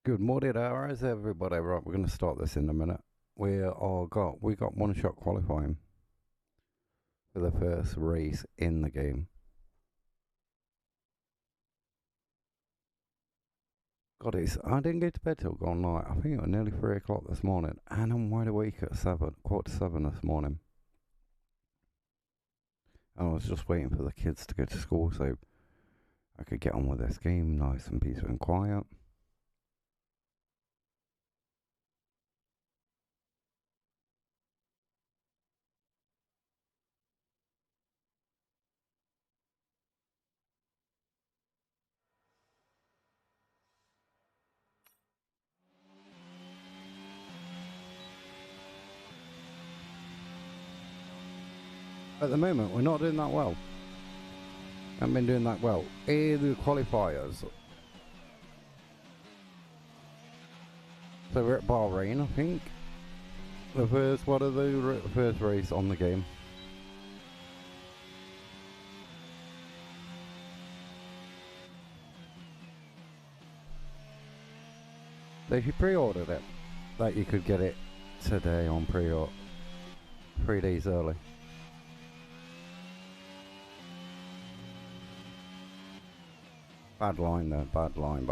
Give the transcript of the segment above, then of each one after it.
Good morning, how's everybody? Right, we're going to start this in a minute. We got one shot qualifying for the first race in the game. God, I didn't go to bed till gone night. I think it was nearly 3 o'clock this morning, and I'm wide awake at 7:15 this morning. And I was just waiting for the kids to go to school so I could get on with this game nice and peaceful and quiet. At the moment, we're not doing that well. Haven't been doing that well. In the qualifiers. So we're at Bahrain, I think. The first one of the first race on the game. So if you pre-ordered it, that you could get it today on pre-order, 3 days early. Bad line there, bad line.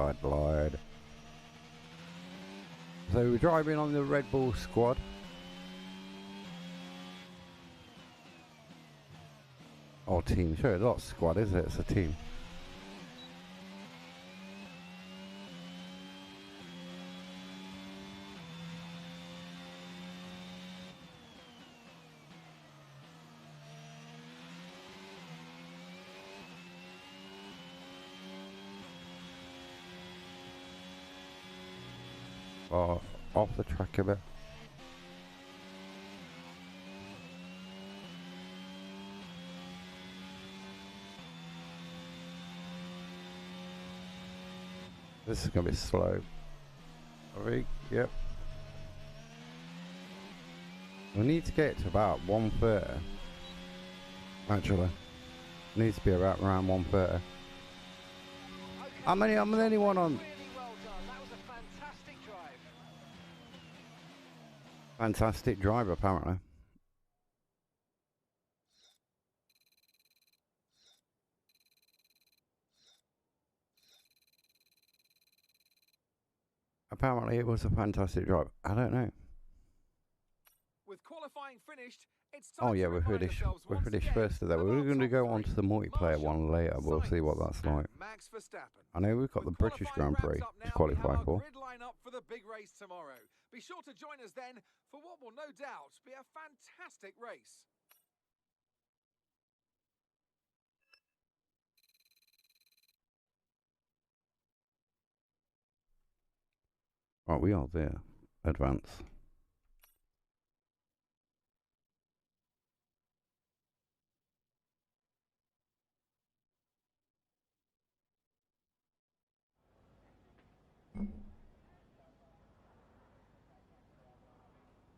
So we're driving on the Red Bull squad. Or team, sure, it's not a squad, is it? It's a team. Off the track a bit. This is gonna be slow. I think, yep. We need to get to about 1:30. Actually, it needs to be around 1:30. I'm the only one on. Fantastic drive, apparently. Apparently, it was a fantastic drive. I don't know. With qualifying finished, it's time oh yeah, we're finished first of that. We're going to go on to the multiplayer one later. We'll see what that's like. I know we've got the British Grand Prix to qualify for. For the big race tomorrow. Be sure to join us then for what will no doubt be a fantastic race. Right, we are there. Advance.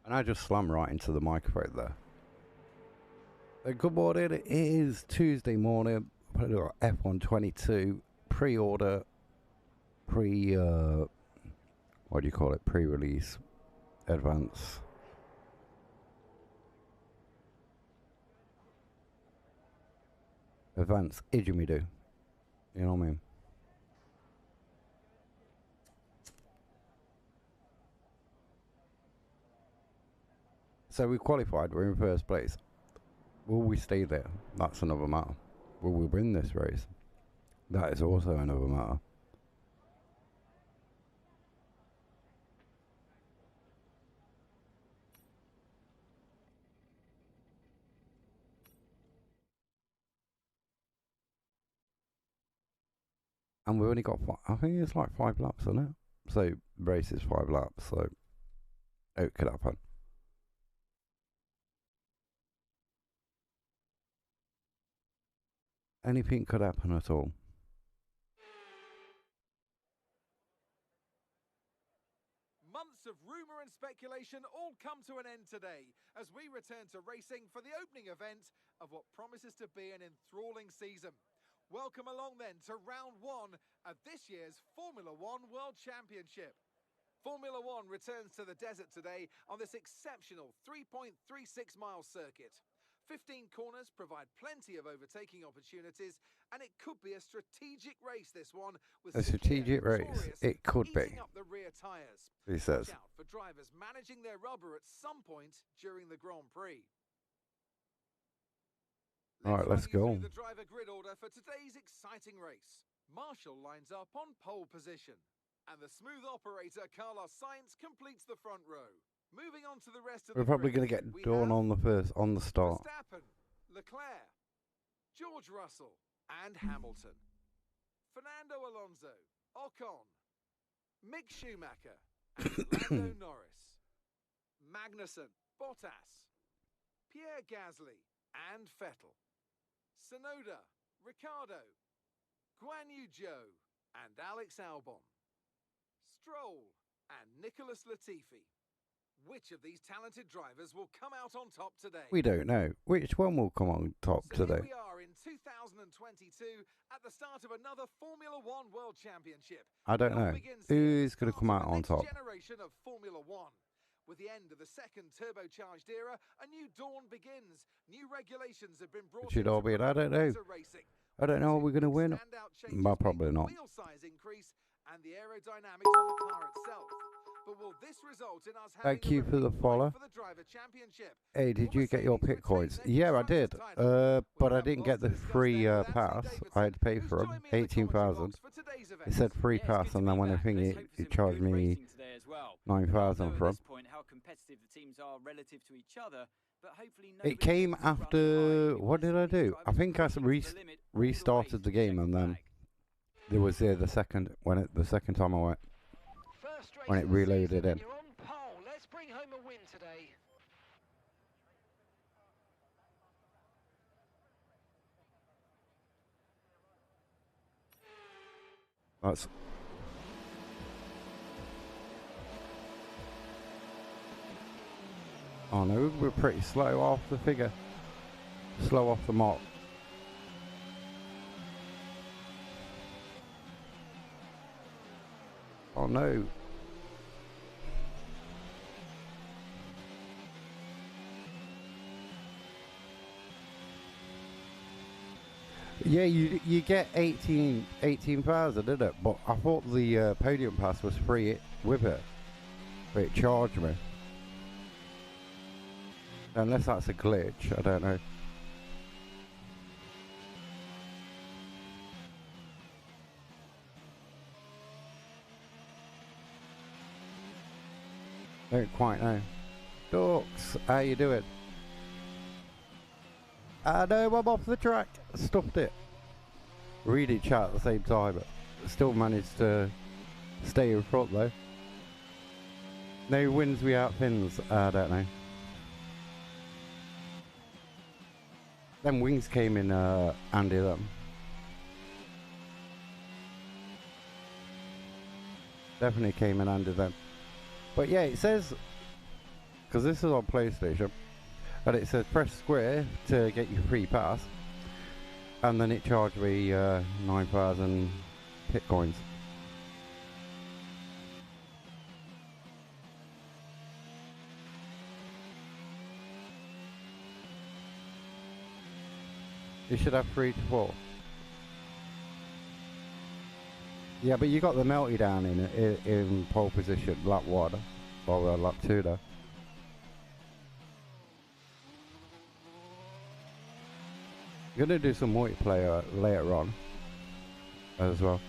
And I just slammed right into the microphone there. Good morning, it is Tuesday morning. F122 pre-order, what do you call it? Pre-release, advance. Advance, idjimidu. You know what I mean? So we qualified, we're in first place. Will we stay there? That's another matter. Will we win this race? That is also another matter. And we've only got I think it's like 5 laps, isn't it? So race is 5 laps, so it could happen. Anything could happen at all. Months of rumour and speculation all come to an end today as we return to racing for the opening event of what promises to be an enthralling season. Welcome along then to round 1 of this year's Formula One World Championship. Formula One returns to the desert today on this exceptional 3.36-mile circuit. 15 corners provide plenty of overtaking opportunities, and it could be a strategic race, this one, with A strategic race. It could be. up the rear tyres. He says. Watch out for drivers managing their rubber at some point during the Grand Prix. All right, let's go. The driver grid order for today's exciting race. Marshall lines up on pole position, and the smooth operator Carlos Sainz completes the front row. Moving on to the rest of We're probably going to get Dawn on the start. Verstappen, Leclerc, George Russell, and Hamilton. Fernando Alonso, Ocon, Mick Schumacher, and Lando Norris. Magnussen, Bottas, Pierre Gasly, and Vettel. Tsunoda, Ricciardo, Guan Yu Zhou, and Alex Albon. Stroll and Nicholas Latifi. Which of these talented drivers will come out on top today? We don't know. Which one will come on top today? Here we are in 2022 at the start of another Formula One World Championship. I don't know. Who's going to come out on top? Generation of Formula One. With the end of the second turbocharged era, a new dawn begins. New regulations have been brought in. I don't know. I don't know. Are we going to win? Well, probably not. Wheel size increase and the aerodynamics on the car itself. But will this result in us having Thank you for the follow. Hey, did you get your pit coins? Yeah, I did. But I didn't get the free pass. I had to pay for them. 18,000. It said free pass, and then when I think it charged me 9,000 for them. It came after. What did I do? I think I restarted the game, and then there was the second time I went. When it reloaded in. Let's bring home a win today. That's oh no, we're pretty slow off the figure. Slow off the mark. Oh no. Yeah, you get 18,000, didn't it? But I thought the podium pass was free with it, but it charged me. Unless that's a glitch, I don't know. Don't quite know. Dorks, how you doing? I know I'm off the track. Stopped it. Reading chat at the same time, but still managed to stay in front though. No wins without pins. I don't know. Them wings came in handy them. Definitely came in handy then. But yeah, it says, because this is on PlayStation, and it says press square to get your free pass, and then it charged me 9,000 pit coins. You should have 3 to 4. Yeah, but you got the melty down in pole position, lap 1 or lap 2 though. I'm gonna do some multiplayer later on as well.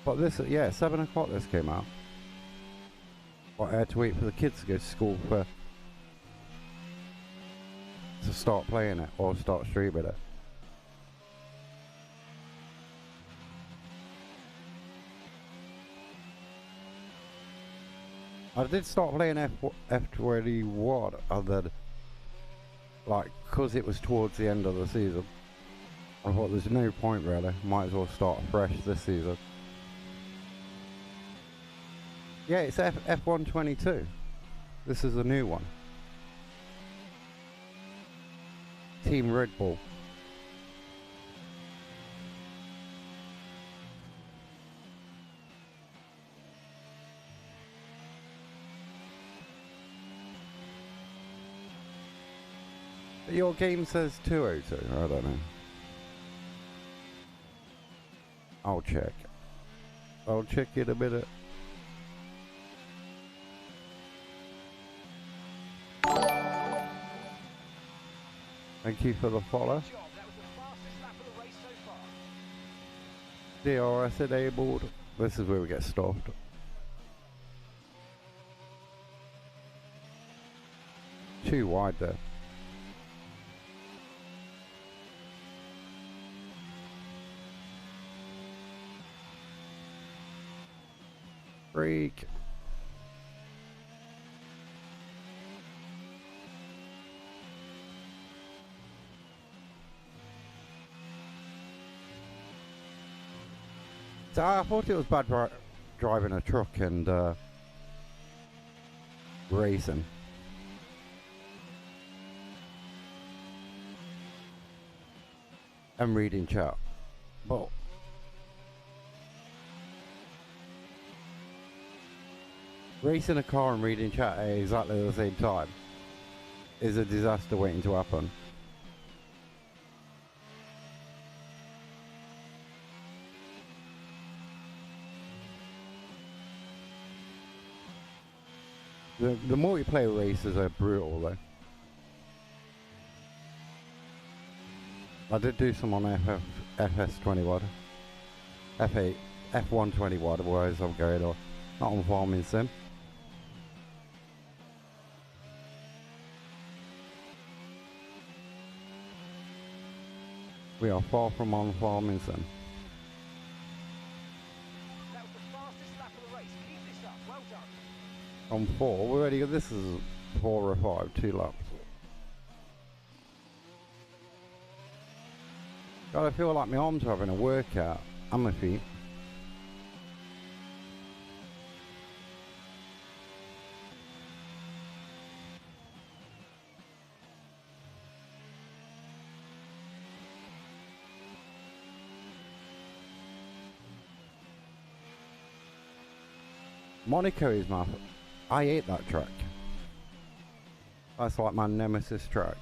But this, yeah, 7 o'clock this came out. But I had to wait for the kids to go to school to start playing it or start streaming it. I did start playing F21 and then, like, because it was towards the end of the season, I thought there's no point really, might as well start fresh this season. Yeah, it's F122. This is a new one. Team Red Bull. Your game says 202. I don't know. I'll check. I'll check it a minute. Thank you for the follow. DRS enabled. This is where we get stopped. Too wide there. Freak. So I thought it was bad driving a truck and racing. And reading chat. But racing a car and reading chat at exactly the same time is a disaster waiting to happen. The multiplayer races are brutal though. I did do some on FS20 WOD, F8, F120 WOD, otherwise I'm going on, not on Farming Sim. We are far from on Farming Sim. That was the fastest lap of the race. Keep this up. Well done. On 4, we're already, this is 4 or 5, 2 laps. God, I feel like my arms are having a workout, and my feet. Monaco is my... I hate that track. That's like my nemesis track.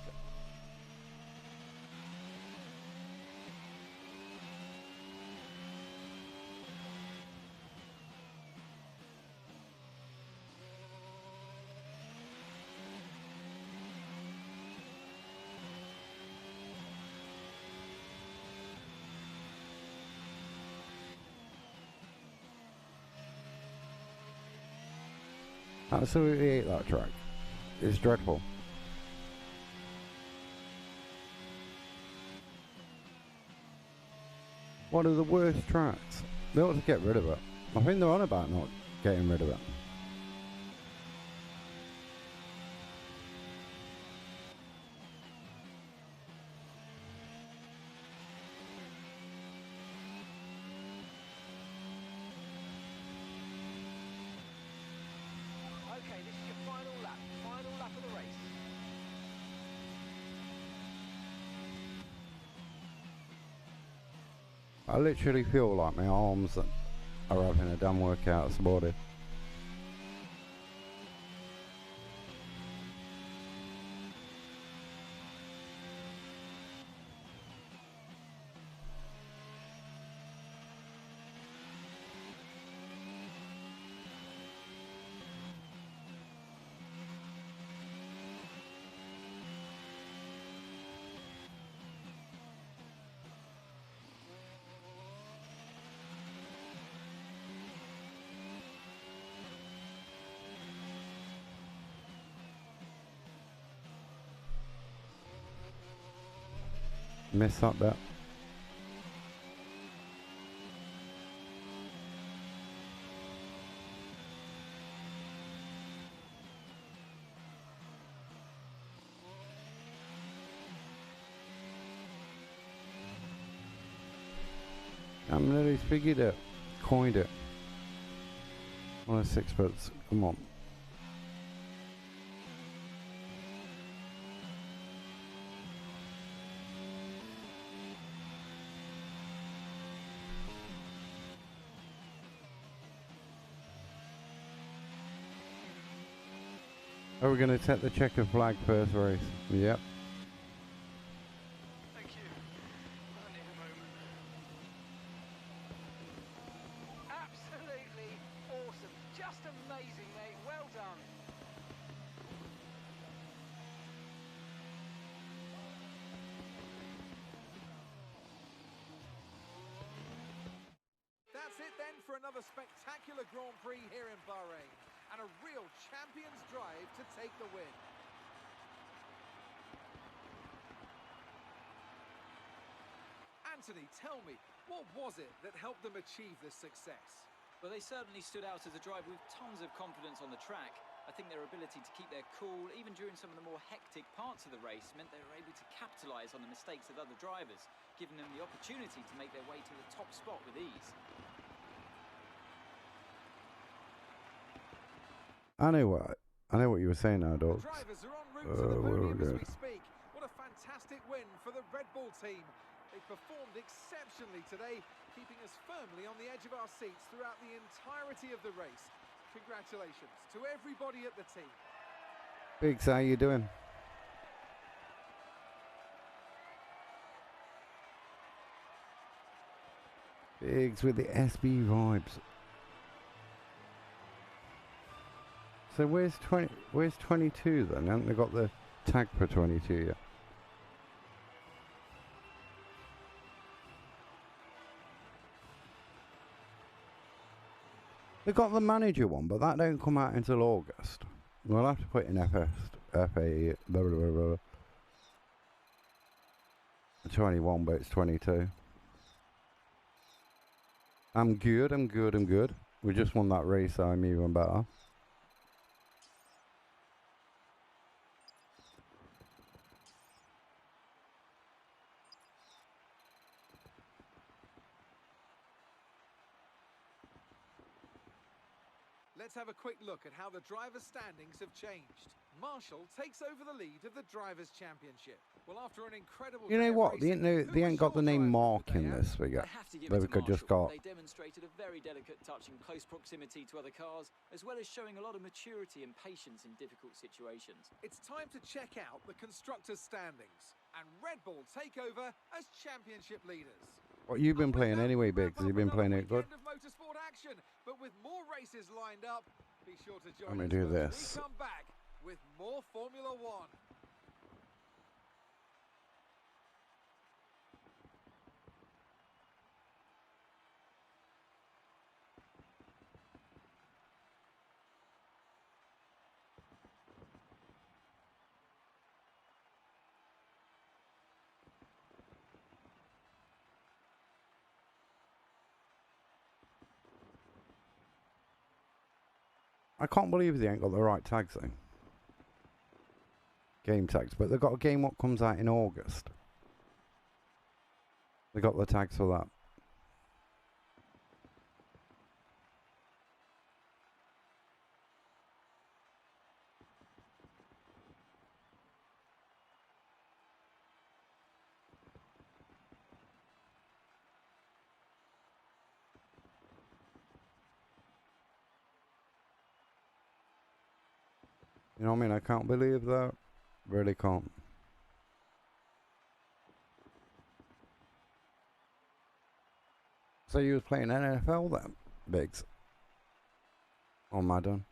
Absolutely hate that track. It's dreadful. One of the worst tracks. They ought to get rid of it. I think they're on about not getting rid of it. Okay, this is your final lap of the race. I literally feel like my arms are having a damn workout this morning. Mess up that. I'm nearly figured it, coined it. On a 6 foot, come on. Are we going to take the checkered flag first race? Yep. Thank you. I need a moment. Absolutely awesome. Just amazing, mate. Well done. That's it then for another spectacular Grand Prix here in Bahrain. And a real champion's drive to take the win. Anthony, tell me, what was it that helped them achieve this success? Well, they certainly stood out as a driver with tons of confidence on the track. I think their ability to keep their cool, even during some of the more hectic parts of the race, meant they were able to capitalise on the mistakes of other drivers, giving them the opportunity to make their way to the top spot with ease. I know what you were saying now, dogs. Drivers are en route to the podium as we speak. What a fantastic win for the Red Bull team. They performed exceptionally today, keeping us firmly on the edge of our seats throughout the entirety of the race. Congratulations to everybody at the team. Biggs, how you doing? Biggs with the SB vibes. So where's 22 then? Haven't they got the tag for 22 yet? They got the manager one, but that don't come out until August. We'll have to put in FA, blah, blah, blah, blah. 21, but it's 22. I'm good. We just won that race, so I'm even better. Let's have a quick look at how the drivers' standings have changed. Marshall takes over the lead of the Drivers' Championship. Well, after an incredible You know what? They ain't got the name Mark in this figure. They could just got. They demonstrated a very delicate touch in close proximity to other cars, as well as showing a lot of maturity and patience in difficult situations. It's time to check out the constructors' standings, and Red Bull take over as championship leaders. What you've been playing anyway, Biggs? You've been playing it good. Of motorsport action, but with more races lined up, be sure to join Let me us do when this. we come back with more Formula One. I can't believe they ain't got the right tags though. Game tags, but they've got a game what comes out in August. They got the tags for that. You know what I mean? I can't believe that. Really can't. So you was playing NFL then, Biggs? Or Madden?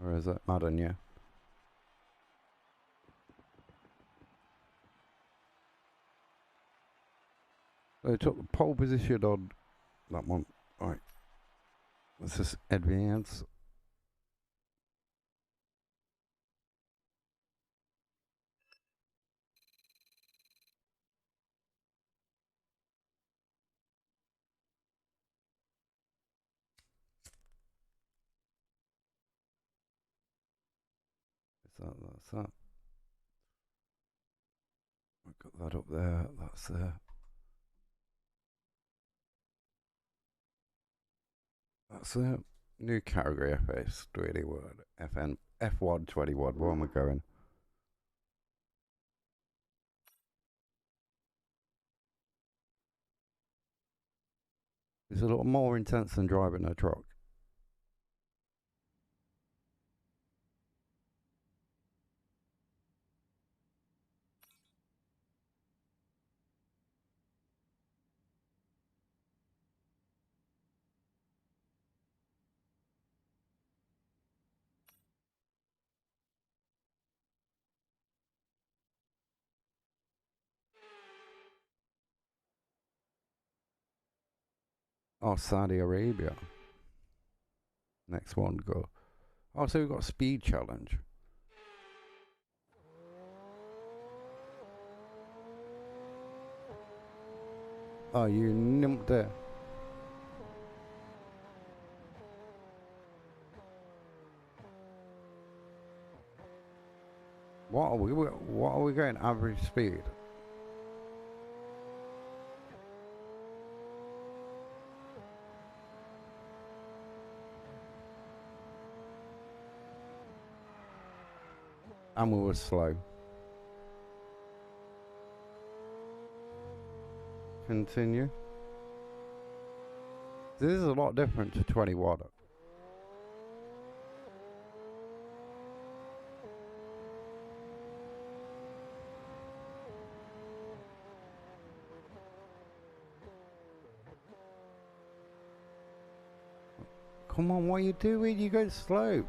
Or is it Madden, yeah? So they took the pole position on that one. Alright. This is advance. That's that. I've got that up there. That's there. That's it. New category FS 21. FN F1 21. Where am I going? It's a little more intense than driving a truck. Oh, Saudi Arabia. Next one, go. Oh, so we've got a speed challenge. Oh, you numped it. What are we going average speed? And we were slow. Continue. This is a lot different to 21. Come on, what are you doing? You go slow.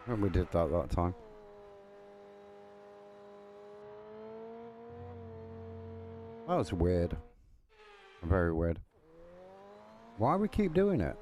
And we did that time. That was weird. Very weird. Why do we keep doing it?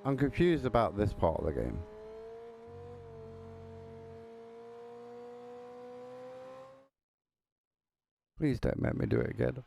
I'm confused about this part of the game. Please don't make me do it again.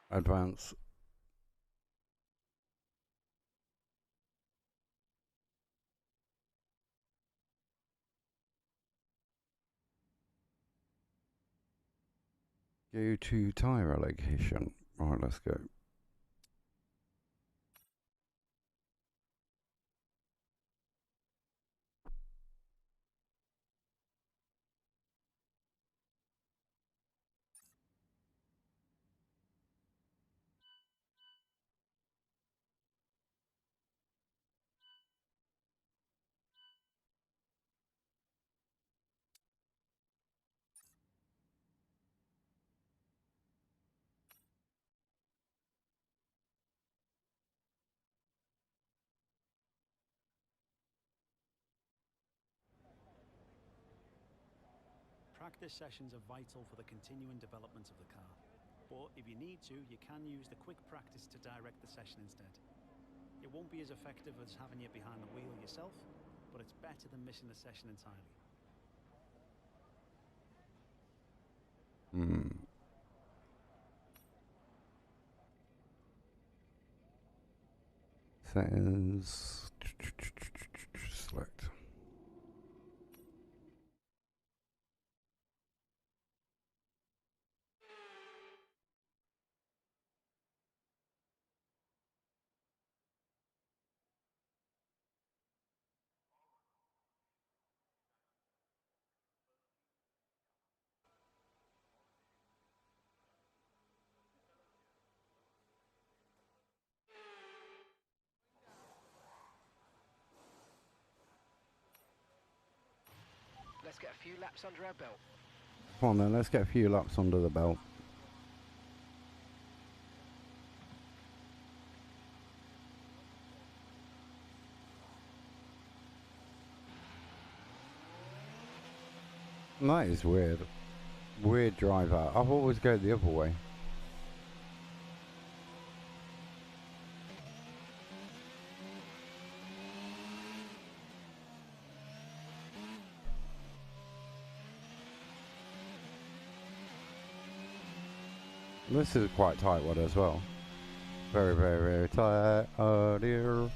Advance. Go to tire location. Alright, let's go. Practice sessions are vital for the continuing development of the car. But if you need to, you can use the quick practice to direct the session instead. It won't be as effective as having it behind the wheel yourself, but it's better than missing the session entirely. Settings. Select. Let's get a few laps under our belt. Come on then, let's get a few laps under the belt. That is weird. Weird drive out. I've always go the other way. This is a quite tight one as well. Very, very, very tight. Oh dear.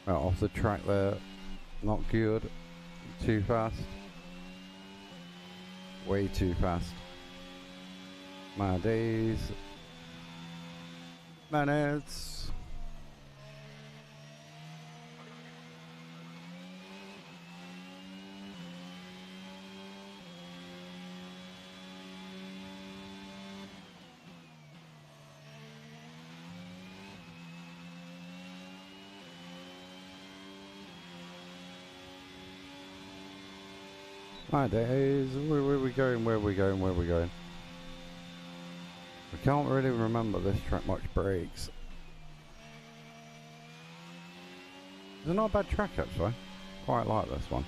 Off the track there. Not good. Too fast. Way too fast. My days. Minutes. My days, where are we going, where are we going, where are we going? I can't really remember this track much breaks. It's not a bad track actually. Quite like this one.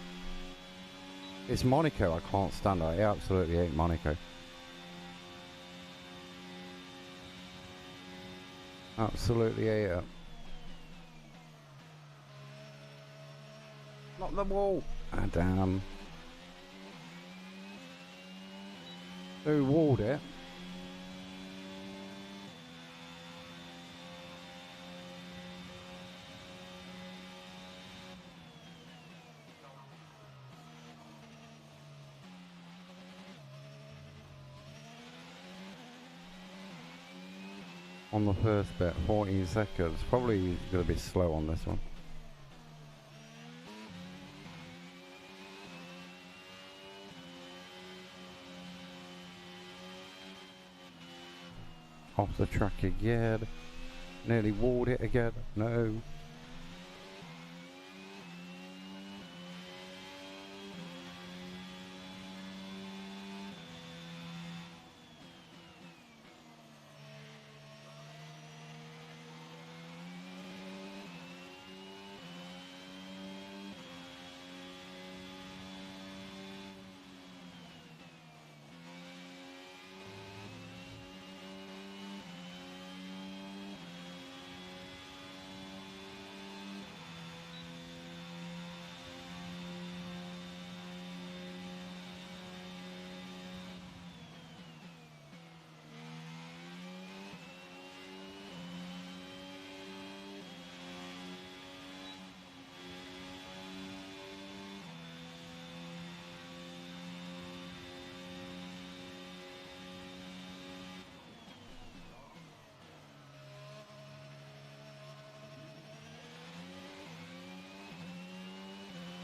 It's Monaco, I can't stand it. I absolutely hate Monaco. Absolutely hate it. Not the wall. Ah damn. Who walled it? On the first bit, 14 seconds. Probably going to be slow on this one. Off the track again. Nearly walled it again. No.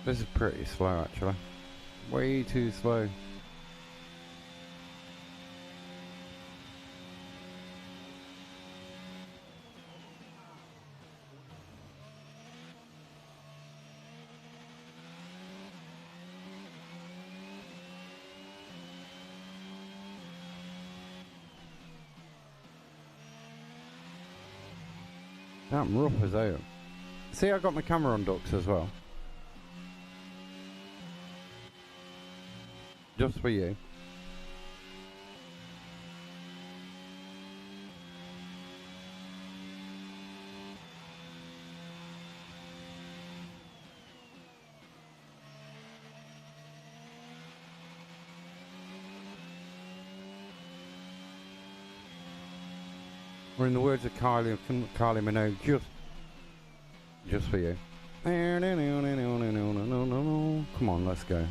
This is pretty slow actually. Way too slow. Damn rough as out. See, I got my camera on ducks as well. Just for you. Or in the words of Kylie Minogue, just for you. Come on, let's go.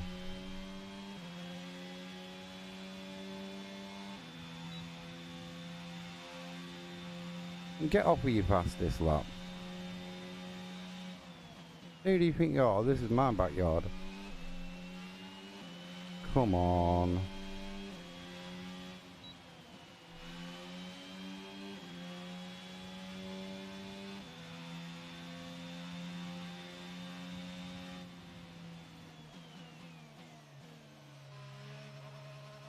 Get off with your fastest lap. Who do you think you are? This is my backyard. Come on.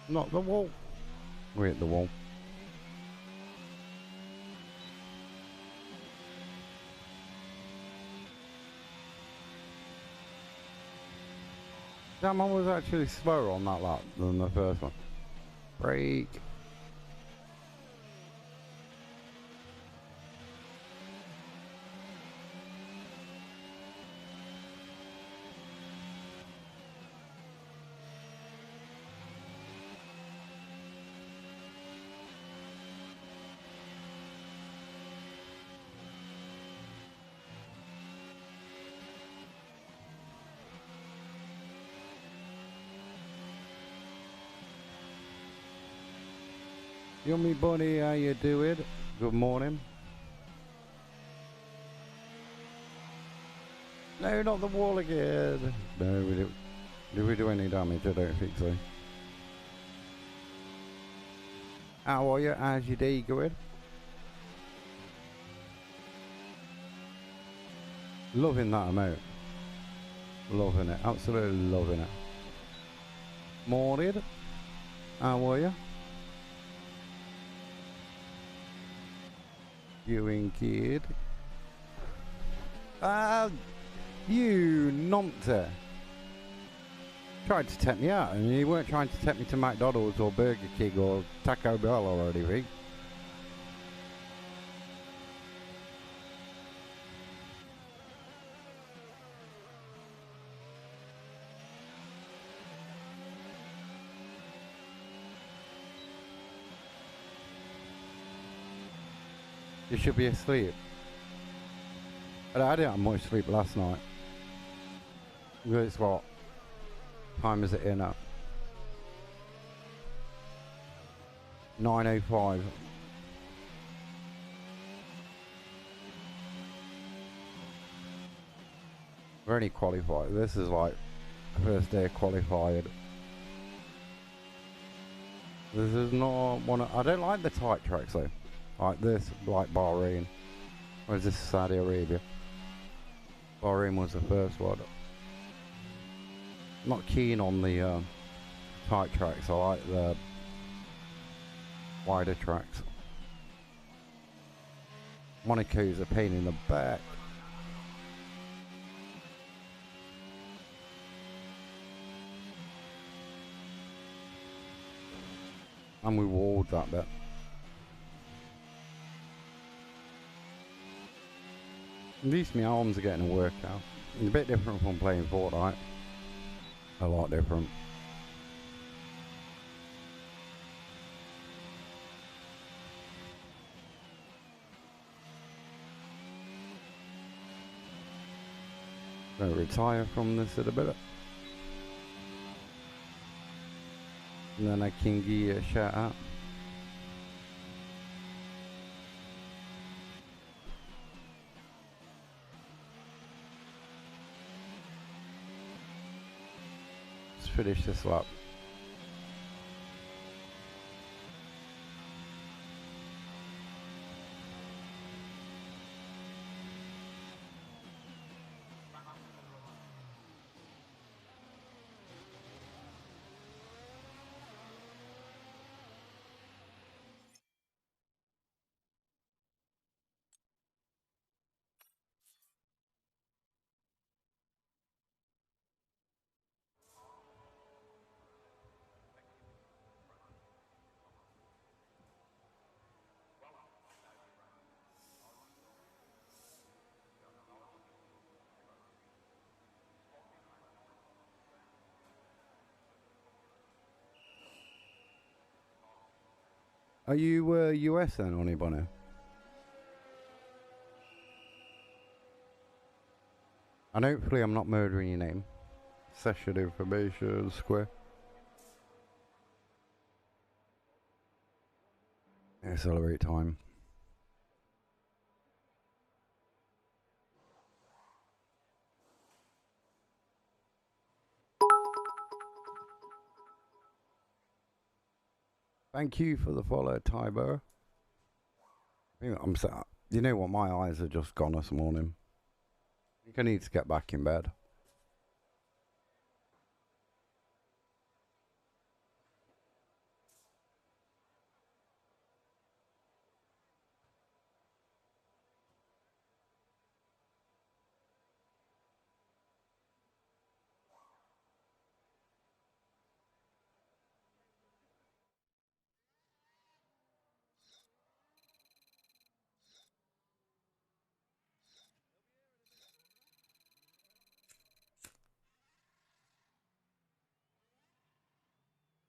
Not the wall. We hit the wall. That one was actually slower on that lap than the first one. Brake. Yummy bunny, how you doing? Good morning. No, not the wall again. No, we didn't. Did we do any damage? I don't think so. How are you? How's your day going? Loving that amount. Loving it. Absolutely loving it. Morning. How are you? Doing good. You numpty. Tried to tempt me out, and you weren't trying to tempt me to McDonald's or Burger King or Taco Bell or anything. You should be asleep. But I didn't have much sleep last night. It's what? Time is it here now? 9:05. We're only qualified. This is like first day qualified. This is not one of, I don't like the tight tracks though. Like this, like Bahrain. Or is this Saudi Arabia? Bahrain was the first one. Not keen on the tight tracks. I like the wider tracks. Monaco's a pain in the back. And we walled that bit. At least my arms are getting a workout. It's a bit different from playing Fortnite. A lot different. Gonna retire from this in a bit. And then I can give you a shout out. Let's finish this lap. Are you US then, Honey Bonner? And hopefully I'm not murdering your name. Session information, square. Accelerate time. Thank you for the follow, Tyber. I'm sad. You know what? My eyes are just gone this morning. I think I need to get back in bed.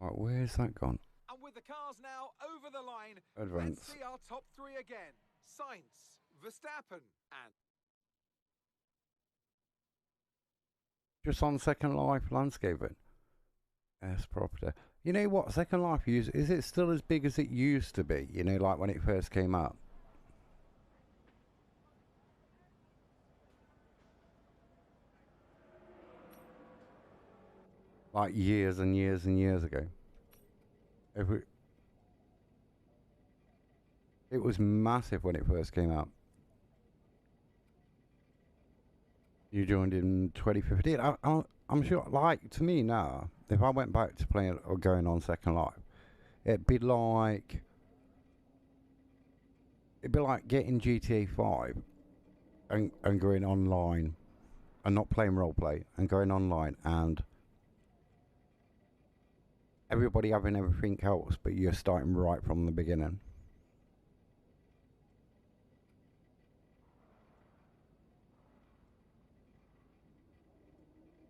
Right, where's that gone? And with the cars now over the line, Advance. let's see our top three again. Sainz, Verstappen, and Just on Second Life landscaping. S property. You know what? Second Life is it still as big as it used to be? You know, like when it first came out. Like years and years and years ago. It was massive when it first came out. You joined in 2015. I'm sure, like, to me now, if I went back to playing or going on Second Life, it'd be like getting GTA 5 and going online and not playing roleplay and going online and everybody having everything else, but you're starting right from the beginning.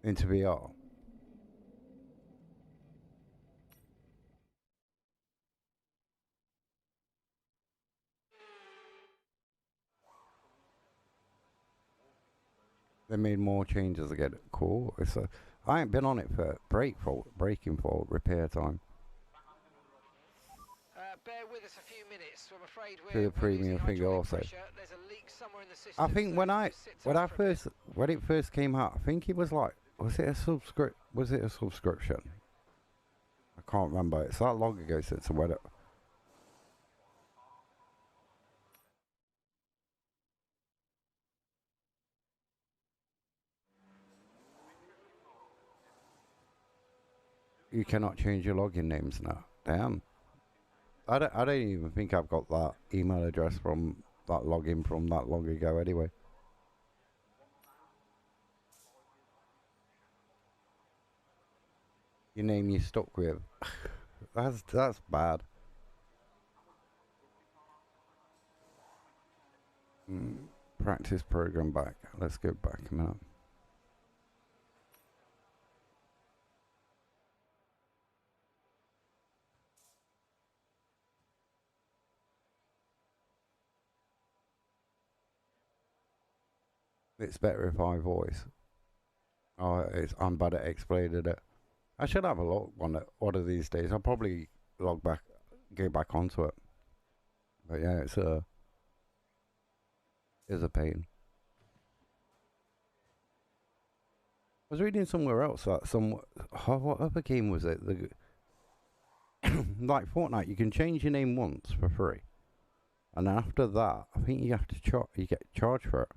Into VR. They made more changes again. Cool. I ain't been on it for breaking for repair time. Bear with us a few minutes. I'm afraid To the premium figure also. There's a leak somewhere in the system. I think when it first came out, I think it was like, was it a subscription? I can't remember. It's that long ago since I read it. You cannot change your login names now. Damn. I don't even think I've got that email address from that login from that long ago anyway. Your name you stuck with. that's bad. Practice program back. Let's go back a minute. It's better if I voice. Oh, I'm bad at explaining it. I should have a look one of these days. I'll probably go back onto it. But yeah, it's a pain. I was reading somewhere else that what other game was it? Like Fortnite, you can change your name once for free, and after that, I think you have to you get charged for it.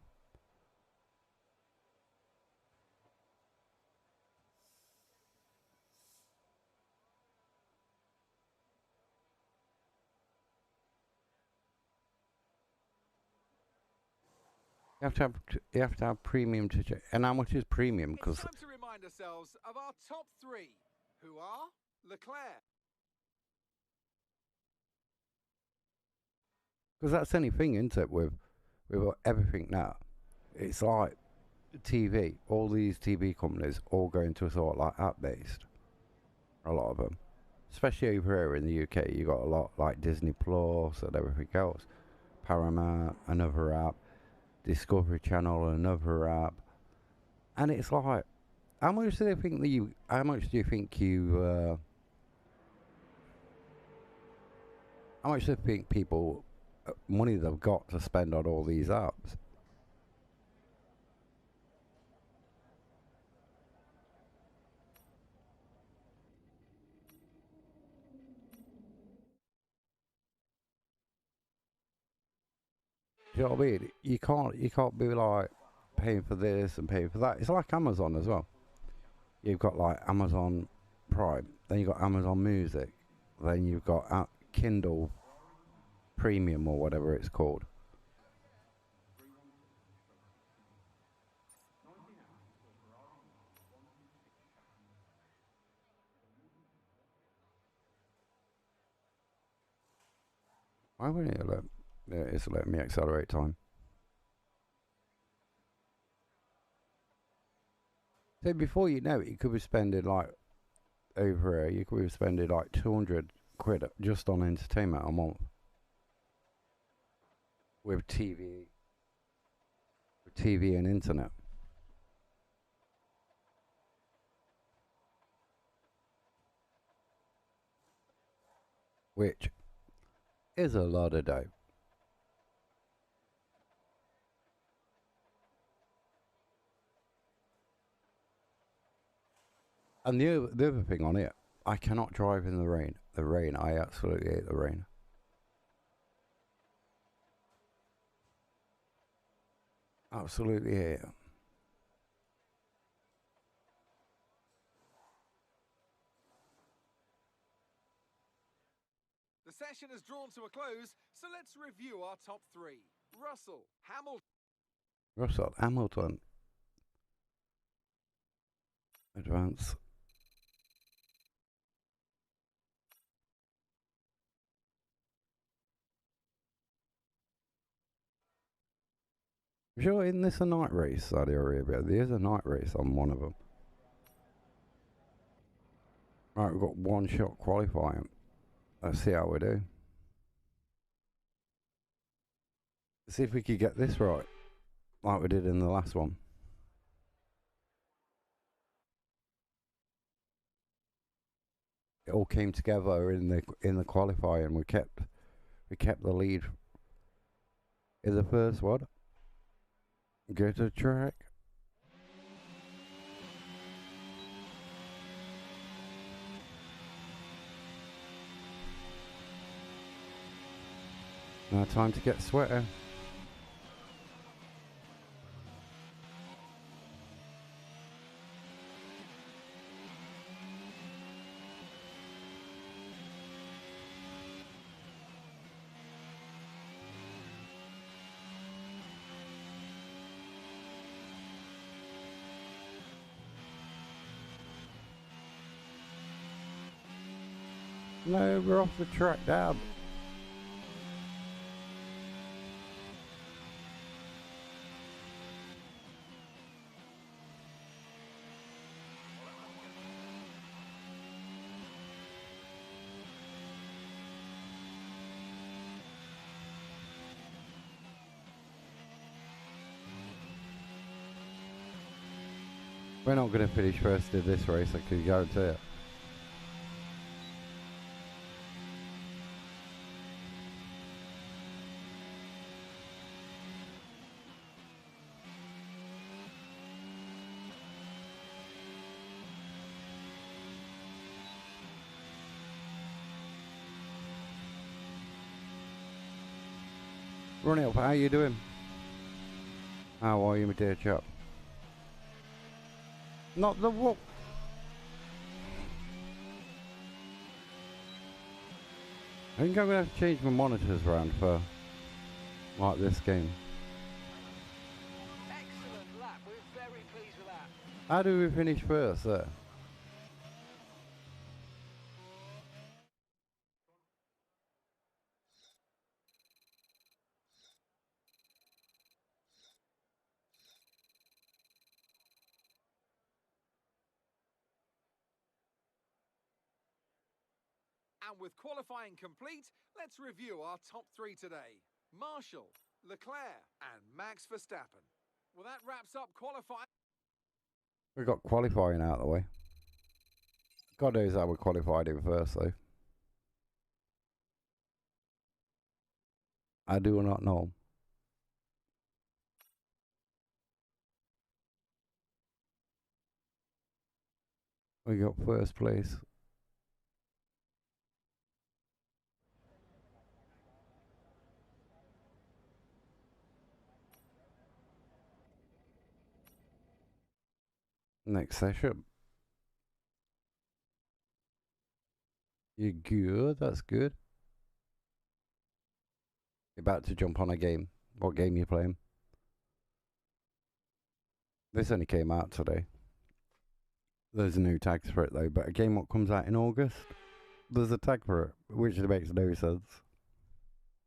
You have to have premium to check. And how much is premium? Because it's time to remind ourselves of our top three, who are Leclerc. Because that's the only thing, isn't it? With everything now, it's like TV. All these TV companies all going to sort of like app based. A lot of them, especially over here in the UK, you got a lot like Disney Plus and everything else. Paramount, another app. Discovery Channel, another app, and it's like, how much do you think how much do you think people money they've got to spend on all these apps? Do you know what I mean? You can't be like paying for this and paying for that. It's like Amazon as well. You've got like Amazon Prime, then you've got Amazon Music, then you've got Kindle Premium or whatever it's called. Why wouldn't it it's letting me accelerate time. So before you know it, you could be spending like over here, you could be spending like 200 quid just on entertainment a month. With TV and internet. which is a lot of dough. And the other thing on it, I cannot drive in the rain. The rain, I absolutely hate the rain. Absolutely hate it. The session has drawn to a close, so let's review our top three. Russell, Hamilton. Advance. Sure, isn't this a night race, Saudi Arabia? There's a night race on one of them. Right, we've got one shot qualifying. Let's see how we do. See if we could get this right, like we did in the last one. It all came together in the qualifying. We kept the lead in the first one. Go to the track. Now time to get sweater. No, we're off the track, Dad. We're not going to finish first in this race, I can guarantee it. Run it up, how you doing? How are you, my dear chap? Not the what? I think I'm going to have to change my monitors around for like this game. Excellent lap. We're very pleased with that. How do we finish first there? And with qualifying complete, let's review our top three today. Marshall, Leclerc and Max Verstappen. Well, that wraps up qualifying. We got qualifying out of the way. God knows how we qualified him first though. I do not know. We got first place. Next session. You good? That's good. You're about to jump on a game. What game are you playing? This only came out today. There's new tags for it though, but a game what comes out in August, there's a tag for it, which makes no sense.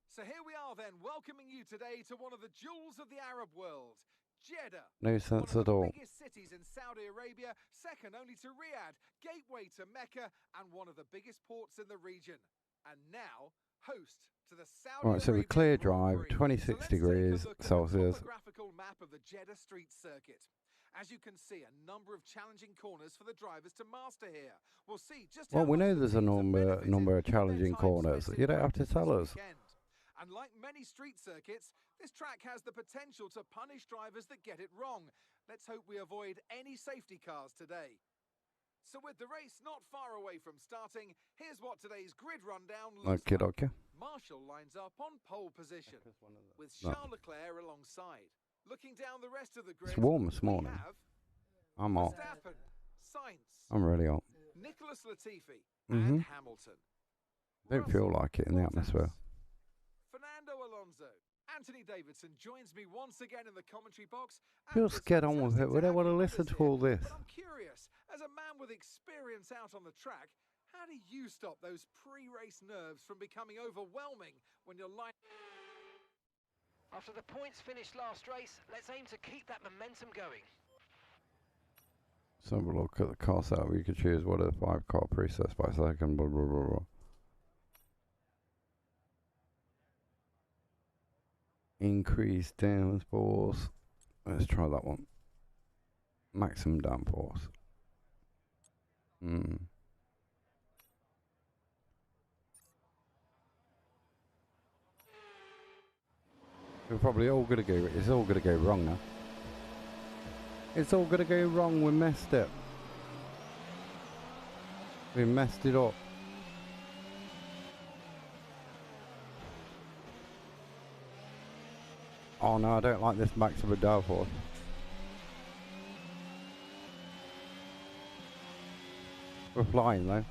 So here we are then, welcoming you today to one of the jewels of the Arab world, Jeddah. No sense one of at the all. biggest cities in Saudi Arabia, second only to Riyadh, gateway to Mecca, and one of the biggest ports in the region. And now, host to the Saudi Right, so the Arabian clear Grand drive, Prix. 26 degrees Let's take a look at Celsius. the topographical map of the Jeddah Street Circuit. As you can see, a number of challenging corners for the drivers to master here. We'll see just Well, how we much know the there's a teams have benefited number of from their challenging time corners. spent You in don't have to practice tell this us. weekend. And like many street circuits, this track has the potential to punish drivers that get it wrong. Let's hope we avoid any safety cars today. So with the race not far away from starting, here's what today's grid rundown looks Okay, like. okay. Marshall lines up on pole position, with No. Charles Leclerc alongside. Looking down the rest of the grid, It's warm this we morning. have I'm hot. Verstappen, Sainz, I'm really hot. Nicholas Latifi, Mhm. and Hamilton. Don't feel Russell, like it in the Bottas, atmosphere. Fernando Alonso. Anthony Davidson joins me once again in the commentary box. Just get on with it. We don't want to listen to all this. But I'm curious, as a man with experience out on the track, how do you stop those pre-race nerves from becoming overwhelming when you're line? After the points finished last race, let's aim to keep that momentum going. Let's have a look at the car setup. We could choose what are the 5 car presets by second. Blah, blah, blah, blah. Increase downforce. Let's try that one. Maximum downforce. We're probably all gonna go. It's all gonna go wrong now. It's all gonna go wrong. We messed it. We messed it up. Oh no, I don't like this maximum downforce. We're flying though.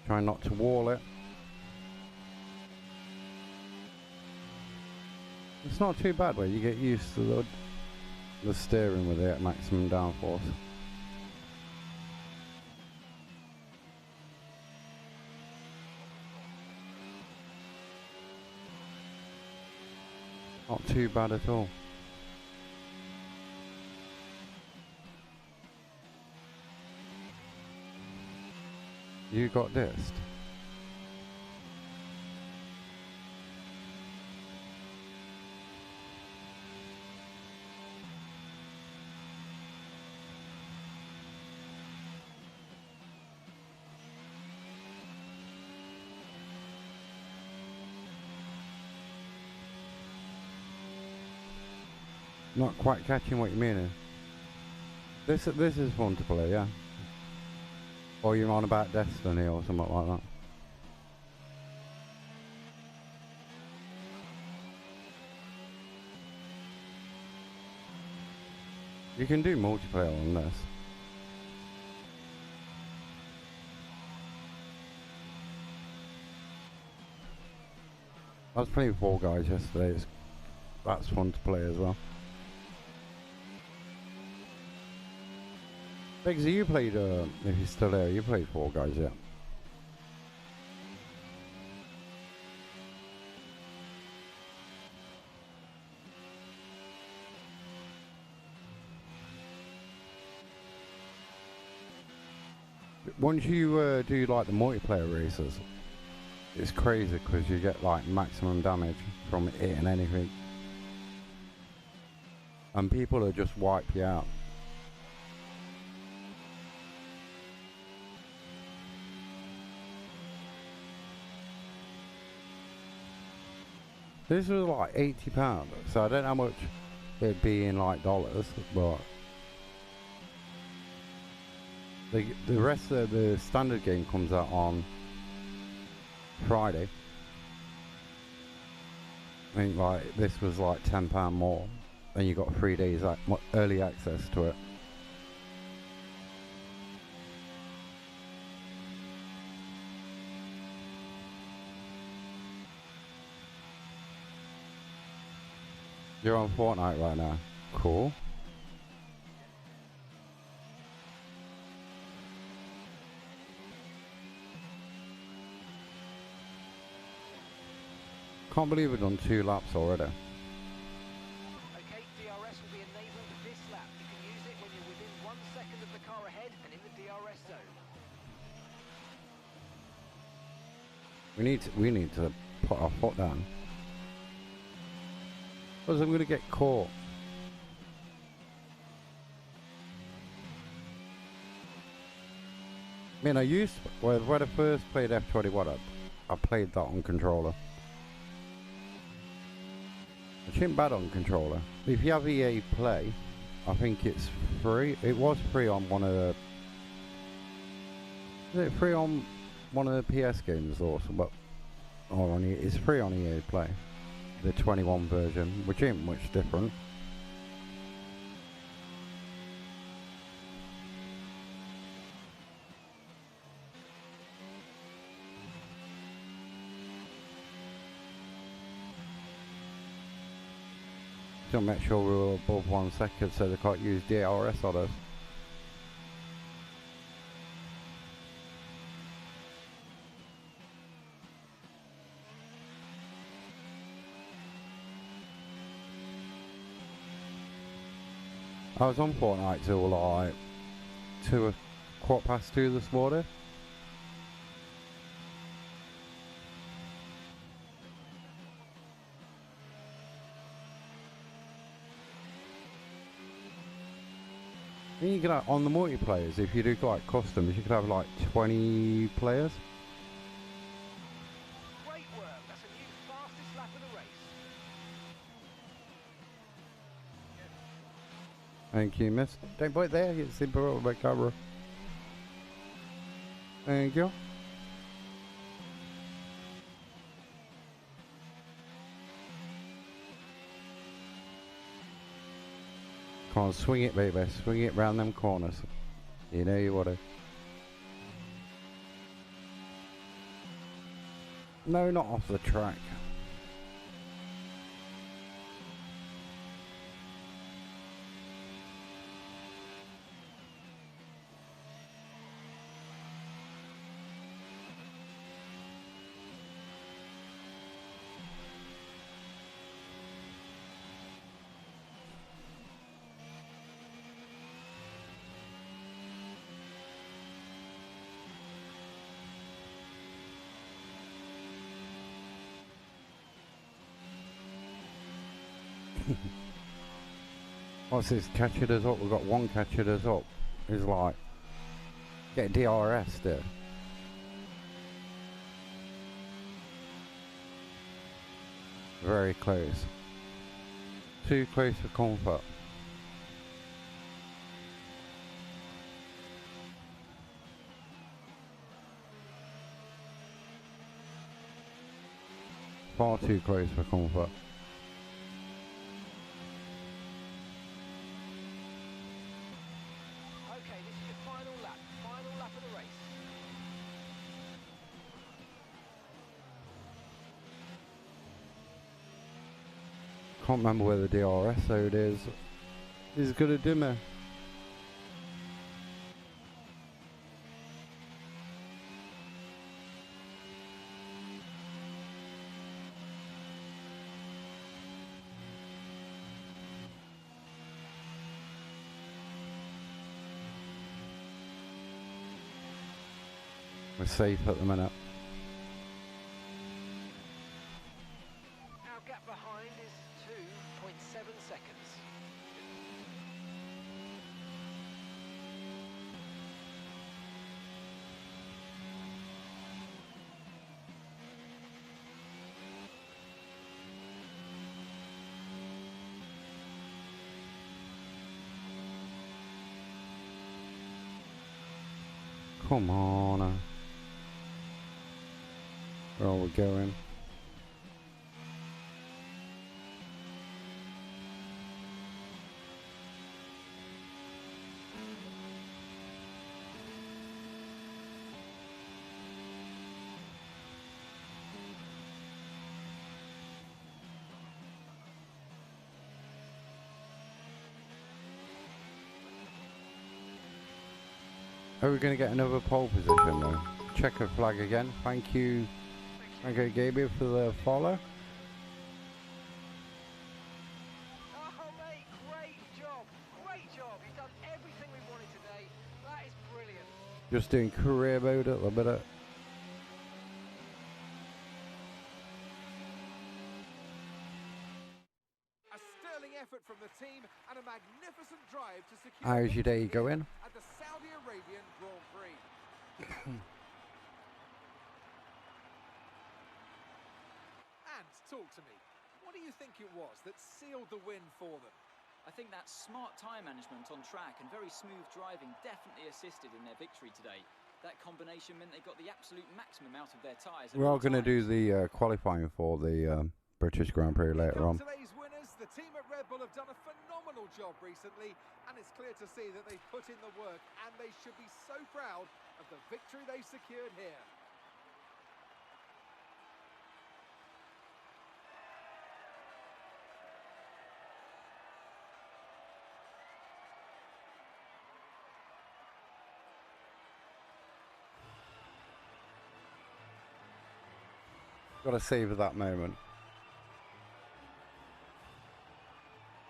Try not to wall it. It's not too bad when you get used to the steering with it at maximum downforce. Not too bad at all. You got dissed. Not quite catching what you mean. This is fun to play, yeah. Or you're on about Destiny or something like that. You can do multiplayer on this. I was playing Fall Guys yesterday. That's fun to play as well. Biggsy, you played, if you're still there, you played Fall Guys, yeah? Once you do like the multiplayer races, it's crazy because you get like maximum damage from hitting anything. And people will just wipe you out. This was like £80, so I don't know how much it'd be in like dollars, but the rest of the standard game comes out on Friday. I think like this was like £10 more, and you got 3 days like early access to it. You're on Fortnite right now. Cool. Can't believe we've done 2 laps already. Okay, DRS will be enabled this lap. You can use it when you're within 1 second of the car ahead and in the DRS zone. We need to put our foot down. Because I'm going to get caught. I mean, when I first played F21, I played that on controller. It ain't bad on controller. If you have EA Play, I think it's free. It was free on one of the... Is it free on one of the PS games or something? Or it's free on EA Play. The 21 version, which ain't much different. Just make sure we're above 1 second so they can't use DRS on us. I was on Fortnite till like 2:15 this morning. And you can have, on the multiplayers, if you do like customs, you could have like 20 players. Great work. That's a new fastest lap of the race. Thank you, miss. Don't put it there, it's in front of my camera. Thank you. Come on, swing it, baby. Swing it round them corners. You know you want to. No, not off the track. What's this catching us up? We've got one catching us up. It's like get DRS there. Very close. Too close for comfort. Far too close for comfort. Okay, this is your final lap of the race. Can't remember where the DRS zone is. He's gonna do me. We're safe at the minute. Our gap behind is 2.7 seconds. Come on. Where are we going? Are we going to get another pole position though? Checker flag again. Thank you. Thank you, Gabriel, for the follow. Oh, mate, great job. Great job. You've done everything we wanted today. That is brilliant. Just doing career mode at the minute. and a magnificent drive to secure How's your day victory going? at the Saudi Arabian Grand Prix. And talk to me. What do you think it was that sealed the win for them? I think that smart tyre management on track and very smooth driving definitely assisted in their victory today. That combination meant they got the absolute maximum out of their tyres. We're all going to do the qualifying for the British Grand Prix later on. Today's winners, the team at Red Bull have done a phenomenal job recently, and it's clear to see that they've put in the work, and they should be so proud of the victory they've secured here. Got to savor that moment.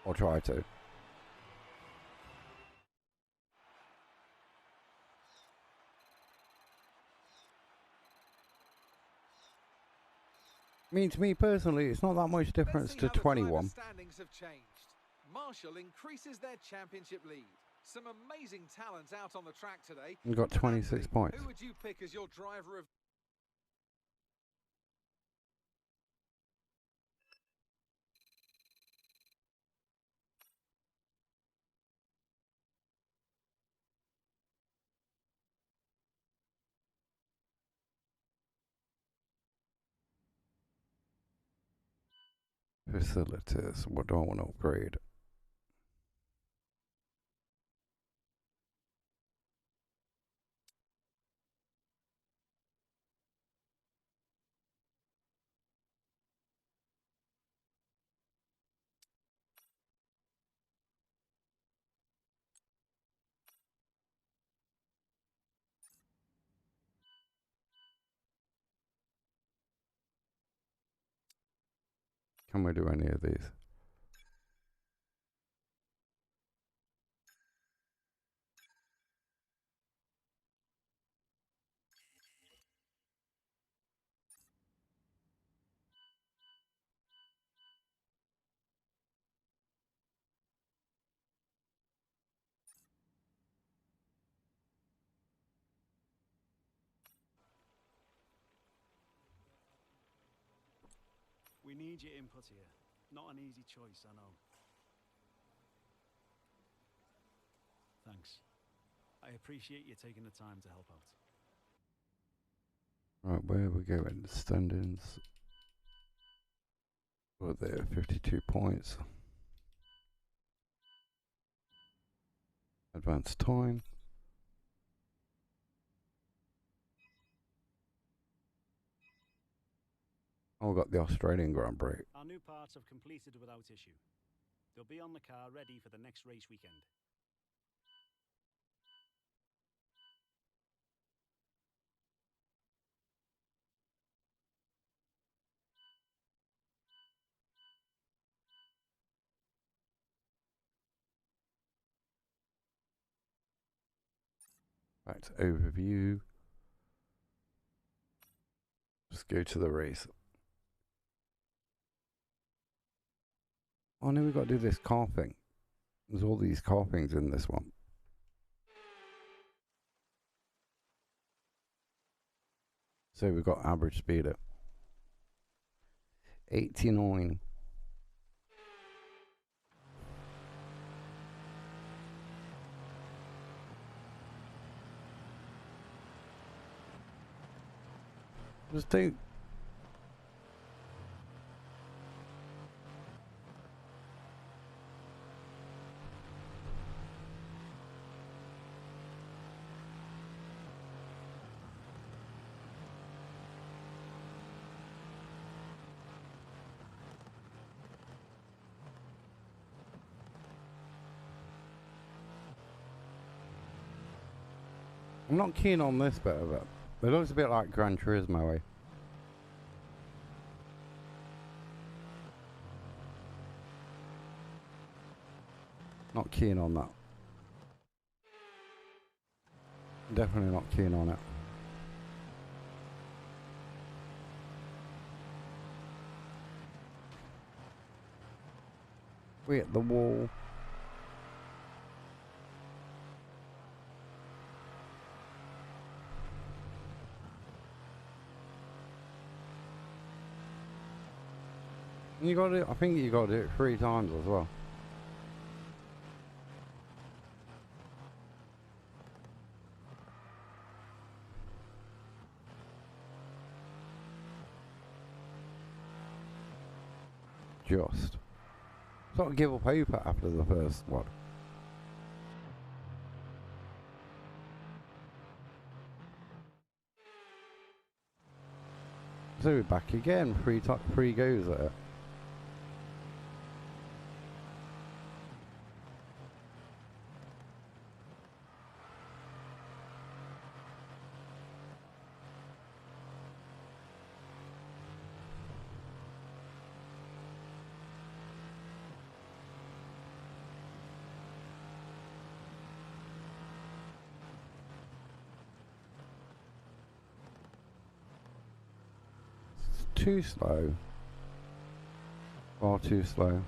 Or try to. I mean, to me personally, it's not that much difference to 21. Standings have changed. Marshall increases their championship lead. Some amazing talent out on the track today. We've got 26 points. Who would you pick as your driver of... Facilities. What do I want to upgrade? Can we do any of these? We need your input here. Not an easy choice, I know. Thanks. I appreciate you taking the time to help out. Right, where are we going? Standings. Well, there, 52 points. Advanced time. Oh, we got the Australian Grand Prix. Our new parts have completed without issue. They'll be on the car ready for the next race weekend. Right, overview. Just go to the race. Oh no, we've got to do this car thing. There's all these car things in this one. So we've got average speed at 89. Just do. I'm not keen on this bit of it. It looks a bit like Gran Turismo. Not keen on that. Definitely not keen on it. We hit the wall. You got to. I think you got to do it 3 times as well. Just. Sort of give up hope after the first one. So we're back again. 3 goes at it. Too slow. Far too slow.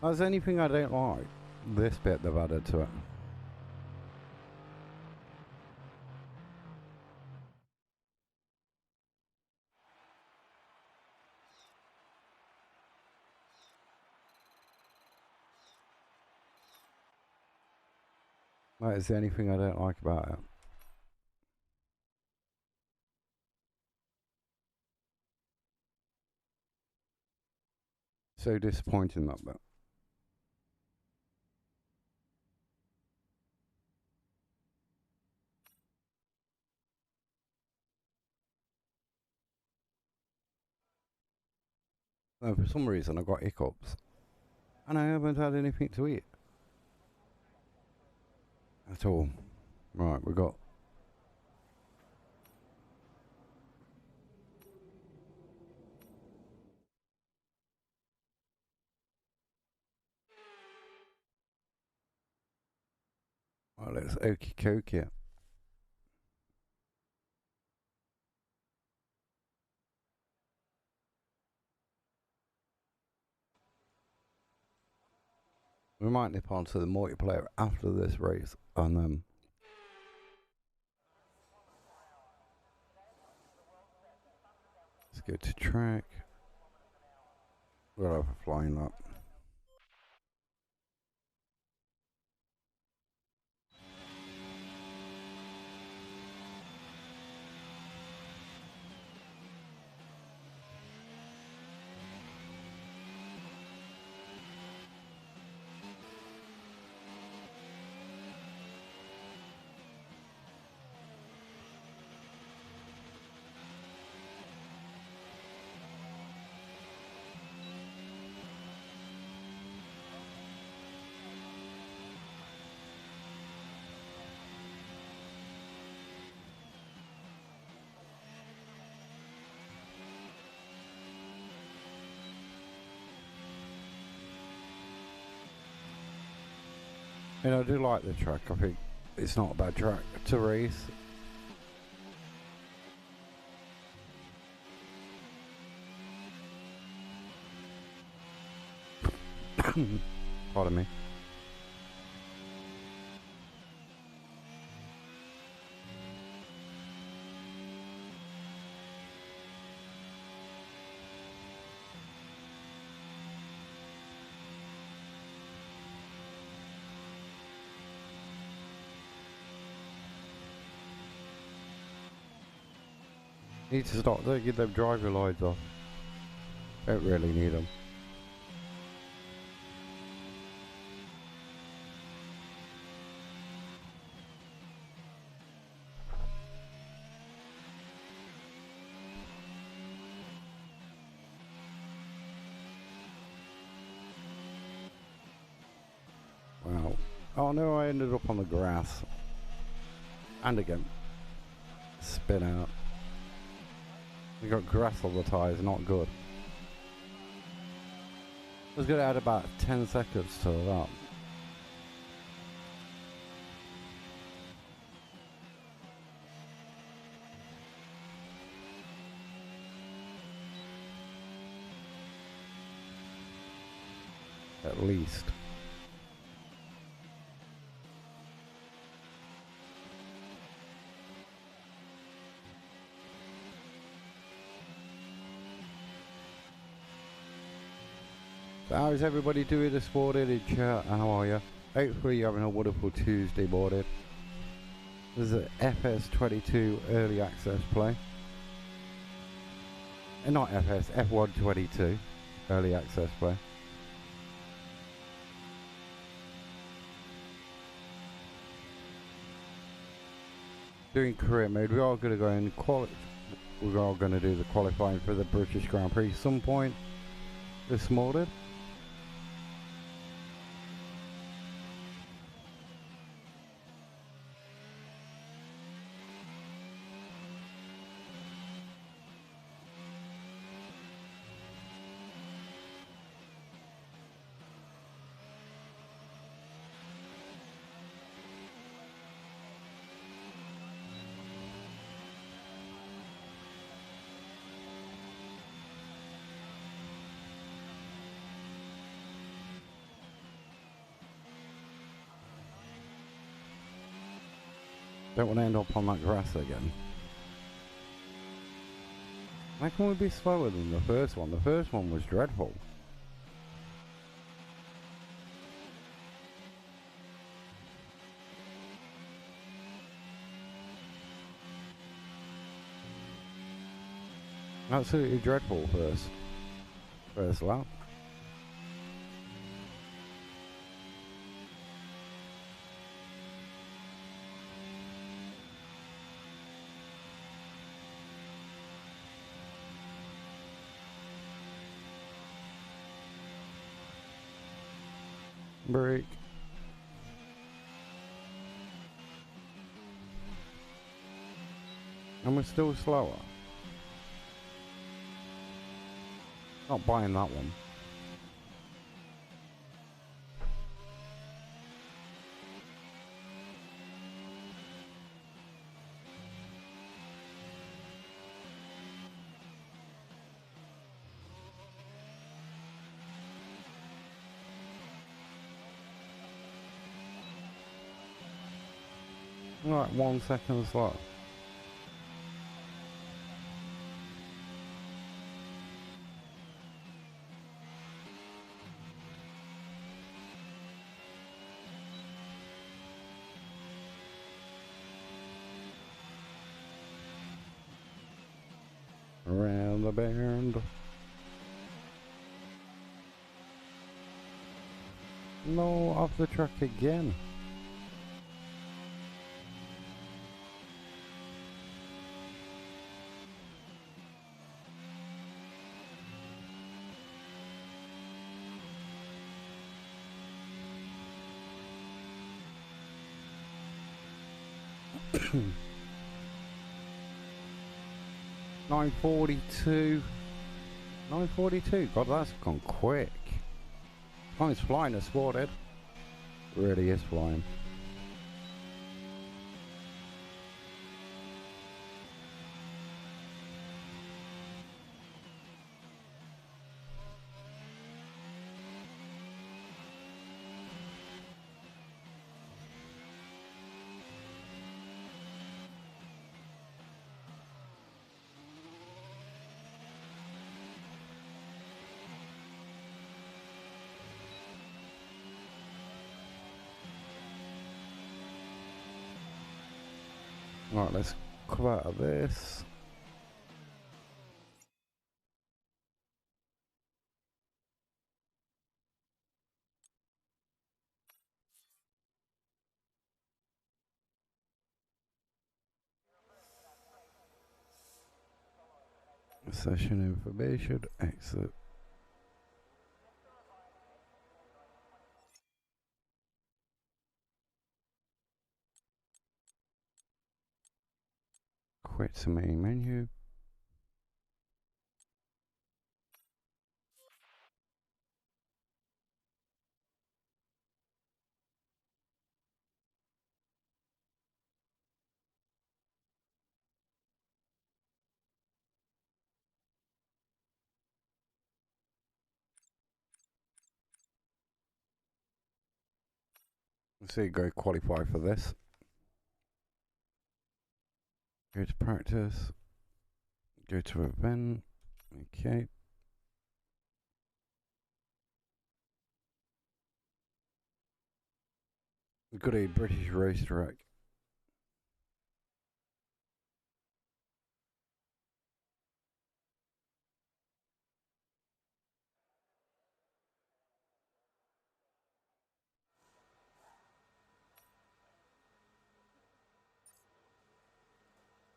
There's anything I don't like. This bit they've added to it. That is the only thing I don't like about it. So disappointing, that bit. And for some reason I got hiccups. And I haven't had anything to eat. At all. Right, we got... Well, let's okie cokie it. We might nip on to the multiplayer after this race, and then... Let's go to track. We'll have a flying lap. You know, I do like the track. I think it's not a bad track to race. Pardon me. Need to stop taking them driver lights off. Don't really need them. Wow. Oh no, I ended up on the grass. And again. Spin out. We got grass on the tyres, not good. I was going to add about 10 seconds to that. At least. So how's everybody doing this morning in chat? How are you? Hopefully you're having a wonderful Tuesday morning. This is an FS22 early access play. And not FS, F122 early access play. Doing career mode, we are going to go in we're all going to do the qualifying for the British Grand Prix some point this morning. Don't want to end up on that grass again. Why can we be slower than the first one? The first one was dreadful. Absolutely dreadful first lap. Break. And we're still slower. Not buying that one. Right, 1 second slow. Around the bend. No, off the track again. $9.42. $9.42. God, that's gone quick. Oh, it's flying this morning. Really is flying. Right, let's come out of this. Session information, exit. Quit to main menu. Let's see, go qualify for this. Go to practice. Go to event. Okay. Good old British racetrack.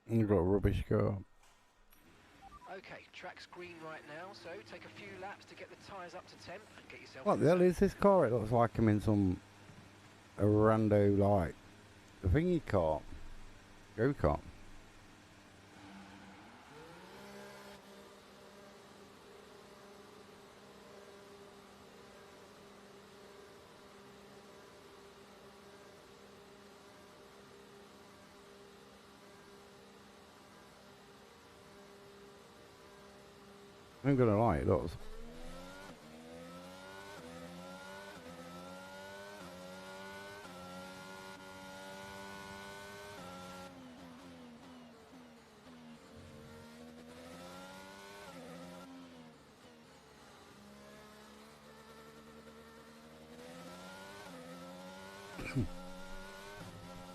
You've got a rubbish car. Okay, track's green right now, so take a few laps to get the tyres up to temp and get yourself... What the hell is this car? It looks like I'm in some a rando like thingy car. Go-kart. I'm gonna lie, it does.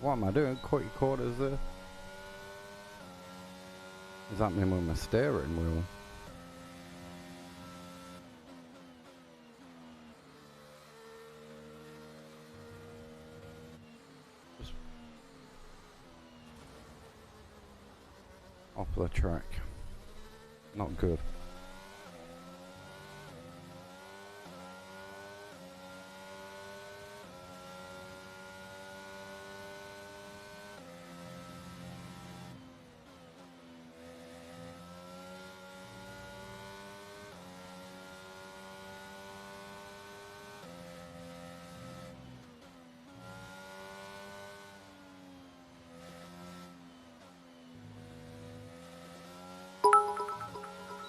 What am I doing? Cut quarters there? Does that mean with my steering wheel? Just off the track. Not good.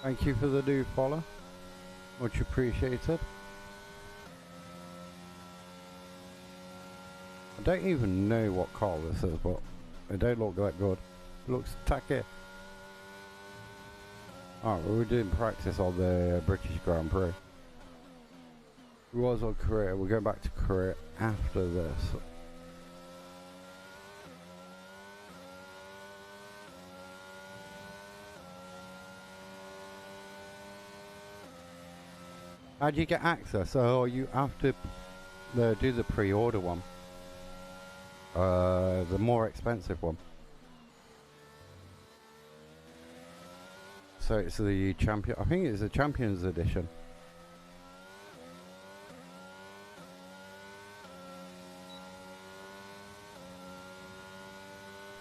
Thank you for the new follow. Much appreciated. I don't even know what car this is, but it don't look that good. It looks tacky. Alright, well, we're doing practice on the British Grand Prix. We was on Korea. We're going back to Korea after this. How do you get access? Oh, you have to do the pre-order one. The more expensive one. So it's the champion. I think it's the Champions Edition.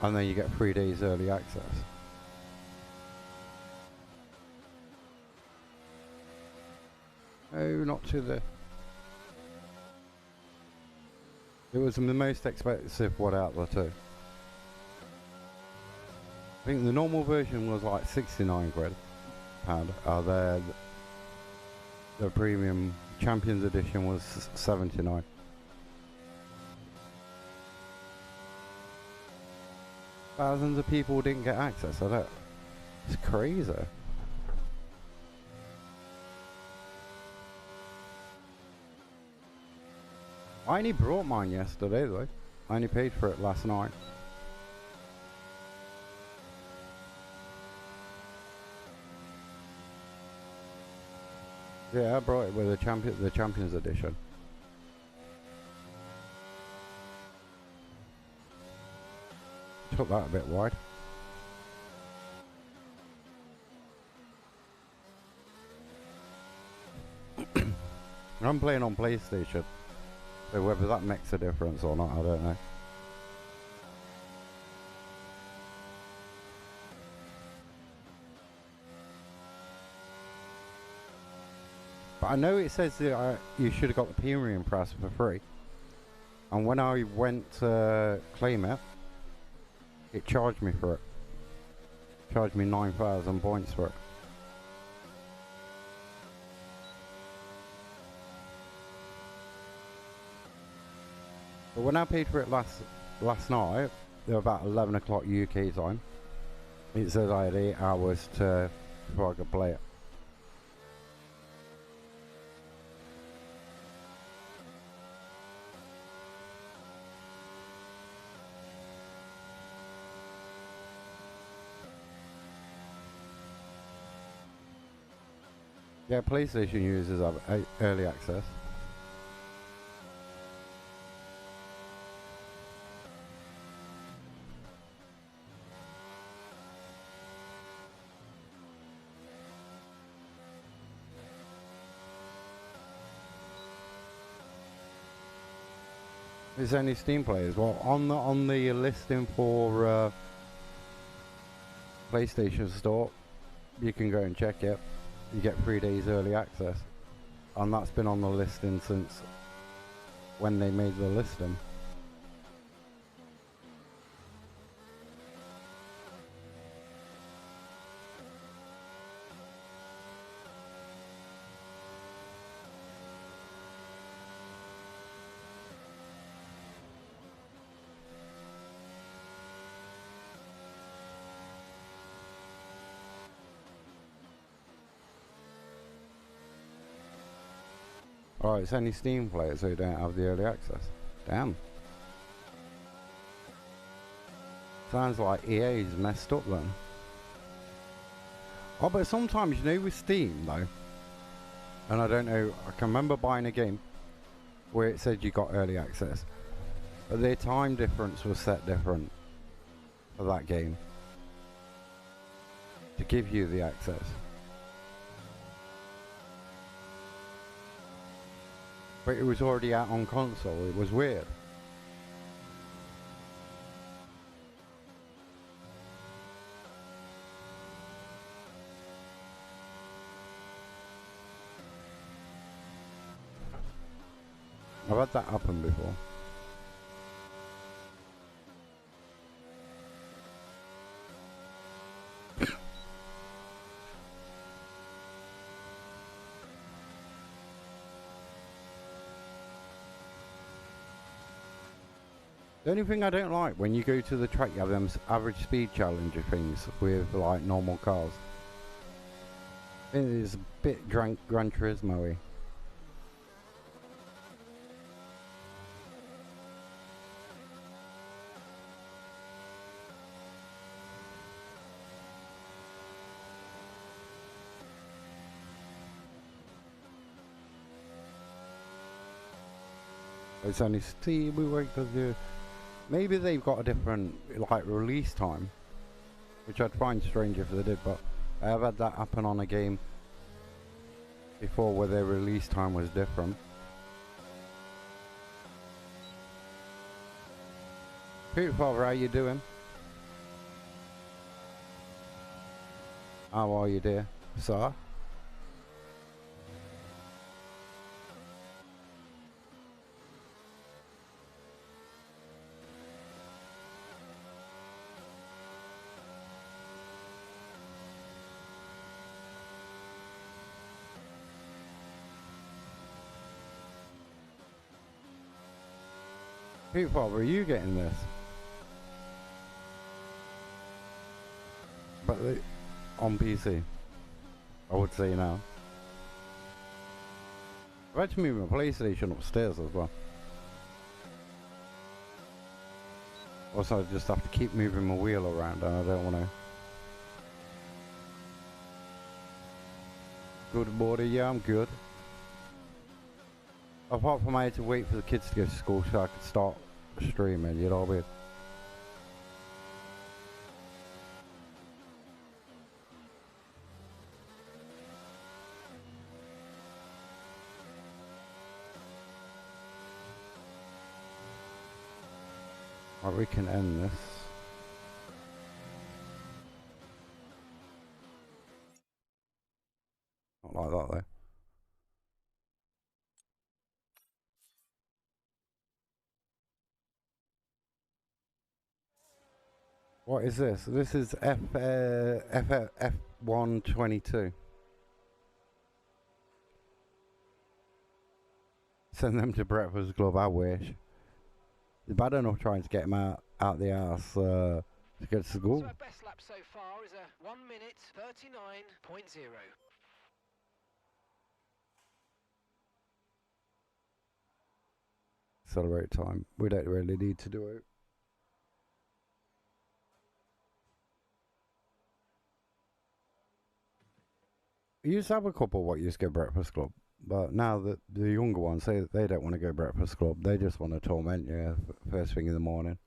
And then you get 3 days early access. Oh, not to the... It was the most expensive one out there too. I think the normal version was like 69 quid. The premium Champions Edition was 79. Thousands of people didn't get access. I don't... It's crazy. I only brought mine yesterday though. I only paid for it last night. Yeah, I brought it with the Champions Edition. Took that a bit wide. I'm playing on PlayStation. So whether that makes a difference or not, I don't know. But I know it says that you should have got the premium price for free. And when I went to claim it, it charged me for it. Charged me 9,000 points for it. But when I paid for it last night, about 11 o'clock UK time, it says I had 8 hours before I could play it. Yeah, PlayStation users have early access. Is any Steam players? Well, on the listing for PlayStation Store, you can go and check it. You get 3 days early access, and that's been on the listing since when they made the listing. Oh, it's only Steam players who don't have the early access. Damn. Sounds like EA's messed up then. Oh, but sometimes, you know, with Steam though, and I don't know, I can remember buying a game where it said you got early access, but their time difference was set different for that game to give you the access. But it was already out on console. It was weird. I've had that happen before. The only thing I don't like, when you go to the track, you have them average speed challenger things with like normal cars. It is a bit Gran Turismo-y. It's only Steam, we wait for the... Maybe they've got a different, like, release time, which I'd find strange if they did, but I have had that happen on a game before where their release time was different. Peter Father, how you doing? How are you, dear? Sir? Peter Father, are you getting this? But on PC, I would say now. I've had to move my PlayStation upstairs as well. Also, I just have to keep moving my wheel around, and I don't want to. Good morning, yeah, I'm good. Apart from I had to wait for the kids to go to school so I could start streaming, you know what I mean? Right, we can end this. Not like that though. What is this? This is F122. Send them to Breakfast Club, I wish. It's bad enough trying to get him out the house to get to school. So our best lap so far is a 1 minute 39.0. Accelerate time. We don't really need to do it. You used to have a couple what used to go Breakfast Club, but now that the younger ones say that they don't want to go Breakfast Club, they just want to torment you first thing in the morning.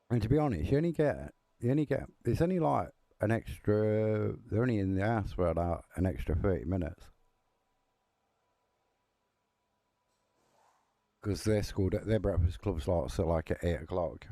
And to be honest, it's only like an extra, they're only in the house for about an extra 30 minutes. Because their breakfast club starts at like at 8 o'clock.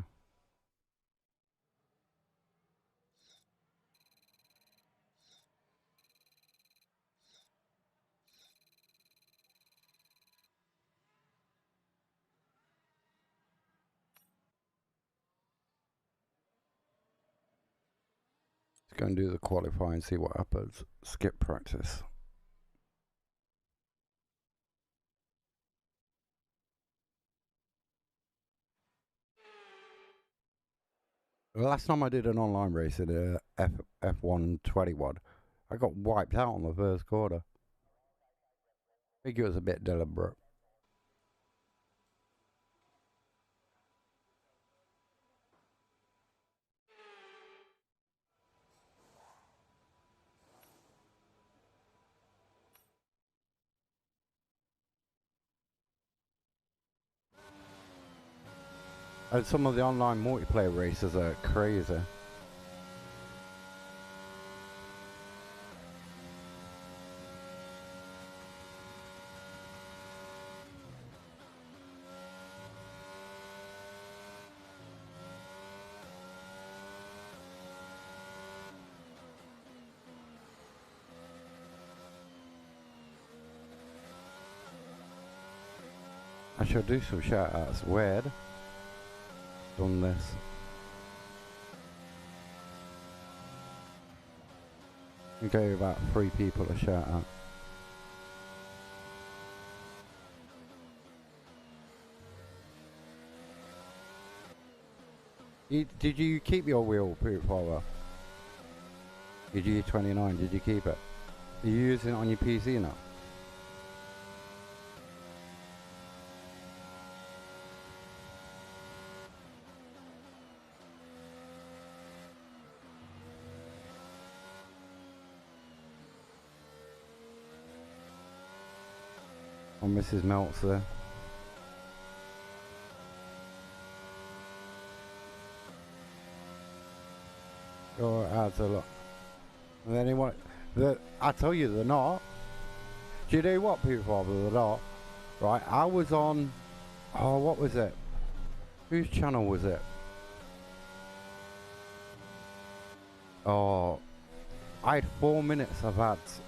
Let's go and do the qualifying and see what happens. Skip practice. The last time I did an online race in a F121, I got wiped out on the first quarter. I think it was a bit deliberate. And some of the online multiplayer races are crazy. I should do some shout outs. Weird. Done this. We gave about 3 people a shout out. Did you keep your wheel, Poop Father? Did you 29? Did you keep it? Are you using it on your PC now? Oh, Mrs. Melt's there. Oh, it adds a lot. And then he want I tell you, they're not. Do you know what, people? They're not. Right, I was on. Oh, what was it? Whose channel was it? Oh, I had 4 minutes of ads.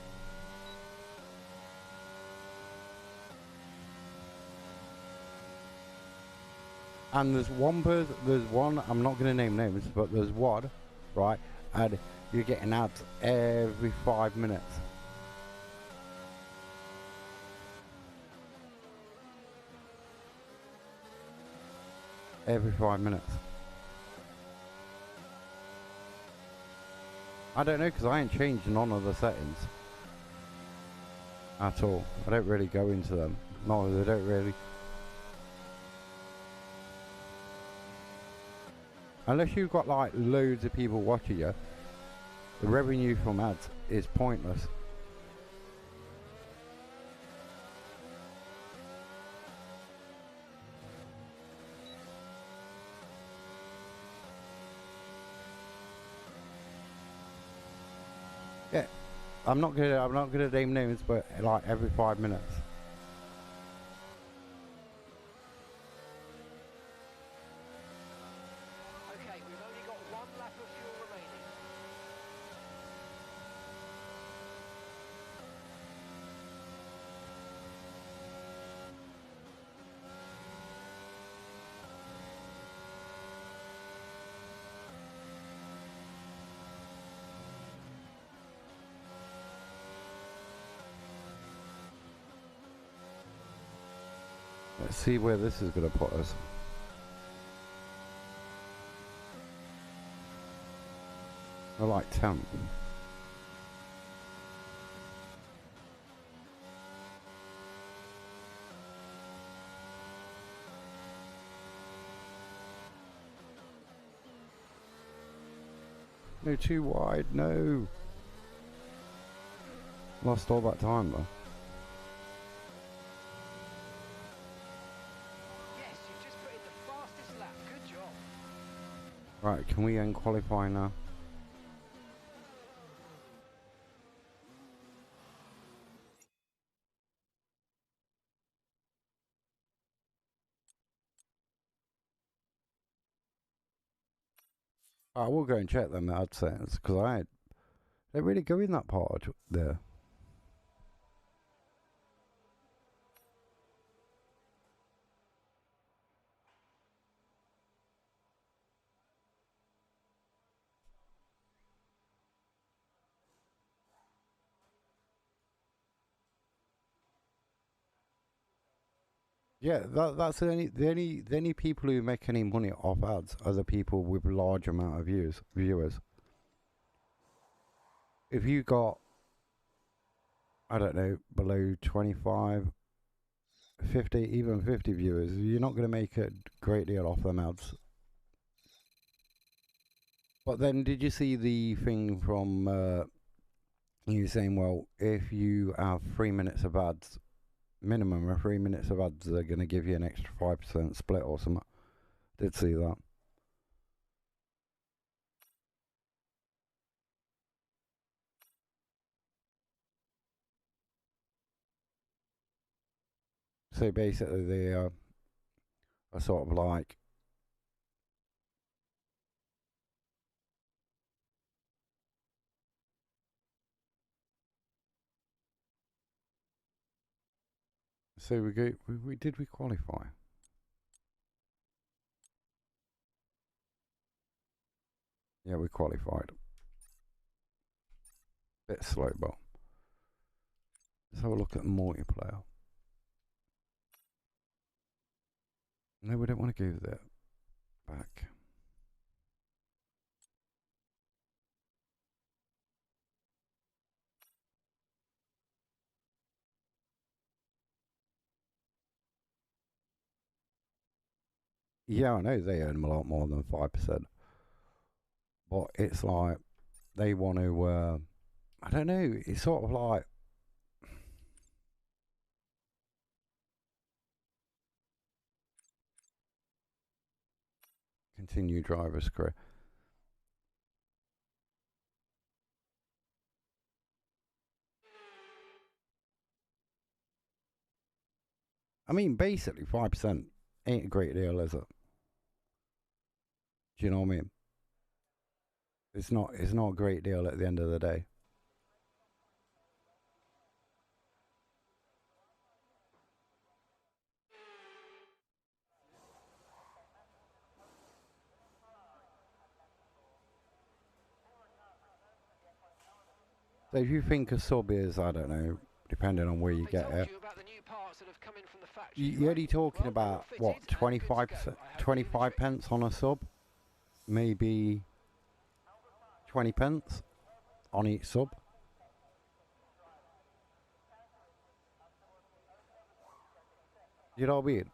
And there's one, I'm not going to name names, but there's one, right, and you're getting ads every 5 minutes. Every 5 minutes. I don't know, because I ain't changed none of the settings. At all. I don't really go into them. No, they don't really. Unless you've got like loads of people watching you, the revenue from ads is pointless. Yeah, I'm not gonna name names, but like every 5 minutes. Let's see where this is going to put us. I like 10th. No, too wide, no. Lost all that time though. Yes, you've just put in the fastest lap. Good job. Right, can we end qualify now? I will go and check them AdSense because they really go in that part there. Yeah, that's the only people who make any money off ads are the people with large amount of viewers. If you got, I don't know, below 25, 50, even 50 viewers, you're not going to make a great deal off them ads. But then, did you see the thing from you saying, well, if you have 3 minutes of ads, minimum of 3 minutes of ads, they're going to give you an extra 5% split or something. Did see that. So basically, they are sort of like, so we qualify? Yeah, we qualified. Bit slow, but let's have a look at multiplayer. No, we don't want to go there. Back. Yeah, I know they earn a lot more than 5%. But it's like, they want to, I don't know, it's sort of like, continue driver's career. I mean, basically, 5% ain't a great deal, is it? Do you know what I mean? It's not a great deal at the end of the day. So if you think a sub is, I don't know, depending on where you get it, you're only talking about, what, 25 pence on a sub? Maybe 20 pence on each sub? You know what I mean?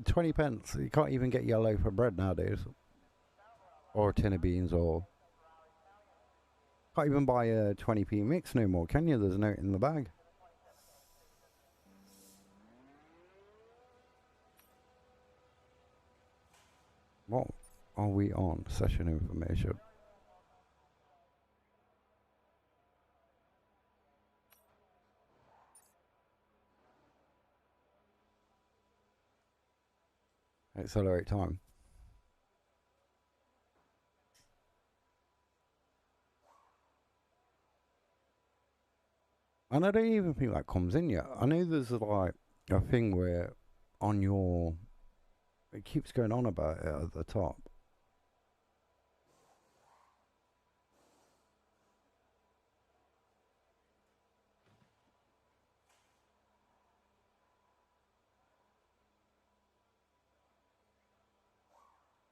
20 pence, you can't even get your loaf of bread nowadays. Or a tin of beans, or... Can't even buy a 20p mix no more, can you? There's a note in the bag. What are we on? Session information. Accelerate time. And I don't even think that comes in yet. I know there's like a thing where on your... It keeps going on about it at the top.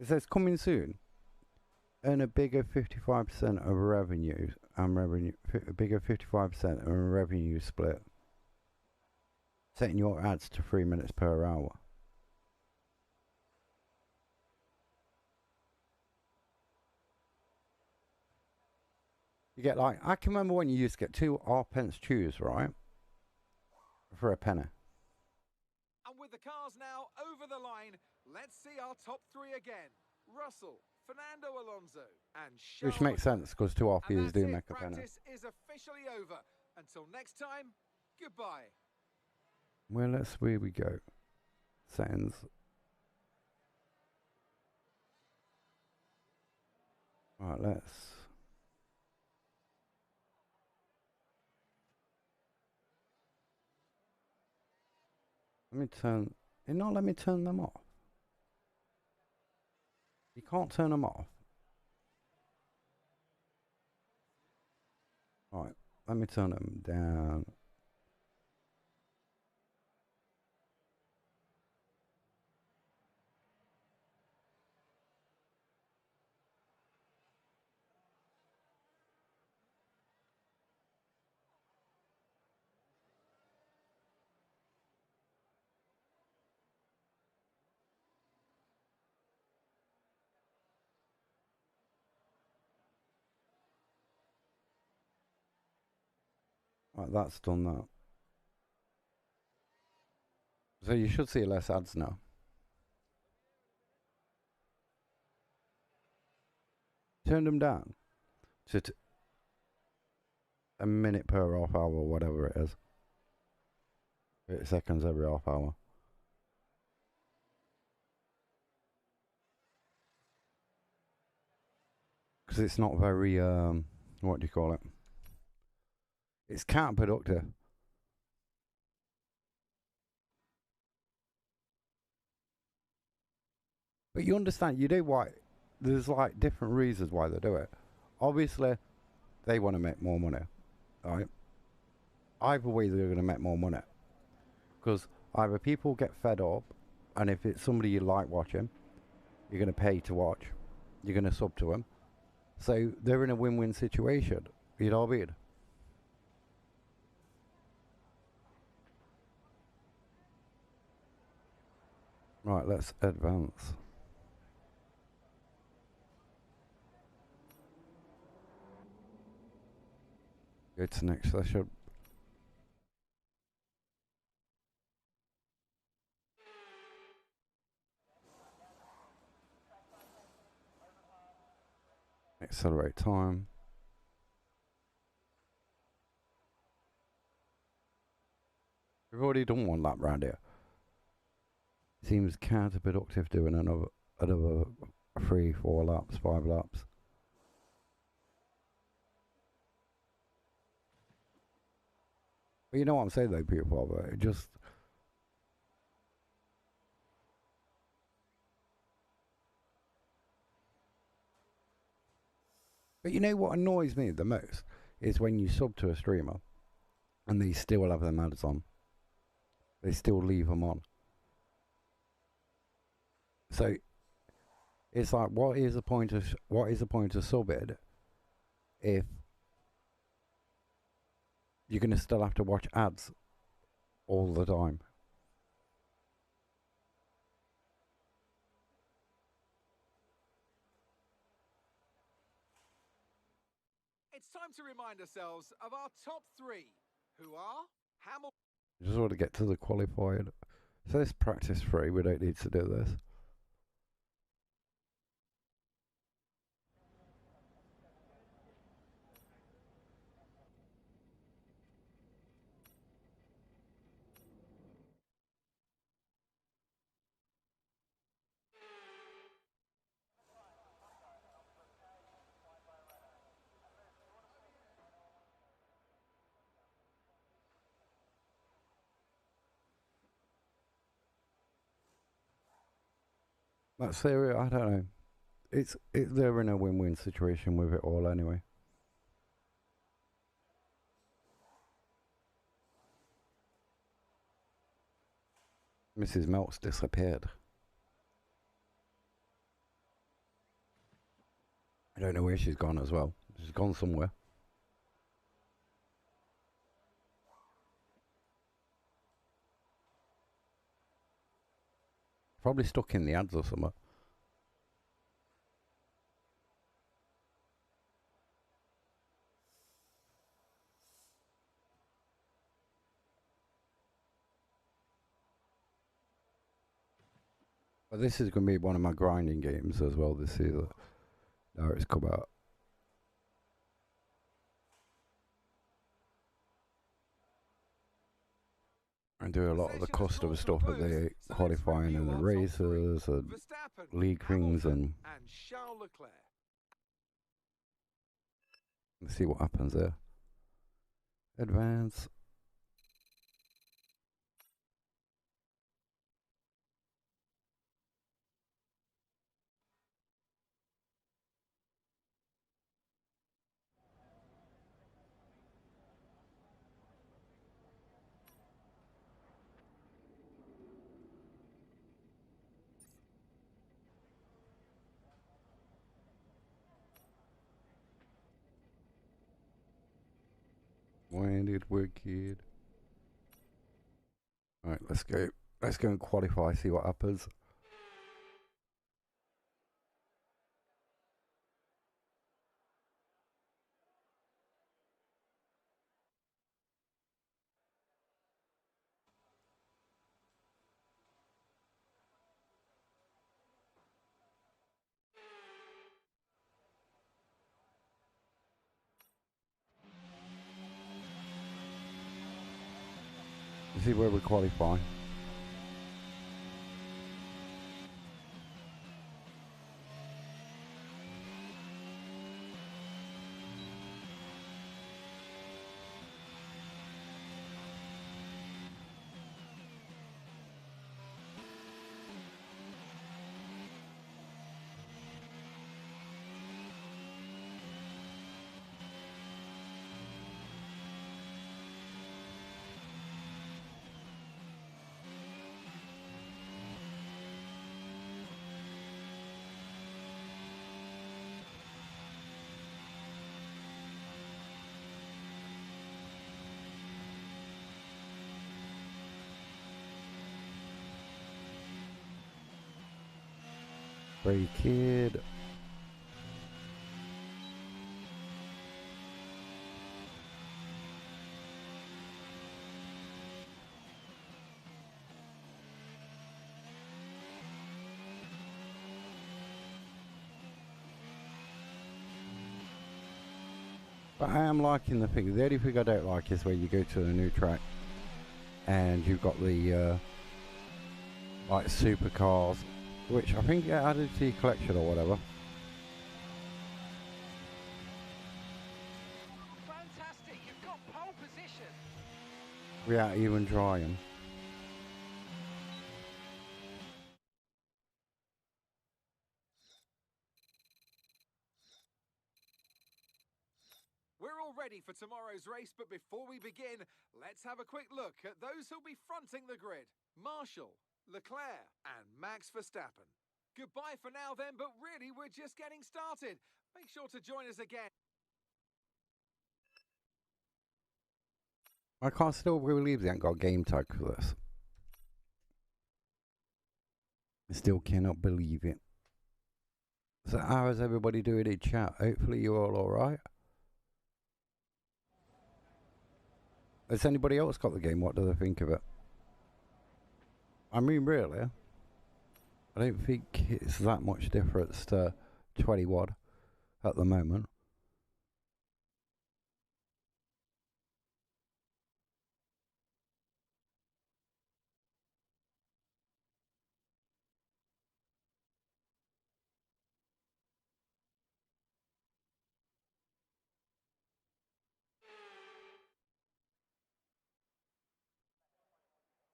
It says coming soon. Earn a bigger 55% of revenue a bigger 55% of revenue split. Setting your ads to 3 minutes per hour. You get like, I can remember when you used to get 2 half-pence chews, right? For a penny. And with the cars now over the line, let's see our top 3 again. Russell, Fernando Alonso, and Charles Which makes sense, because 2 half years do make a penny. Practice is officially over. Until next time, goodbye. Well, let's where we go. Settings. Right, let's. Let me turn. It not let me turn them off. You can't turn them off. Right, let me turn them down. Right, that's done that. So you should see less ads now. Turn them down to a minute per half hour, whatever it is. 30 seconds every half hour. Because it's not very, what do you call it? It's counterproductive. But you understand, you do why. There's like different reasons why they do it. Obviously, they want to make more money, right? Either way, they're going to make more money. Because either people get fed up, and if it's somebody you like watching, you're going to pay to watch. You're going to sub to them. So they're in a win-win situation. You know what I mean? Right, let's advance. Go to next session. Accelerate time. We've already done one lap round here. Seems counterproductive doing another 3, 4 laps, 5 laps. But you know what I'm saying though, people, but it just... But you know what annoys me the most is when you sub to a streamer and they still have their ads on. They still leave them on. So it's like, what is the point of subbing if you're going to still have to watch ads all the time? It's time to remind ourselves of our top 3, who are Hamilton. Just want to get to the qualified. So it's practice 3. We don't need to do this. That's serious. I don't know. They're in a win-win situation with it all anyway. Mrs. Melt's disappeared. I don't know where she's gone as well. She's gone somewhere. Probably stuck in the ads or something. But this is going to be one of my grinding games as well this season. Now it's come out. I do a lot of the custom stuff at the qualifying and the races and league things and let's see what happens there. Advance. Landed wicked. Alright, let's go. Let's go and qualify, see what happens. See where we qualify. Brave kid. But I am liking the thing. The only thing I don't like is where you go to a new track and you've got the like supercars, which I think get added to your collection or whatever. Fantastic, you've got pole position. Without even trying. We're all ready for tomorrow's race, but before we begin, let's have a quick look at those who'll be fronting the grid. Marshall, Leclerc and Max Verstappen. Goodbye for now then, but really we're just getting started. Make sure to join us again. I can't still believe they ain't got a game tag for this. I still cannot believe it. So how is everybody doing in chat? Hopefully you're all alright. Has anybody else got the game? What do they think of it? I mean, really, I don't think it's that much difference to 21 at the moment.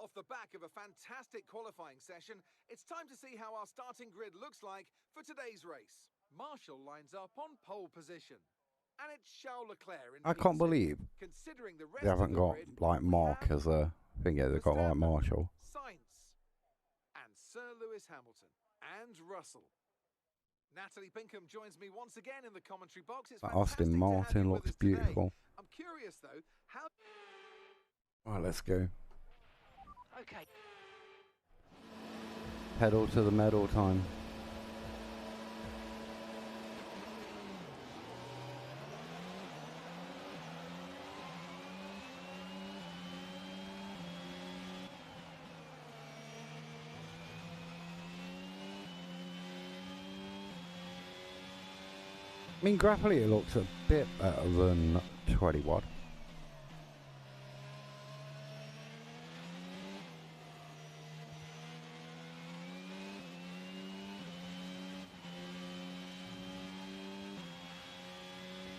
Off the back of a fantastic qualifying session, it's time to see how our starting grid looks like for today's race. Marshall lines up on pole position. And it's Charles Leclerc in I can't P2. believe Considering the rest they haven't of the got grid, like Mark as a thing. Yeah, they've got like Marshall. Sainz, and Sir Lewis Hamilton, and Russell. Natalie Pinkham joins me once again in the commentary box. It's Aston Martin looks beautiful. I'm curious though, how... Alright, let's go. Okay. Pedal to the metal time. I mean, graphically it looks a bit better than 21.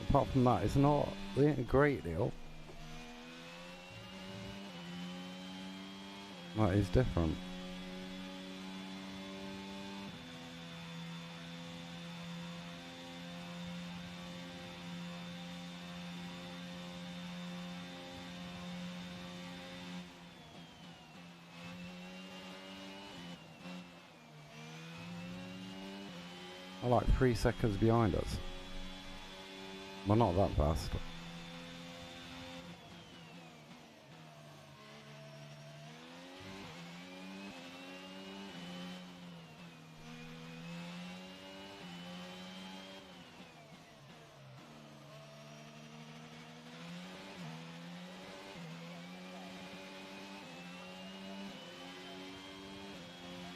Apart from that, it's not a great deal. That is different. I like 3 seconds behind us. Well, not that fast.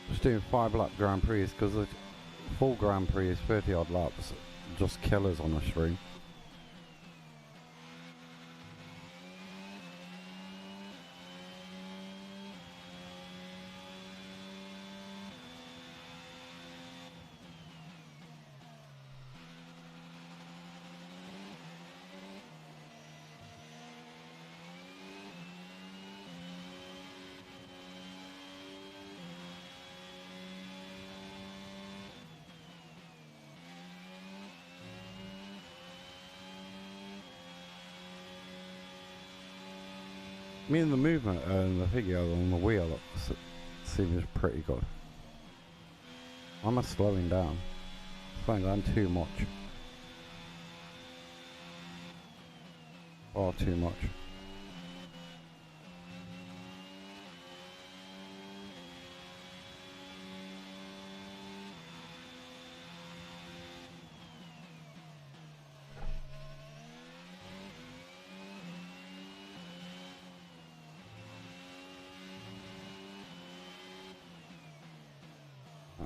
Just doing 5-lap Grand Prix because the full Grand Prix is 30 odd laps, just killers on the stream. I mean, the movement and the figure on the wheel seems pretty good. I'm slowing down. Slowing down too much. Far too much.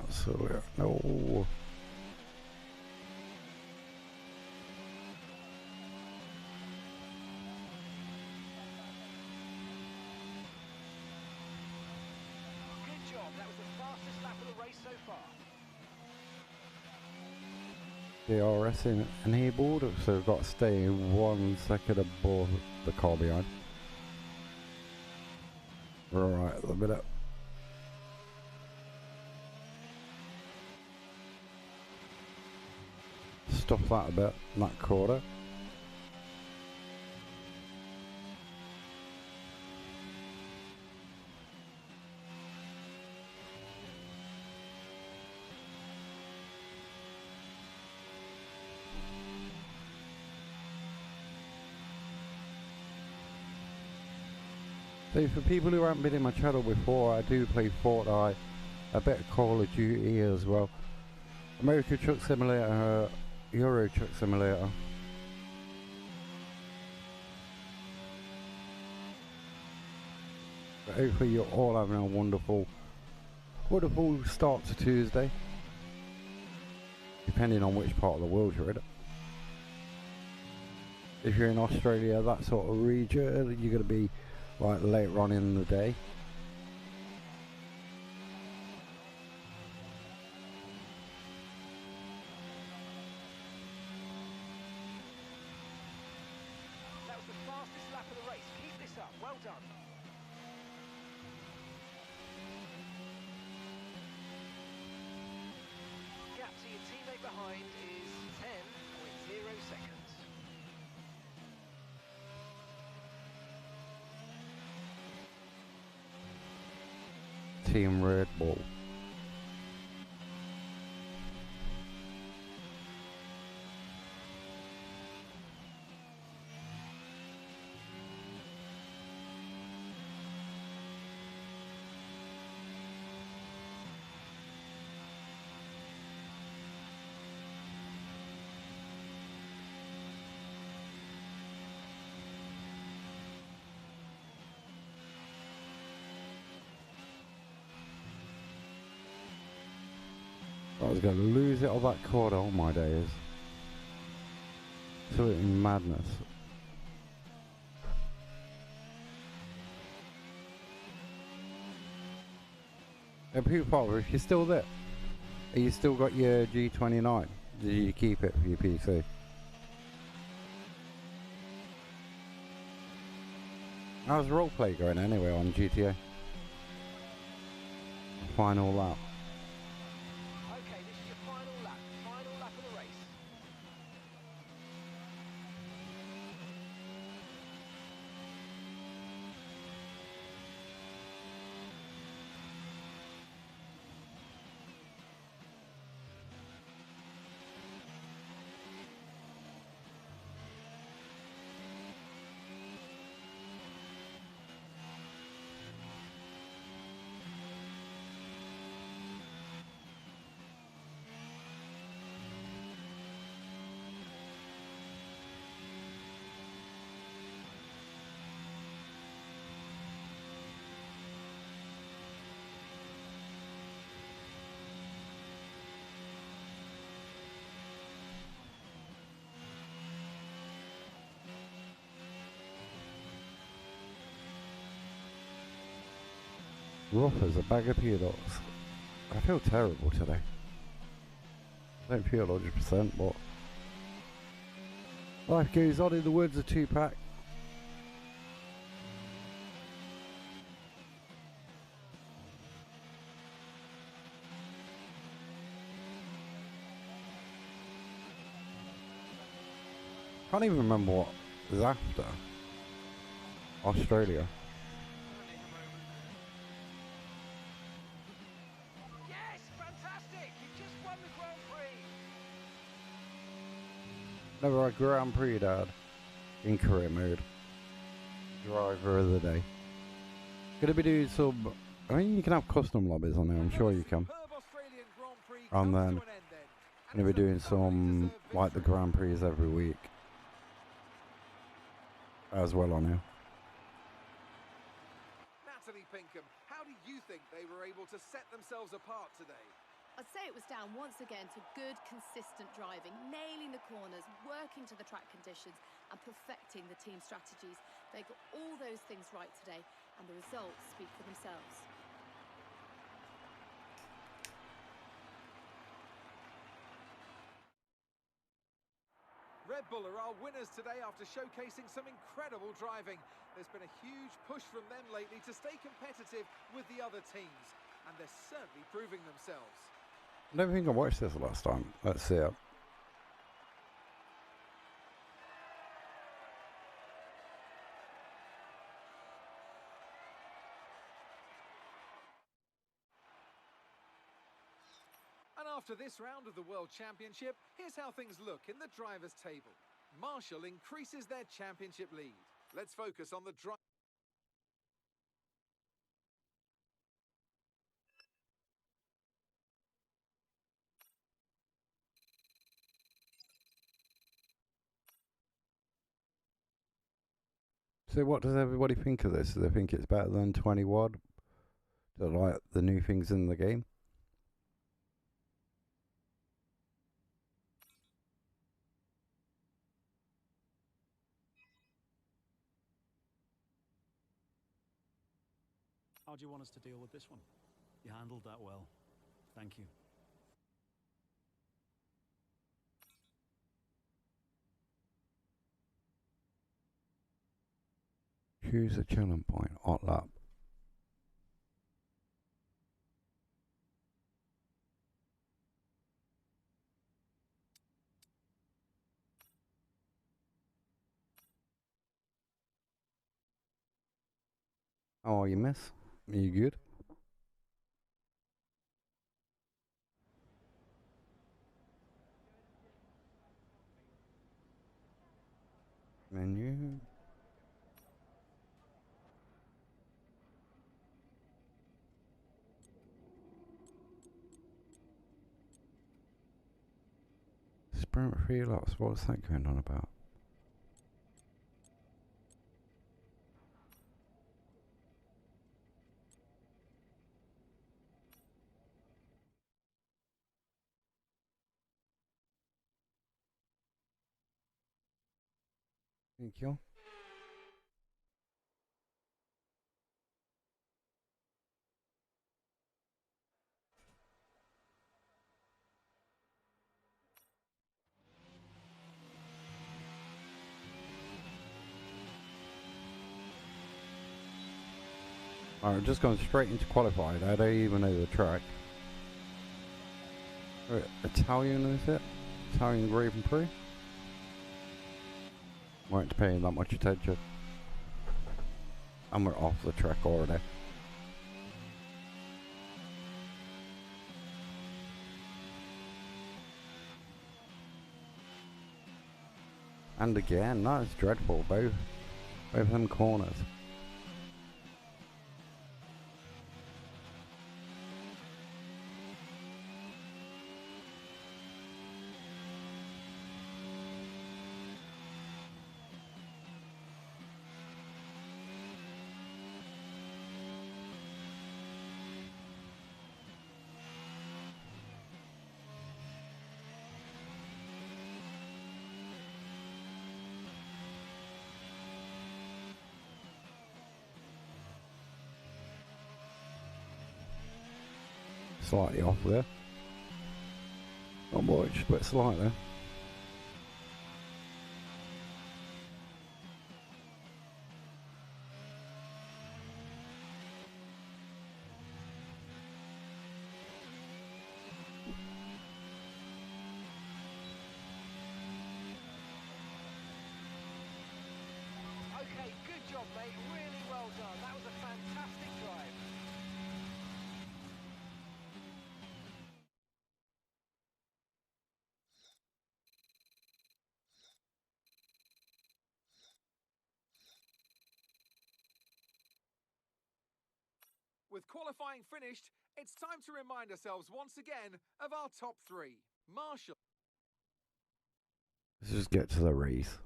Absolutely no. Good job. That was the fastest lap of the race so far. DRS enabled, so we've got to stay 1 second above the car behind. Right at the minute. Stuff that a bit, that quarter. So for people who haven't been in my channel before, I do play Fortnite, a bit of Call of Duty as well, American Truck Simulator, Euro Truck Simulator. But hopefully you're all having a wonderful start to Tuesday, depending on which part of the world you're in. If you're in Australia, that sort of region, you're going to be like later on in the day. That was the fastest lap of the race. Keep this up. Well done. Gap to your teammate behind is 10.0 seconds. Team Red Bull. I was going to lose it on that quarter, oh my days. Absolutely madness. And people, if you're still there, you still got your G29. Did you keep it for your PC? How's roleplay going anyway on GTA? Final lap. Okay, this is your final lap of the race. Rough as a bag of peanuts. I feel terrible today. I don't feel 100%, but life goes on in the words of Tupac. Can't even remember what was after Australia. Yes, fantastic! You just won the Grand Prix. Never a Grand Prix, Dad. In career mode. Driver of the day. Gonna be doing some. I mean, you can have custom lobbies on there. I'm sure you can. And then gonna be doing some like the Grand Prix every week as well on here. Natalie Pinkham, how do you think they were able to set themselves apart today? I'd say it was down once again to good, consistent driving, nailing the corners, working to the track conditions and perfecting the team strategies. They got all those things right today and the results speak for themselves. Red Bull are our winners today after showcasing some incredible driving. There's been a huge push from them lately to stay competitive with the other teams, and they're certainly proving themselves. I don't think I watched this last time. Let's see it. And after this round of the World Championship, here's how things look in the drivers' table. Marshall increases their championship lead. Let's focus on the drive. So what does everybody think of this? Do they think it's better than 20 watt? Do they like the new things in the game? How do you want us to deal with this one? You handled that well. Thank you. Choose a challenge point. Hot lap. How are you, miss? Are you good? Menu. Sprint 3 laps. What's that going on about? Thank you. Alright, just going straight into qualified. I don't even know the track. Italian, is it? Italian Grand Prix? Weren't paying that much attention. And we're off the track already. And again, that is dreadful, both them corners. Slightly off there. Not much, but slightly. Okay, good job, mate. Really well done. That was a fantastic drive. With qualifying finished, it's time to remind ourselves once again of our top three. Marshall. Let's just get to the race.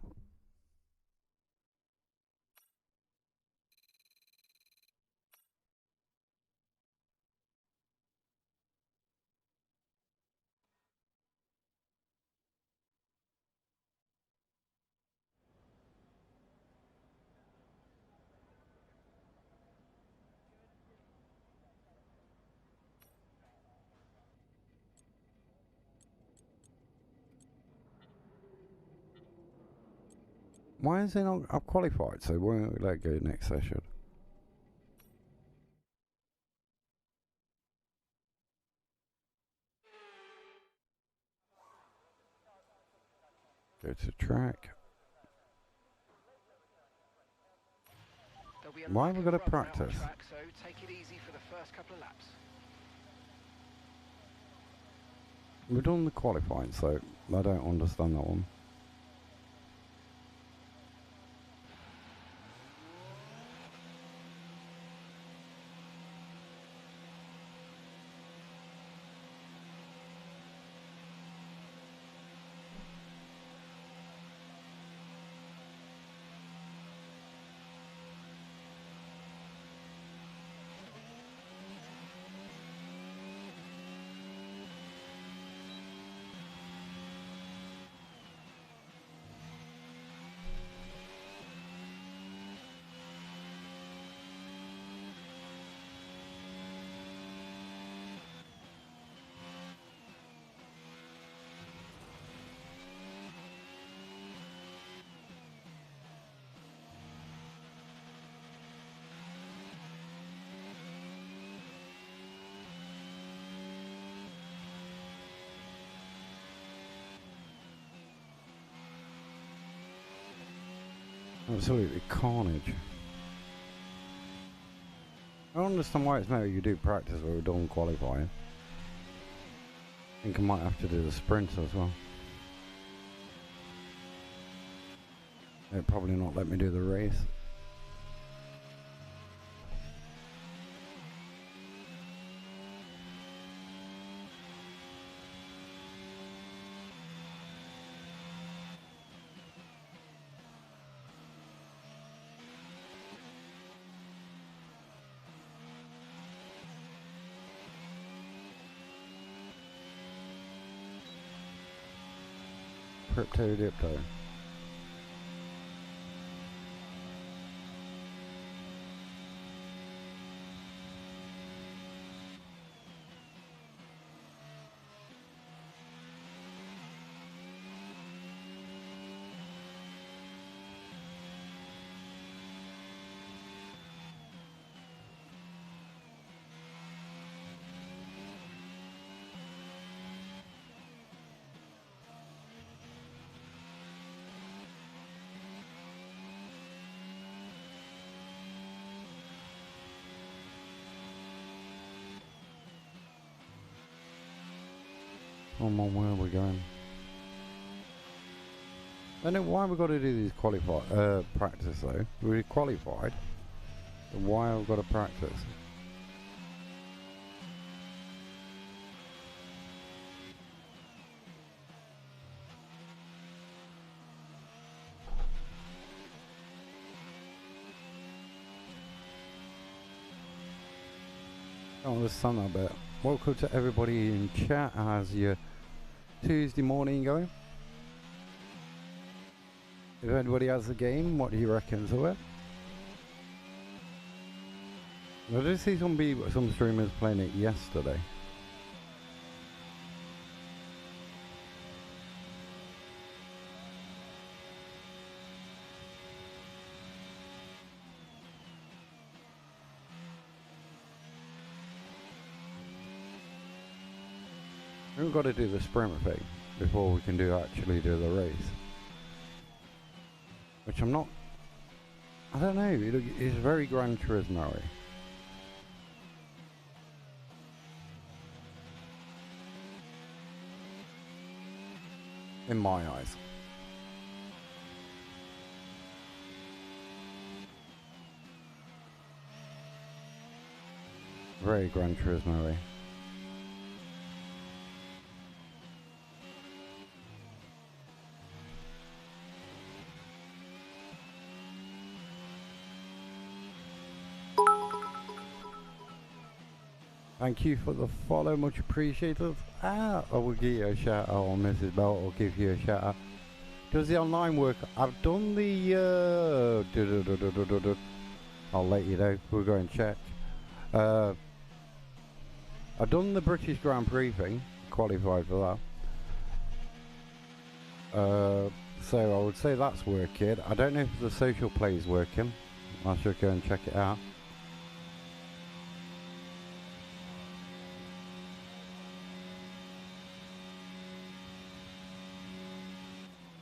Why is it not up qualified? So why don't we let go next session? Go to track. Why have we got to practice? Track, so take it easy for the first couple of laps. We're done the qualifying, so I don't understand that one. Absolutely carnage. I don't understand why it's now you do practice where we're done qualifying. I think I might have to do the sprint as well. They'll probably not let me do the race. Crypto Dipto. Come on, where are we going? I don't know why we've got to do these practice though. We qualified. And why have we got to practice? Oh, the sun a bit. Welcome to everybody in chat. How's your Tuesday morning going? If anybody has a game, what do you reckon to it? I did see some streamers playing it yesterday. We've got to do the sprint thing before we can actually do the race. Which I'm not... I don't know, it's very Gran Turismo-y. In my eyes. Very Gran Turismo-y. Thank you for the follow, much appreciated. I will give you a shout out on Mrs. Belt, I'll give you a shout out. Does the online work? I've done the I'll let you know, we'll go and check. I've done the British Grand Prix thing, qualified for that. So I would say that's working. I don't know if the social play is working. I should go and check it out.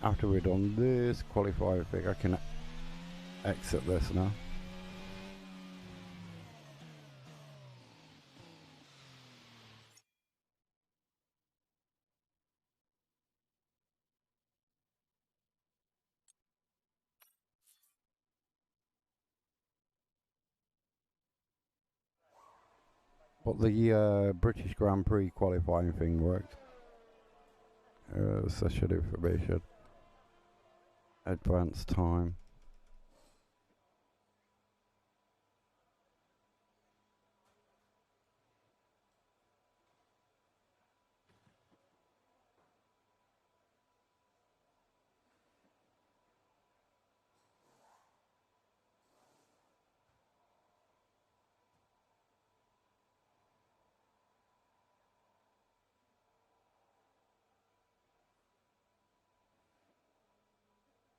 After we're done this qualifier thing, I can exit this now. But the British Grand Prix qualifying thing worked. Session information. Advanced time.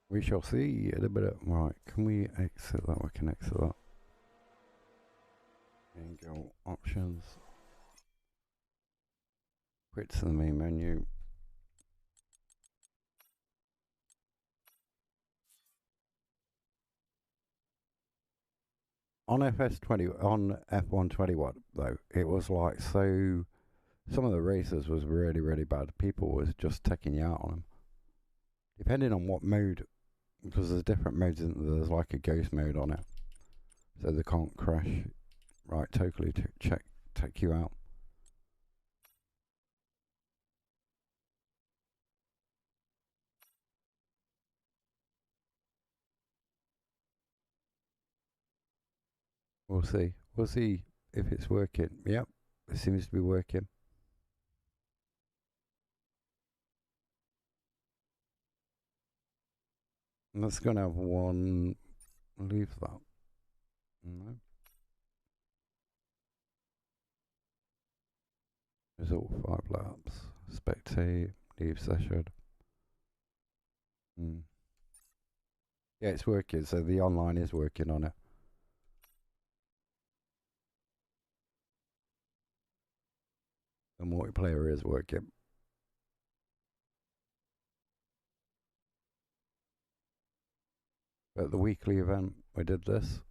We shall see in a bit. Right, can we exit that? We can exit that. And go options. Quit to the main menu. On on F121 though, it was like so. Some of the races was really, really bad. People was just taking you out on them. Depending on what mode, because there's different modes, there's like a ghost mode on it. So they can't crash, right, totally to take you out. We'll see. We'll see if it's working. Yep, it seems to be working. And that's going to have one. Leave that. No. Result 5 laps. Spectate. Leave session. Yeah, it's working. So the online is working on it. The multiplayer is working. At the weekly event, we did this.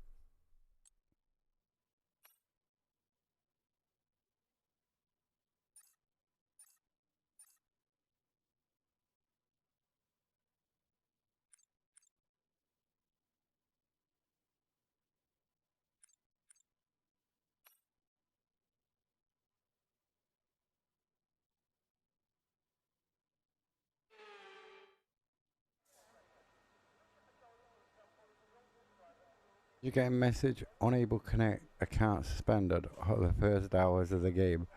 You get a message, unable to connect, account suspended the first hours of the game.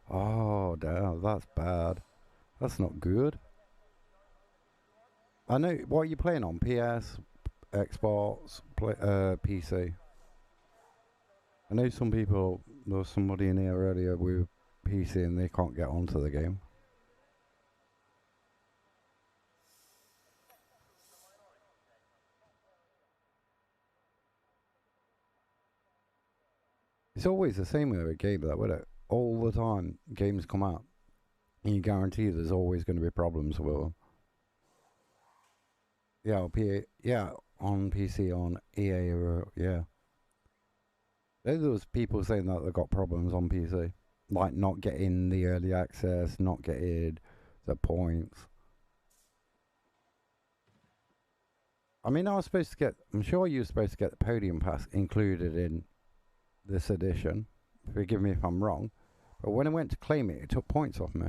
Oh, damn, that's bad. That's not good. I know, what are you playing on? PS, Xbox, PC? I know some people, there was somebody in here earlier with PC and they can't get onto the game. It's always the same with a game though, isn't it? All the time, games come out, and you guarantee there's always going to be problems with them. Yeah, on PC, on EA, yeah. There was people saying that they got problems on PC. Like not getting the early access, not getting the points. I mean, I'm sure you were supposed to get the podium pass included in this edition. Forgive me if I'm wrong. But when I went to claim it, it took points off me.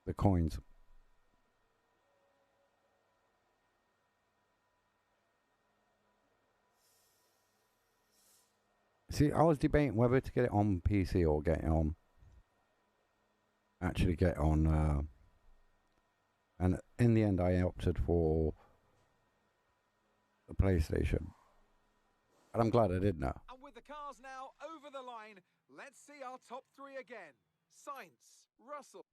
The coins. See, I was debating whether to get it on PC or get it on. Actually get on. And in the end, I opted for the PlayStation. And I'm glad I did now. And with the cars now over the line, let's see our top three again. Sainz, Russell.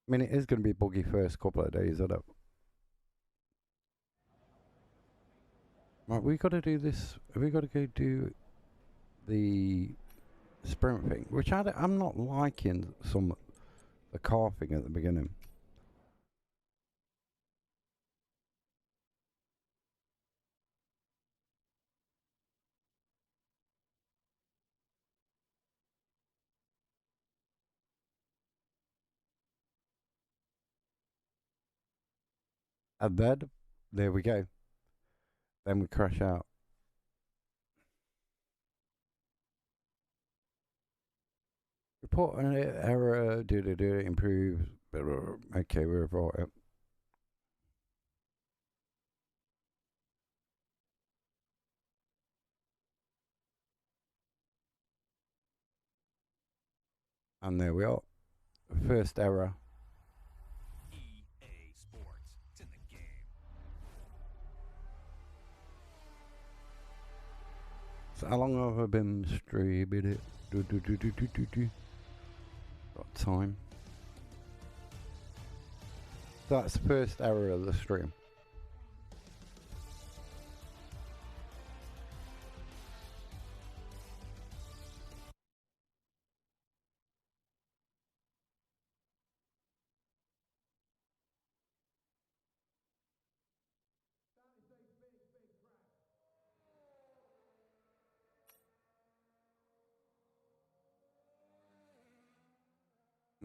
I mean, it is going to be buggy first couple of days, isn't it? Right, we got to do this. We got to go do the sprint thing, which I'm not liking the car thing at the beginning. And then, there we go. Then we crash out. Report an error, improve. Okay, we report it. And there we are. First error. EA Sports. It's in the game. So how long have I been streaming it? Got time. That's the first error of the stream.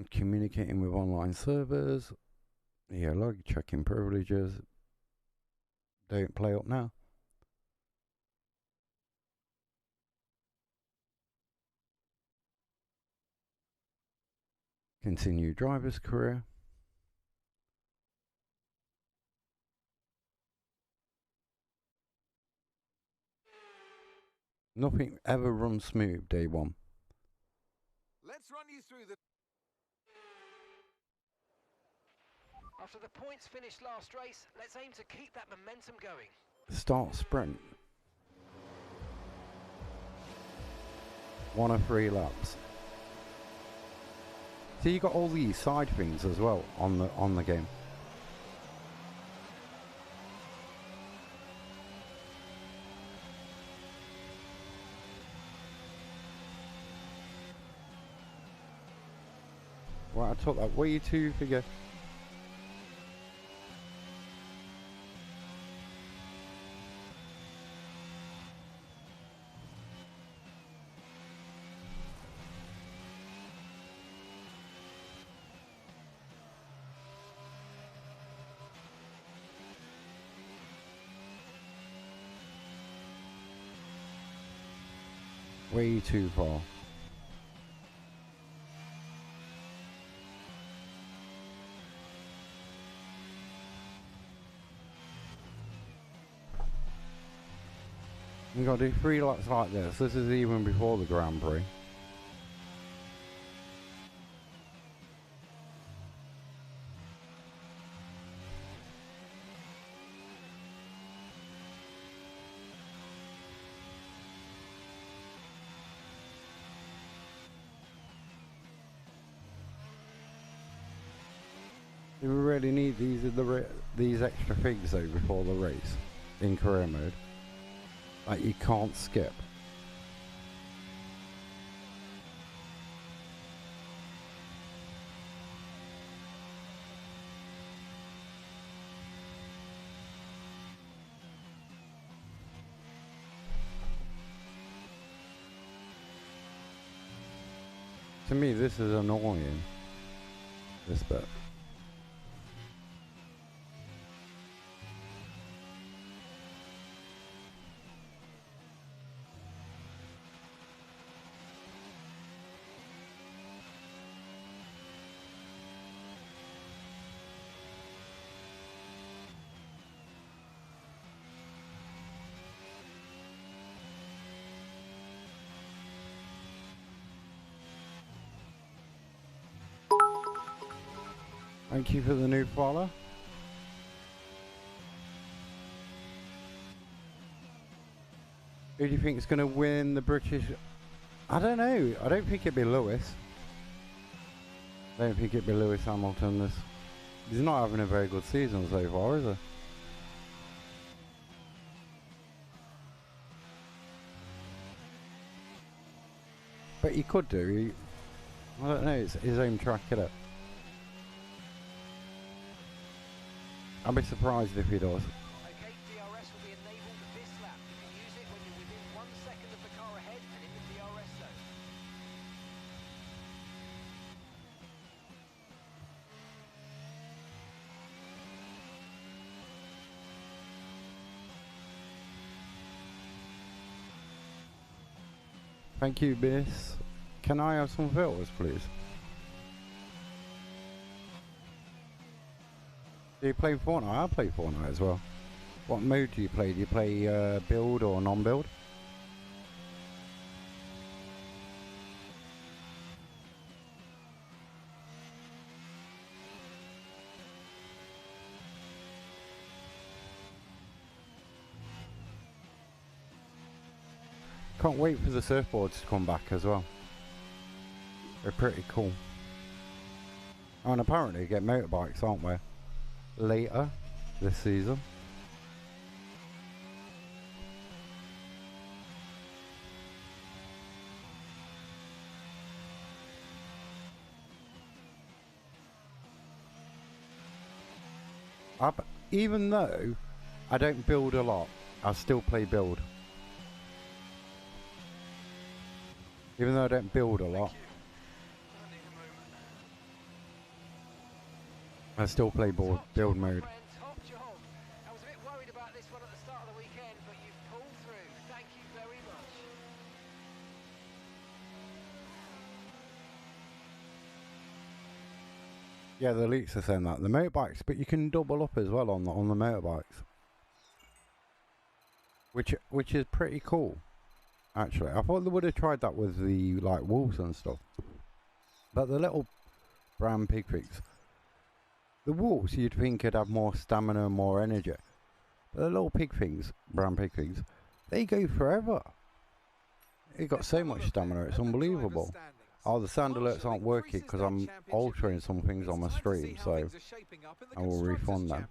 Communicating with online servers. Yeah, log checking privileges. Don't play up now. Continue driver's career. Nothing ever runs smooth day one. Let's run you through the... After the points finished last race, let's aim to keep that momentum going. Start sprint. 1 of 3 laps. So you got all these side things as well on the game. Right, I took that way too figure. Way too far. We got to do 3 laps like this. This is even before the Grand Prix. Do we really need these extra things though before the race in career mode? Like you can't skip. To me, this is annoying. This bit. Thank you for the new follow. Who do you think is going to win the British? I don't know. I don't think it'd be Lewis. I don't think it'd be Lewis Hamilton. He's not having a very good season so far, is he? But he could do. I don't know. It's his own track, isn't it? I'd be surprised if he does. Okay, DRS will be enabled this lap. You can use it when you're within 1 second of the car ahead and in the DRS zone. Thank you, Miss. Can I have some filters, please? Do you play Fortnite? I play Fortnite as well. What mode do you play? Do you play build or non-build? Can't wait for the surfboards to come back as well. They're pretty cool. Oh, and apparently you get motorbikes, aren't we? Later this season. Even though I don't build a lot, I still play build. Even though I don't build a lot, I still play build mode. Top job. I was a bit worried about this one at the start of the weekend, but you've pulled through. Thank you very much. Yeah, the leaks are saying that. The motorbikes, but you can double up as well on the motorbikes. Which is pretty cool. Actually, I thought they would have tried that with the like wolves and stuff. But the little brown pig things, the wolves you'd think could have more stamina and more energy. But the little pig things, brown pig things, they go forever. They got so much stamina, it's unbelievable. Oh, the sound alerts aren't working because I'm altering some things on my stream, so I will refund them.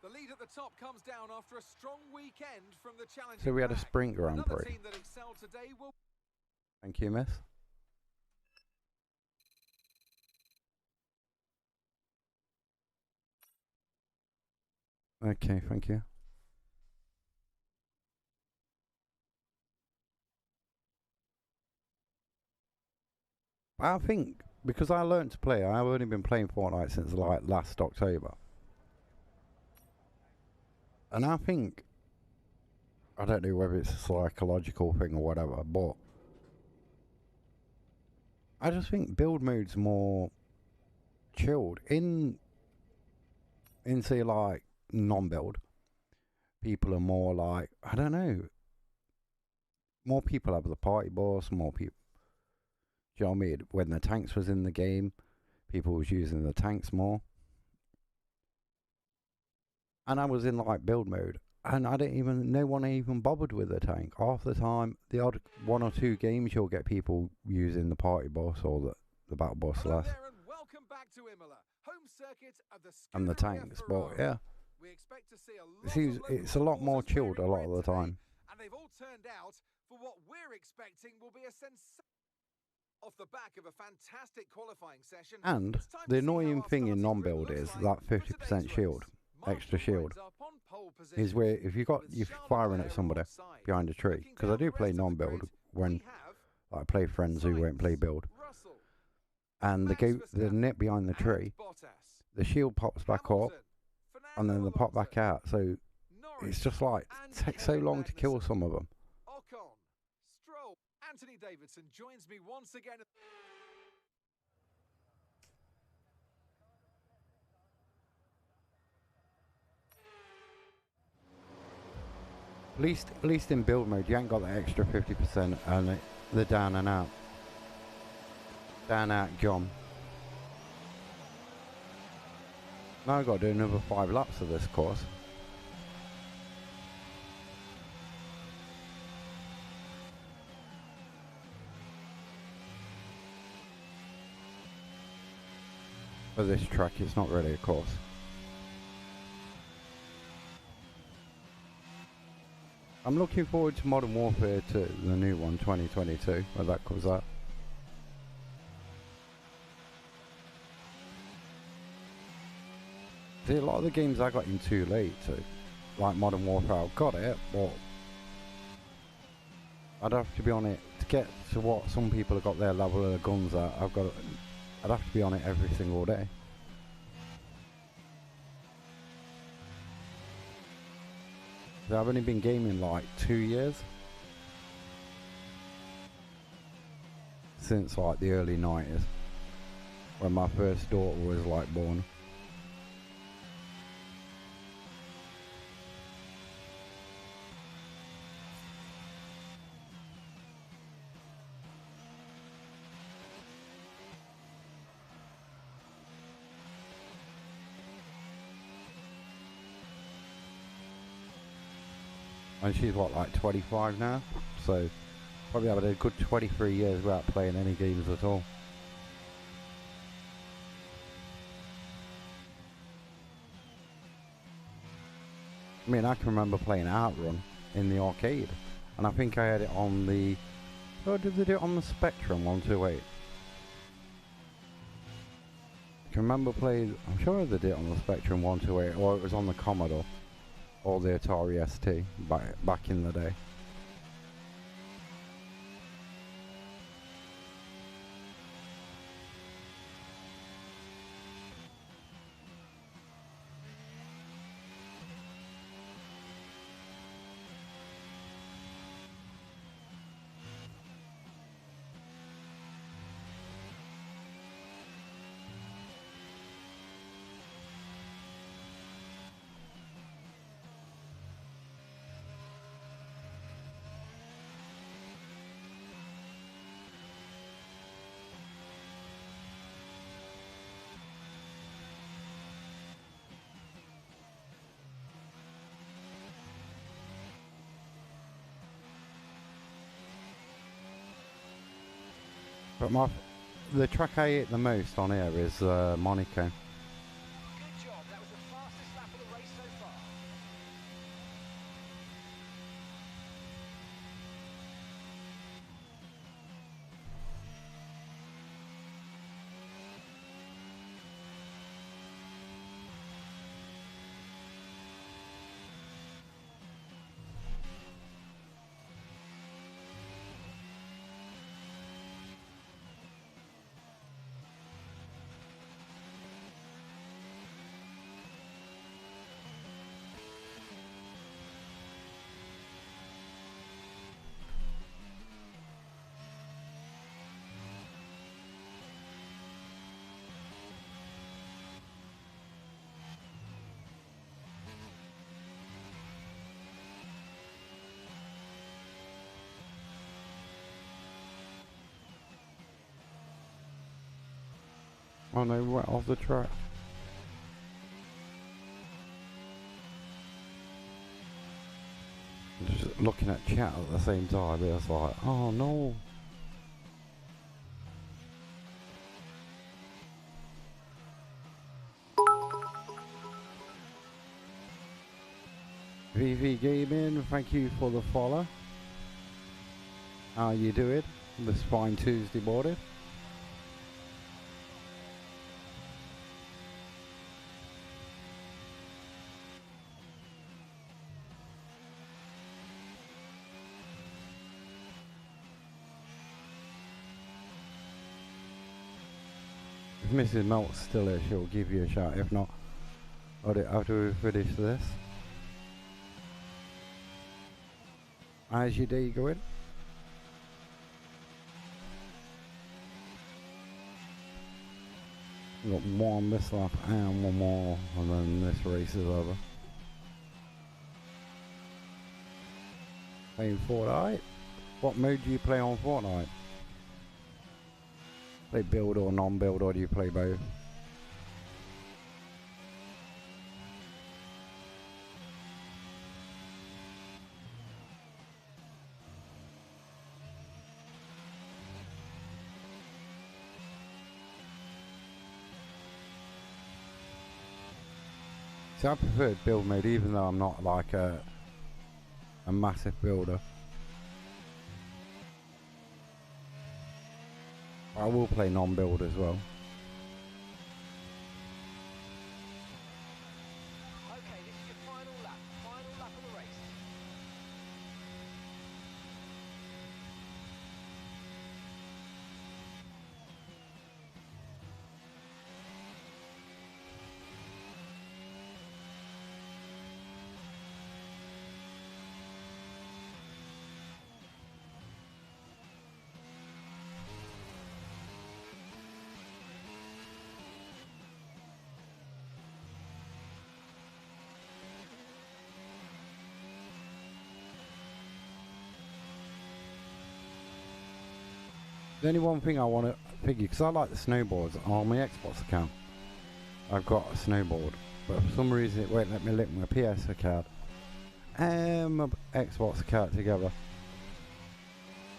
The lead at the top comes down after a strong weekend from the challenge. So we had a sprint Grand Prix. Thank you, miss. Okay, thank you. I think because I learned to play, I've only been playing Fortnite since like last October. And I think, I don't know whether it's a psychological thing or whatever, but I just think build mode's more chilled. In say like non-build, people are more like, I don't know, more people have the party bus, more people, do you know what I mean? When the tanks was in the game, people was using the tanks more. And I was in like build mode, and no one even bothered with the tank. Half the time, the odd 1 or 2 games, you'll get people using the party bus or the battle bus less. And welcome back to Imola, home circuit of the And the tanks, but yeah. We expect to see It's a lot more chilled a lot of the time. And they've all turned out for what we're expecting will be a sensation. Off the back of a fantastic qualifying session. And the annoying thing in non-build is that 50% shield, extra shield, is where if you're firing at somebody behind a tree, because I do play non-build when I play friends who won't play build, and the net behind the tree, the shield pops back up, and then they pop back out. So it's just like, it takes so long to kill some of them. Anthony Davidson joins me once again. At least in build mode, you ain't got that extra 50% and the down and out. Down out John. Now I've got to do another 5 laps of this course. For this track, it's not really a course. I'm looking forward to Modern Warfare 2, the new one, 2022, where that comes out. See, a lot of the games I got in too late, so, like Modern Warfare, I've got it, but I'd have to be on it to get to what some people have got their level of guns at. I'd have to be on it every single day. So I've only been gaming like 2 years. Since like the early 90s. When my first daughter was like born. And she's what, like 25 now? So probably had a good 23 years without playing any games at all. I mean, I can remember playing Outrun in the arcade, and I think I had it on the... Oh, did they do it on the Spectrum 128? I can remember playing... I'm sure they did it on the Spectrum 128, or it was on the Commodore, or the Atari ST back in the day. But the track I hate the most on here is Monaco. Good job. That was the fastest lap of the race so far. Oh no, right off the track. Just looking at chat at the same time, it was like, oh no. VV Gaming, thank you for the follow. How you doing this fine Tuesday morning? If Mrs. Melt's still here, she'll give you a shout. If not, after we finish this. How's your day going? We've got one this lap and one more, and then this race is over. Playing Fortnite? What mode do you play on Fortnite? Play build or non-build, or do you play both? See, I prefer build mode, even though I'm not like a massive builder. I will play non-build as well. Okay, this is your final lap of the race. There's only one thing I want to figure, because I like the snowboards on my Xbox account. I've got a snowboard, but for some reason it won't let me link my PS account and my Xbox account together.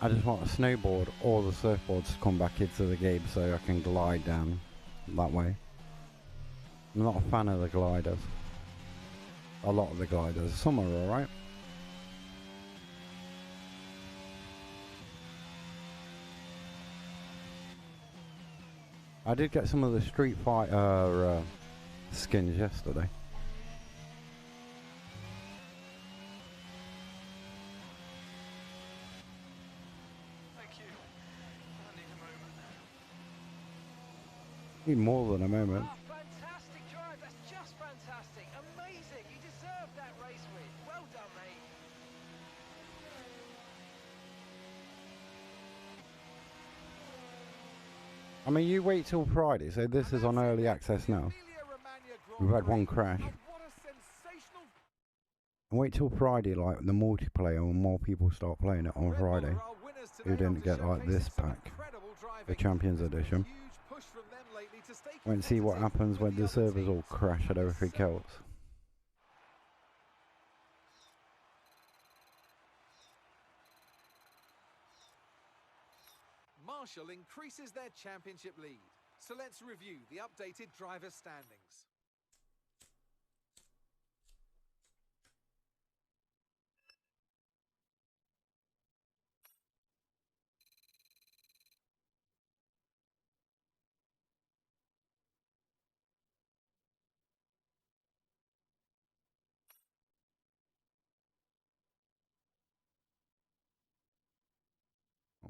I just want a snowboard or the surfboards to come back into the game so I can glide down that way. I'm not a fan of the gliders. A lot of the gliders. Some are alright. I did get some of the Street Fighter skins yesterday. Thank you. I need a moment. Need more than a moment. Oh, fantastic drive. That's just fantastic. Amazing. You deserved that race win. Well done, mate. I mean, you wait till Friday, so this is on early access now. We've had one crash. And wait till Friday, like the multiplayer, when more people start playing it on Friday. Who didn't get like this pack, the Champions Edition. Wait and see what happens when the servers all crash and everything else. Marshall increases their championship lead. So let's review the updated driver standings.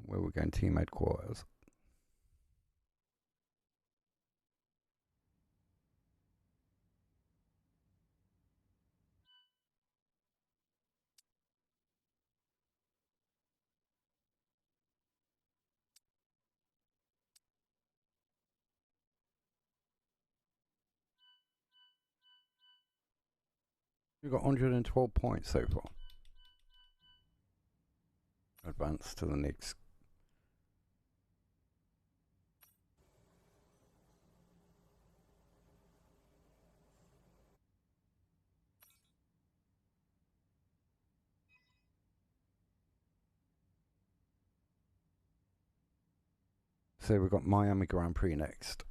Where we're going, team headquarters. We've got 112 points so far. Advance to the next. So we've got Miami Grand Prix next.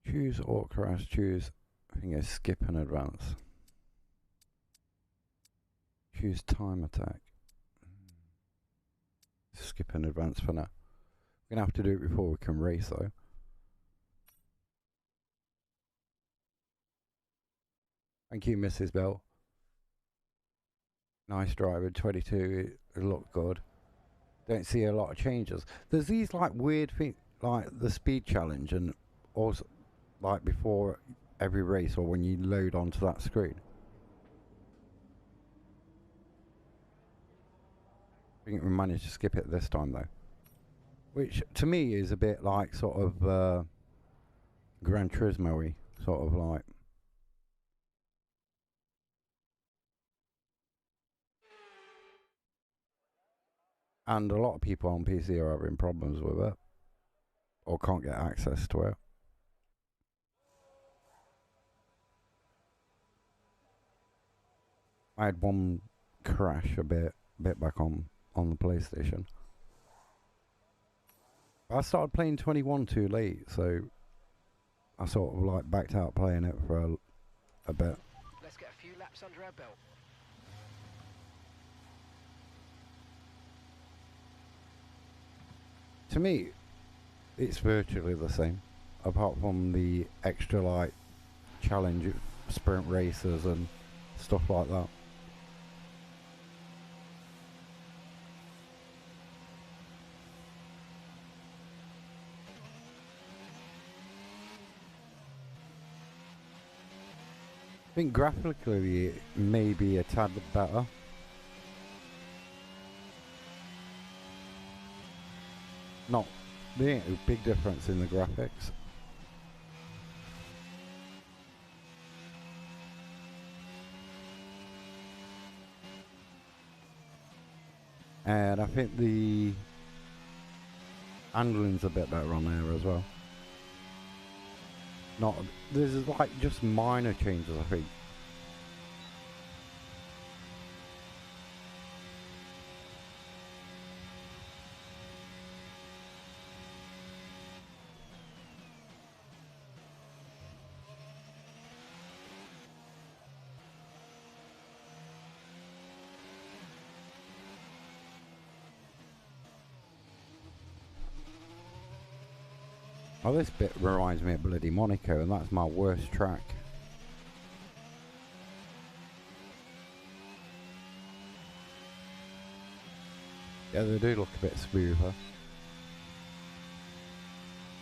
Choose or crash, choose, I think it's skip and advance. Choose time attack. Skip and advance for now. We're going to have to do it before we can race though. Thank you, Mrs. Bell. Nice driver, 22, it looked good. Don't see a lot of changes. There's these like weird things, like the speed challenge, and also like before every race or when you load onto that screen. I think we managed to skip it this time though. Which to me is a bit like sort of Gran Turismo-y, sort of like. And a lot of people on PC are having problems with it, or can't get access to it. I had one crash a bit back on the PlayStation. I started playing 21 too late, so I sort of like backed out playing it for a bit. Let's get a few laps under our belt. To me, it's virtually the same, apart from the extra like challenge sprint races and stuff like that. I think graphically it may be a tad better. Not, there ain't a big difference in the graphics. And I think the handling's a bit better on there as well. Not, there's like just minor changes, I think. Oh, this bit reminds me of bloody Monaco, and that's my worst track. Yeah, they do look a bit smoother.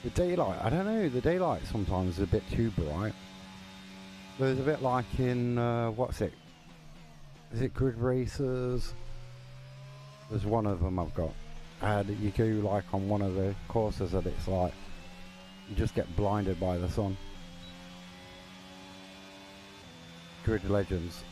The daylight, I don't know, the daylight sometimes is a bit too bright. There's a bit like in, what's it? Is it Grid Racers? There's one of them I've got. And you go like on one of the courses and it's like, you just get blinded by the sun. Grid Legends.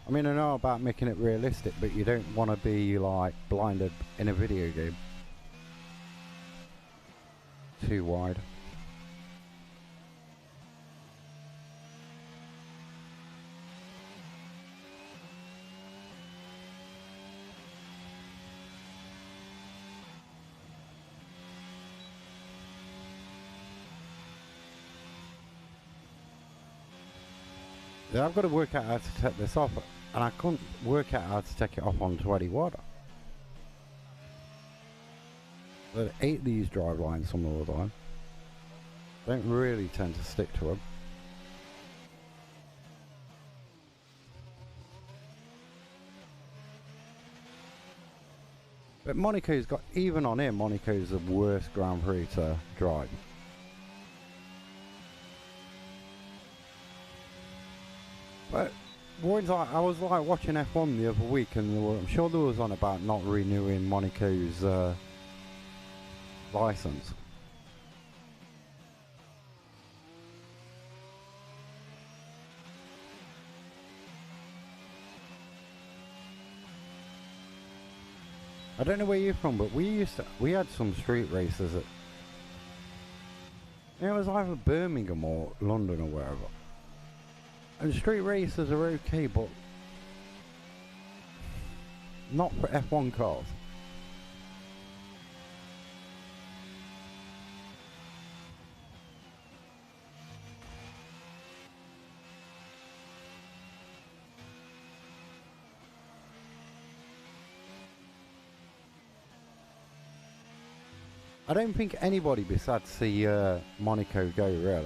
I mean, I know about making it realistic, but you don't want to be like blinded in a video game. Too wide. Yeah, I've got to work out how to take this off, and I couldn't work out how to take it off on 20 watt. I hate these drive lines some of the time. Don't really tend to stick to them. But Monaco's got, even on here, Monaco's the worst Grand Prix to drive. But I was like watching F1 the other week, and I'm sure there was on about not renewing Monaco's license. I don't know where you're from, but we had some street races at, it was either Birmingham or London or wherever. And street races are okay, but not for F1 cars. I don't think anybody be sad to see Monaco go, really.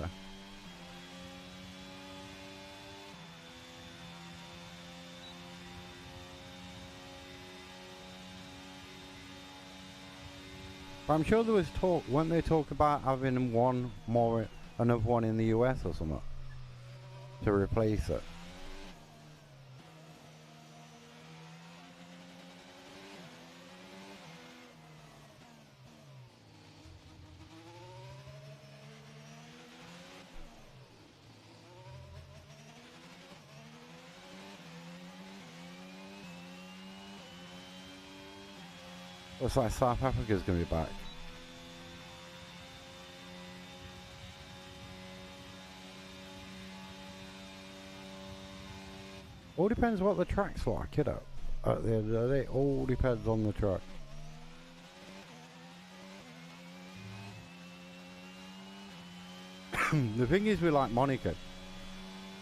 But I'm sure there was talk, weren't there talk about having another one in the US or something to replace it? Looks like South Africa's going to be back. All depends what the track's like, you know. At the end of the day, it all depends on the track. The thing is with like Monaco,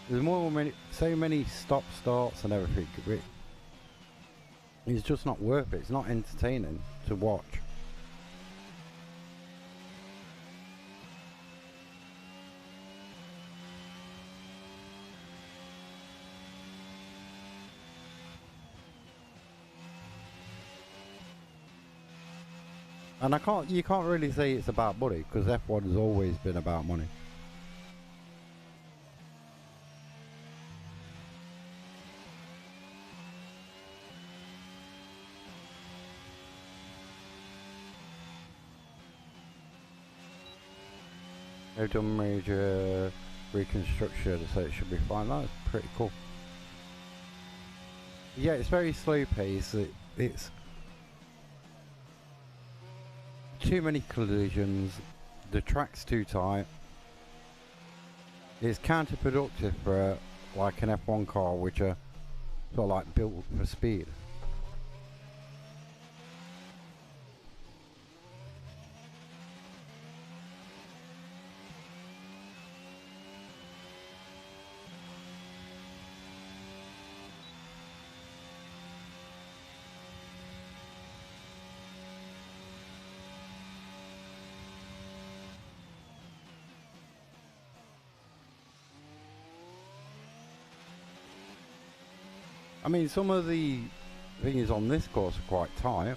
there's so many stop starts and everything. It's just not worth it. It's not entertaining to watch. And you can't really say it's about money, because F1 has always been about money. They've done major reconstruction, so it should be fine. That's pretty cool. Yeah, it's very slow paced. It's too many collisions. The track's too tight. It's counterproductive for like an F1 car, which are sort of like built for speed. I mean, some of the things on this course are quite tight.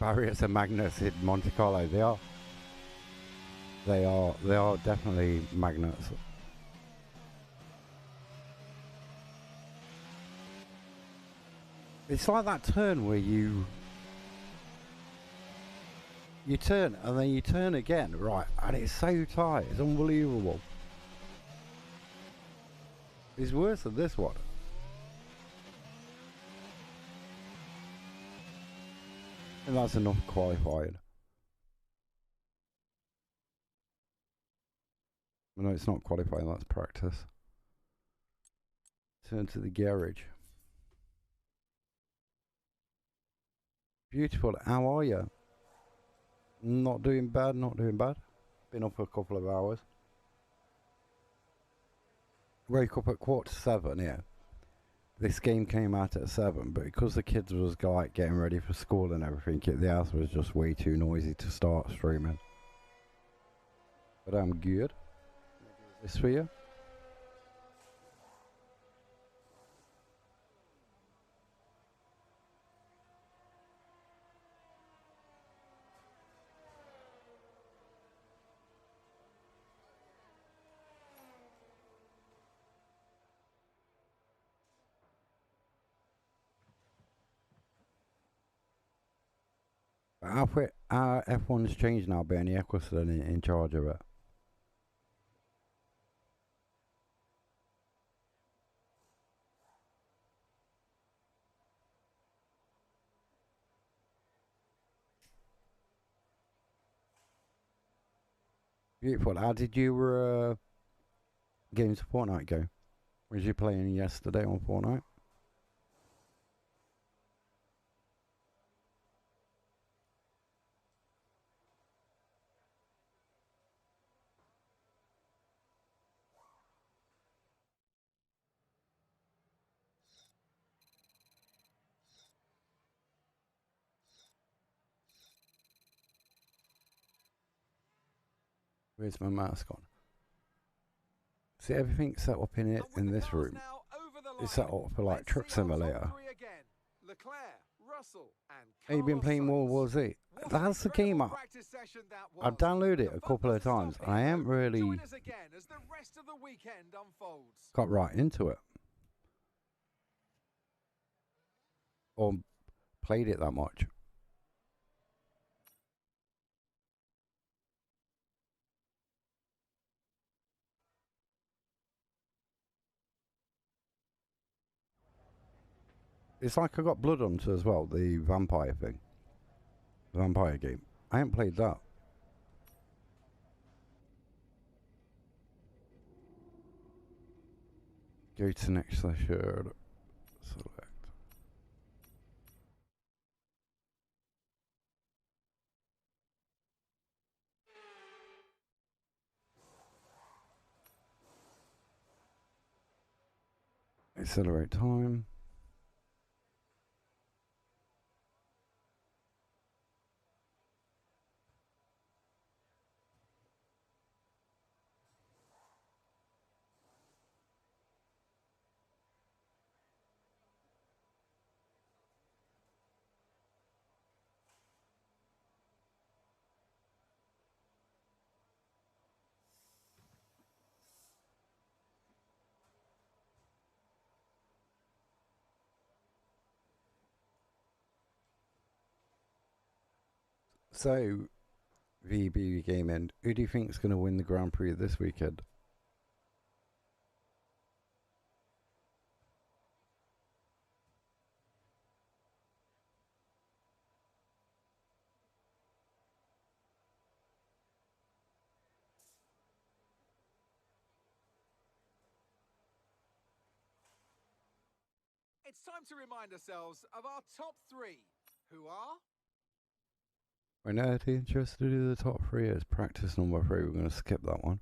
Barriers and magnets in Monte Carlo, they are definitely magnets. It's like that turn where you turn and then you turn again, right? And it's so tight, it's unbelievable. It's worse than this one. And that's enough qualifying. No, it's not qualifying, that's practice. Turn to the garage. Beautiful, how are you? Not doing bad, not doing bad. Been up for a couple of hours. Wake up at 6:45, yeah. this game came out at 7, but because the kids was like getting ready for school and everything, the house was just way too noisy to start streaming. But I'm good. This for you. Our F1's changed now, Bernie Eccleston in charge of it. Beautiful. How did your games of Fortnite go? Was you playing yesterday on Fortnite? Where's my mask on? See, everything's set up in it in this room. It's set up for like Truck Simulator. Have you been playing World War Z? That's the game I've downloaded it a couple of times and I haven't really got right into it. Or played it that much. It's like I got Blood Hunter as well, the vampire thing. The vampire game. I haven't played that. Go to next session. Select. Accelerate time. So, VB Gaming, who do you think is going to win the Grand Prix this weekend? It's time to remind ourselves of our top 3, who are... We're now interested in the top 3 is practice number 3. We're going to skip that one.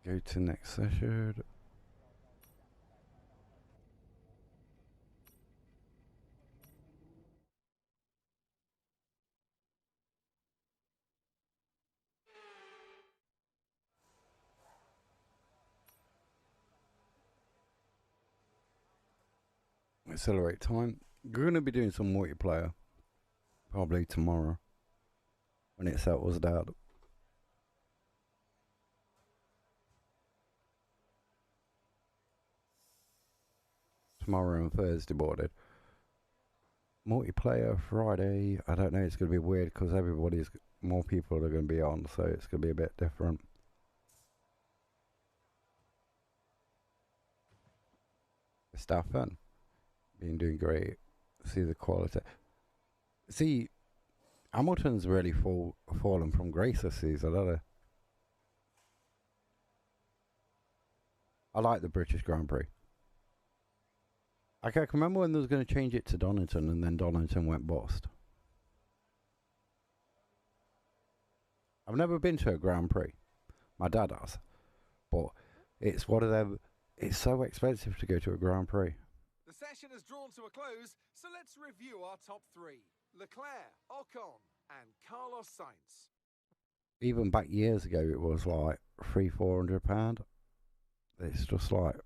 Go to next session. Accelerate time. We're going to be doing some multiplayer. Probably tomorrow. When it settles down. Tomorrow and Thursday morning. Multiplayer Friday. I don't know. It's going to be weird because more people are going to be on. So it's going to be a bit different. Staffen. Been doing great. See the quality. See, Hamilton's really fallen from grace this season, hasn't he? I like the British Grand Prix. I can remember when they was going to change it to Donington and then Donington went bust. I've never been to a Grand Prix. My dad has. But It's one of them. It's so expensive to go to a Grand Prix. The session has drawn to a close, so let's review our top three. Leclerc, Ocon, and Carlos Sainz. Even back years ago, it was like £300-400. It's just like.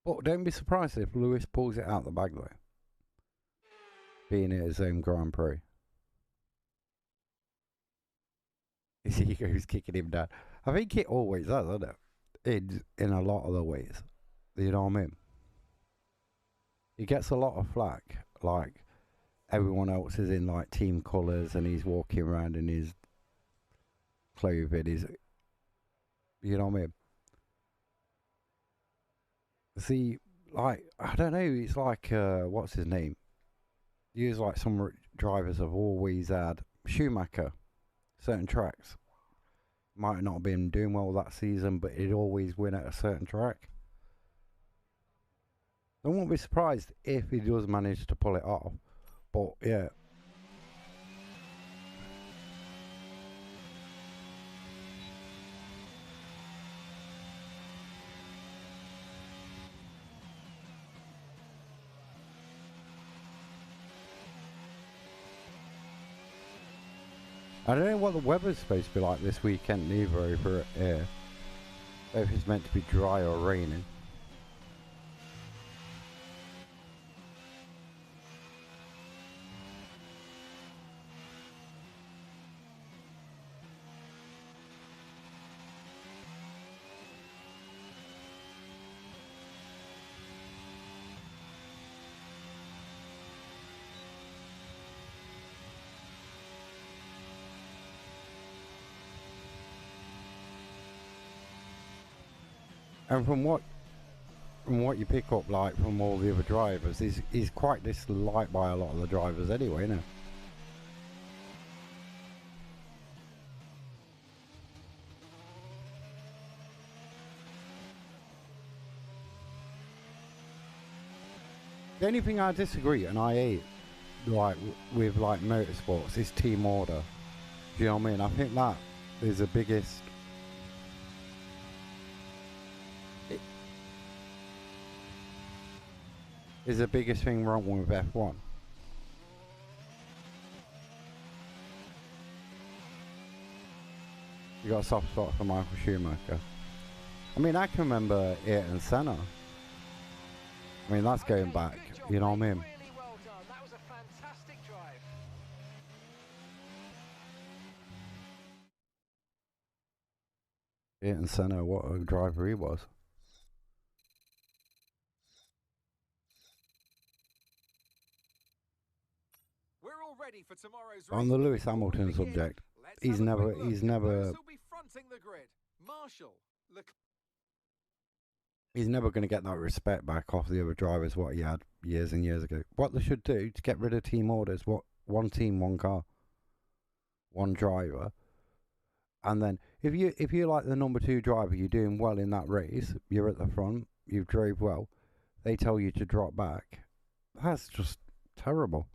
But don't be surprised if Lewis pulls it out the bag though. Being at his own Grand Prix. His ego's kicking him down. I think it always does, doesn't it? In a lot of the ways. You know what I mean? He gets a lot of flack. Like, everyone else is in, like, team colours and he's walking around in his clothing. You know what I mean? See, like, I don't know, it's like, what's his name? Use like some drivers have always had. Schumacher, certain tracks. Might not have been doing well that season, but he'd always win at a certain track. I won't be surprised if he does manage to pull it off. But yeah. I don't know what the weather's supposed to be like this weekend either over here. If it's meant to be dry or raining. And from what you pick up, like, from all the other drivers, he's quite disliked by a lot of the drivers anyway, isn't he? The only thing I disagree and I hate, like, with like motorsports is team order. Do you know what I mean? I think that is the biggest. Is the biggest thing wrong with F1. You got a soft spot for Michael Schumacher. I mean, I can remember Ayrton Senna. I mean, that's going back. You know what I mean? Really well done. That was a fantastic drive. Ayrton Senna, what a driver he was. Ready for tomorrow's On the Lewis Hamilton subject, he's never he's never going to get that respect back off the other drivers what he had years and years ago. What they should do to get rid of team orders, what one team, one car, one driver, and then if you're like the number 2 driver, you're doing well in that race, you're at the front, you drove well, they tell you to drop back. That's just terrible.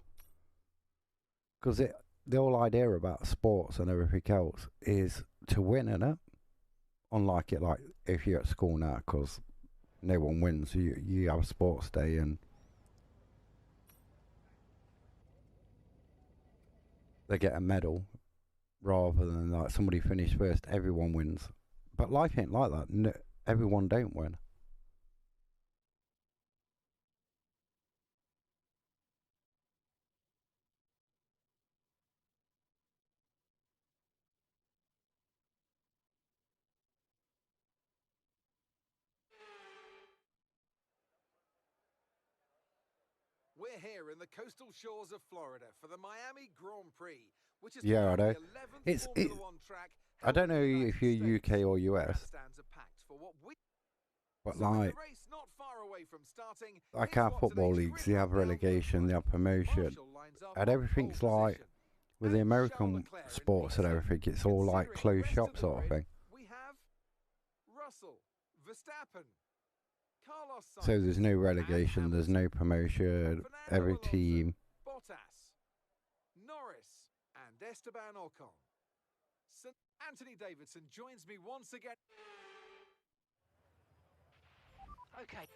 Because the whole idea about sports and everything else is to win, innit? Unlike it, like, if you're at school now, because no one wins. You have a sports day and they get a medal rather than like somebody finished first, everyone wins. But life ain't like that. No, everyone don't win. We're here in the coastal shores of Florida for the Miami Grand Prix, which is yeah, I know. It's Formula 1 track. I don't know if you're UK or US, but like our football leagues, they have relegation, they have promotion, and everything's like with the American sports and everything. It's all like closed shop sort of thing. Verstappen. Carlos So Sainz, there's no and relegation, there's no Hamilton. promotion, Fernando every Alonso, team. Bottas, Norris, and Esteban Ocon. Anthony Davidson joins me once again. Okay.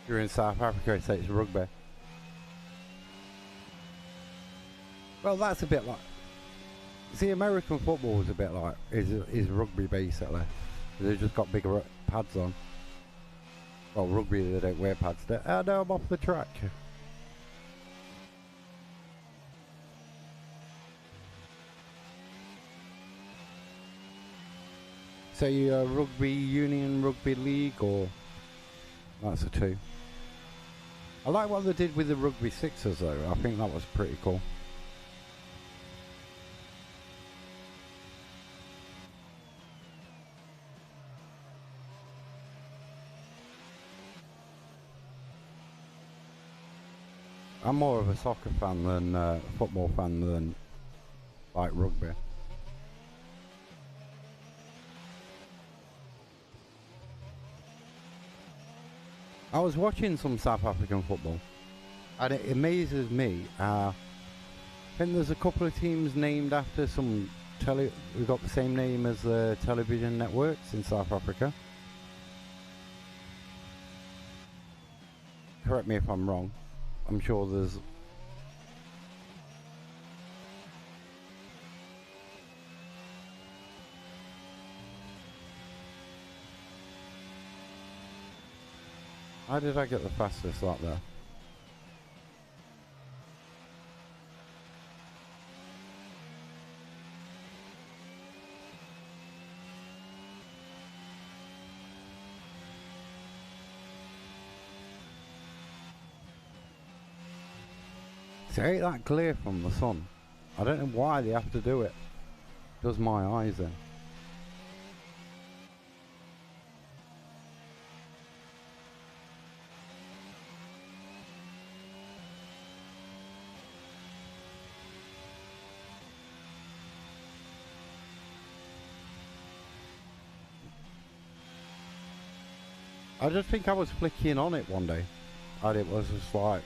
You're in South Africa, so it's rugby. Well, that's a bit like... See, American football is a bit like... is rugby, basically. They've just got bigger pads on. Well, rugby, they don't wear pads. No, I'm off the track. So you're rugby union, rugby league, or... That's a 2. I like what they did with the rugby sixers, though. I think that was pretty cool. I'm more of a soccer fan than a football fan than like rugby. I was watching some South African football and it amazes me. I think there's a couple of teams named after some we've got the same name as the television networks in South Africa. Correct me if I'm wrong. I'm sure there's... How did I get the fastest lap there? It ain't that clear from the sun. I don't know why they have to do it. Does my eyes in. I just think I was flicking on it one day and it was just like...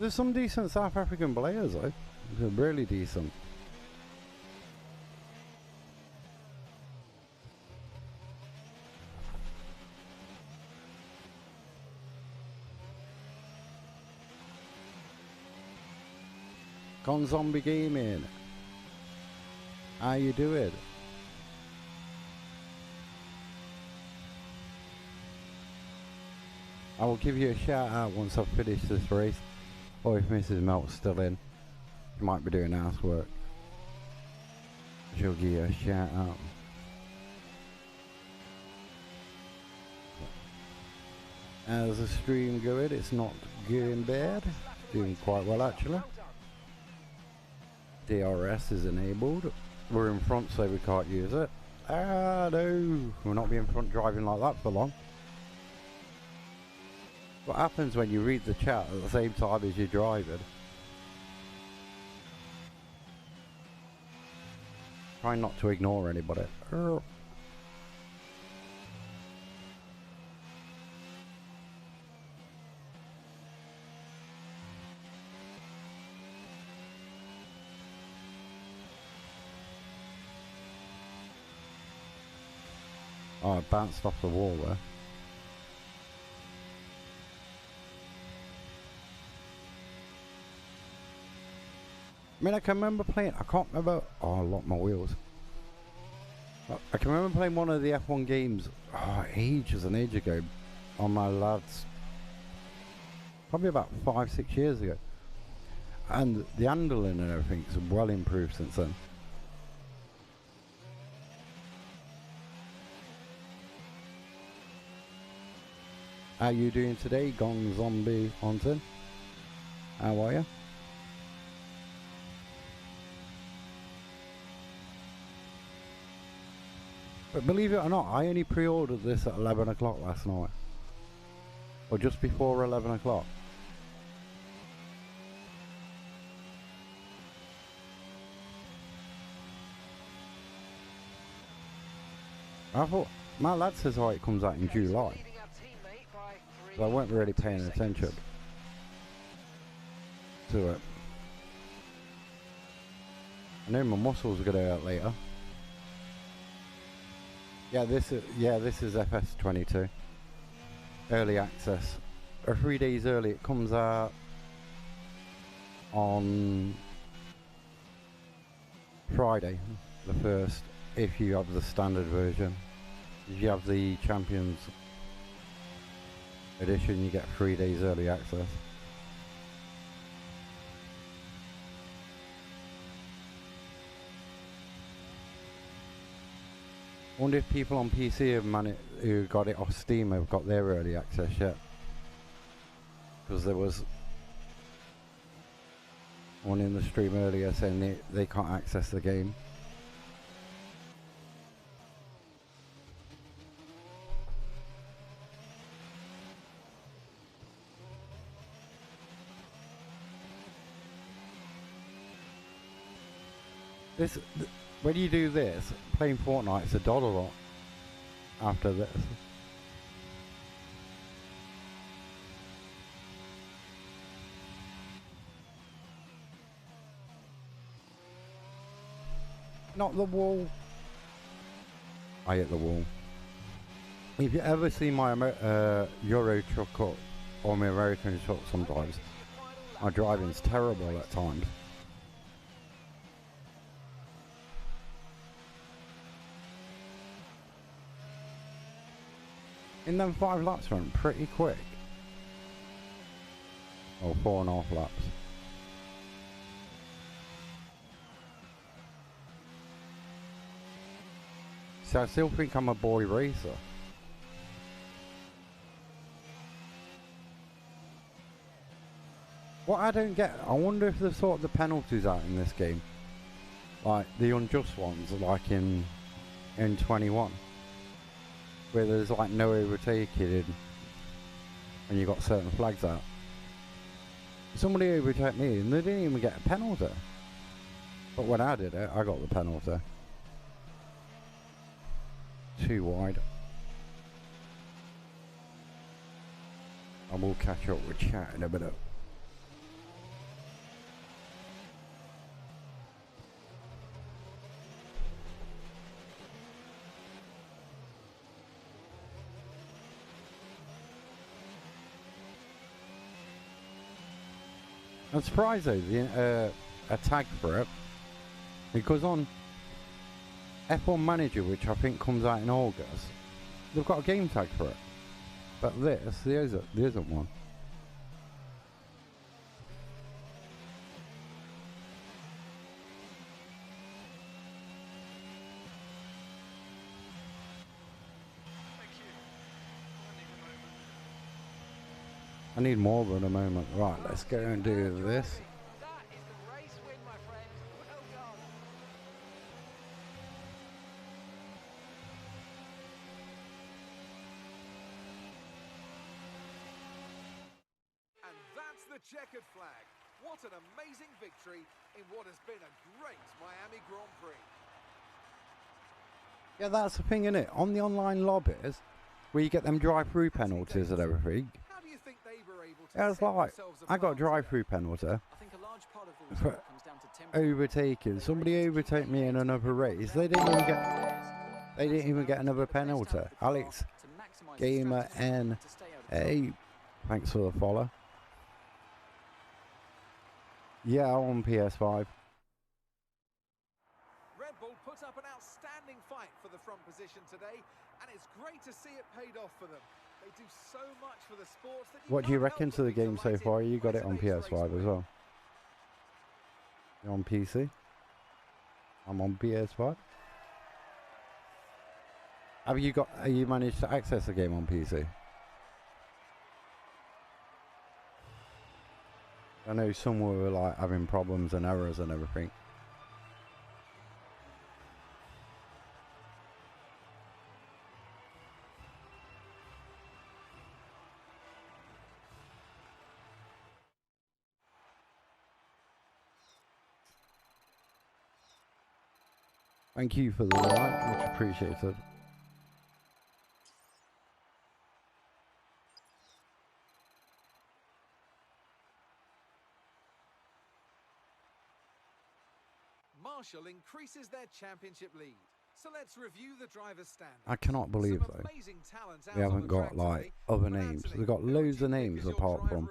There's some decent South African players though. They're really decent. Gone Zombie Gaming. How you doing? I will give you a shout out once I've finished this race. Or if Mrs. Melt's still in. She might be doing housework. She'll give you a shout out. How's the stream going? It's not going bad. Doing quite well actually. DRS is enabled. We're in front so we can't use it. Ah no, we'll not be in front driving like that for long. What happens when you read the chat at the same time as you're driving? Try not to ignore anybody. Oh, I bounced off the wall there. I mean, I can remember playing, I can't remember, oh, I locked my wheels. I can remember playing one of the F1 games, ages and ages ago, on my lad's, probably about 5-6 years ago. And the handling and everything is well improved since then. How you doing today, Gong Zombie Haunted? How are you? But believe it or not, I only pre-ordered this at 11 o'clock last night. Or just before 11 o'clock. I thought, my lad says it comes out in July. So I weren't really paying attention to it. I know my muscles are going to hurt later. Yeah, this is FS22. Early access. 3 days early. It comes out on Friday, the 1st, if you have the standard version. If you have the Champions Edition, you get 3 days early access. I wonder if people on PC who got it off Steam have got their early access yet. Because there was one in the stream earlier saying they can't access the game. When you do this, playing Fortnite's a dollar lot after this. Not the wall. I hit the wall. If you ever see my Euro truck or my American truck sometimes, my driving's terrible at times. In them 5 laps went pretty quick. Or 4.5 laps. So I still think I'm a boy racer. What I don't get, I wonder if they've sorted the penalties out in this game. Like the unjust ones, like in 21. Where there's like no overtaking and you got certain flags out. Somebody overtook me and they didn't even get a penalty. But when I did it, I got the penalty. Too wide. I will catch up with chat in a minute. I'm surprised though, a tag for it, because on F1 Manager, which I think comes out in August, they've got a game tag for it, but there isn't one. I need more at the moment. Right, let's go and do this. That is the race win, my friend. Well done. And that's the checkered flag. What an amazing victory in what has been a great Miami Grand Prix. Yeah, that's the thing, innit? On the online lobbies, where you get them drive-through penalties and everything. How do you think they were able to Yeah, it's set like, themselves I got a apart drive-through penalty I think a large part of the for result comes down to tempo. overtaking. Somebody overtake me in another race. They didn't even get another penalty. Alex Gamer NA, thanks for the follow. Yeah, I'm on PS5. Red Bull put up an outstanding fight for the front position today, and it's great to see it paid off for them. They do so much for the sport that What do you can't reckon help to the but be game so delighted far? You by got it on today's race PS5 as win. well. You're on PC? I'm on PS5. Have you managed to access the game on PC? I know some were like having problems and errors and everything. Thank you for the like, much appreciated. Marshall increases their championship lead. So let's review the driver's standings. I cannot believe though they haven't got like other names. They've got loads of names apart from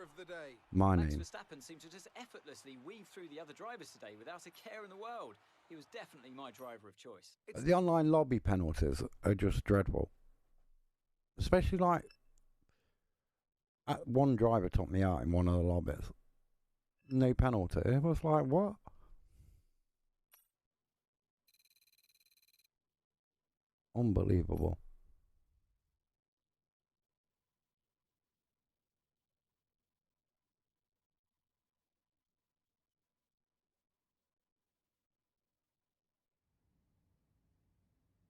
my name. Verstappen seemed to just effortlessly weave through the other drivers today without a care in the world. He was definitely my driver of choice. The online lobby penalties are just dreadful. Especially like one driver took me out in one of the lobbies. No penalty. It was like, what? Unbelievable.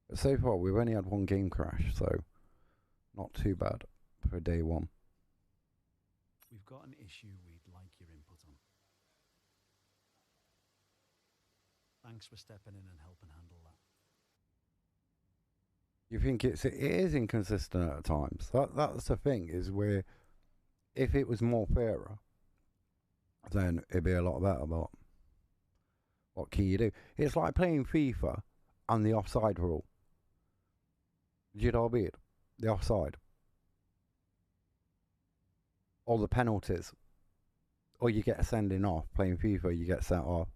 But so far, we've only had one game crash, so not too bad for day one. We've got an issue we'd like your input on. Thanks for stepping in and helping handle that. You think it is inconsistent at times. That's the thing, is where if it was more fairer, then it'd be a lot better. But what can you do? It's like playing FIFA and the offside rule. Do you know what I mean? The offside. Or the penalties. Or you get a sending off. Playing FIFA, you get sent off.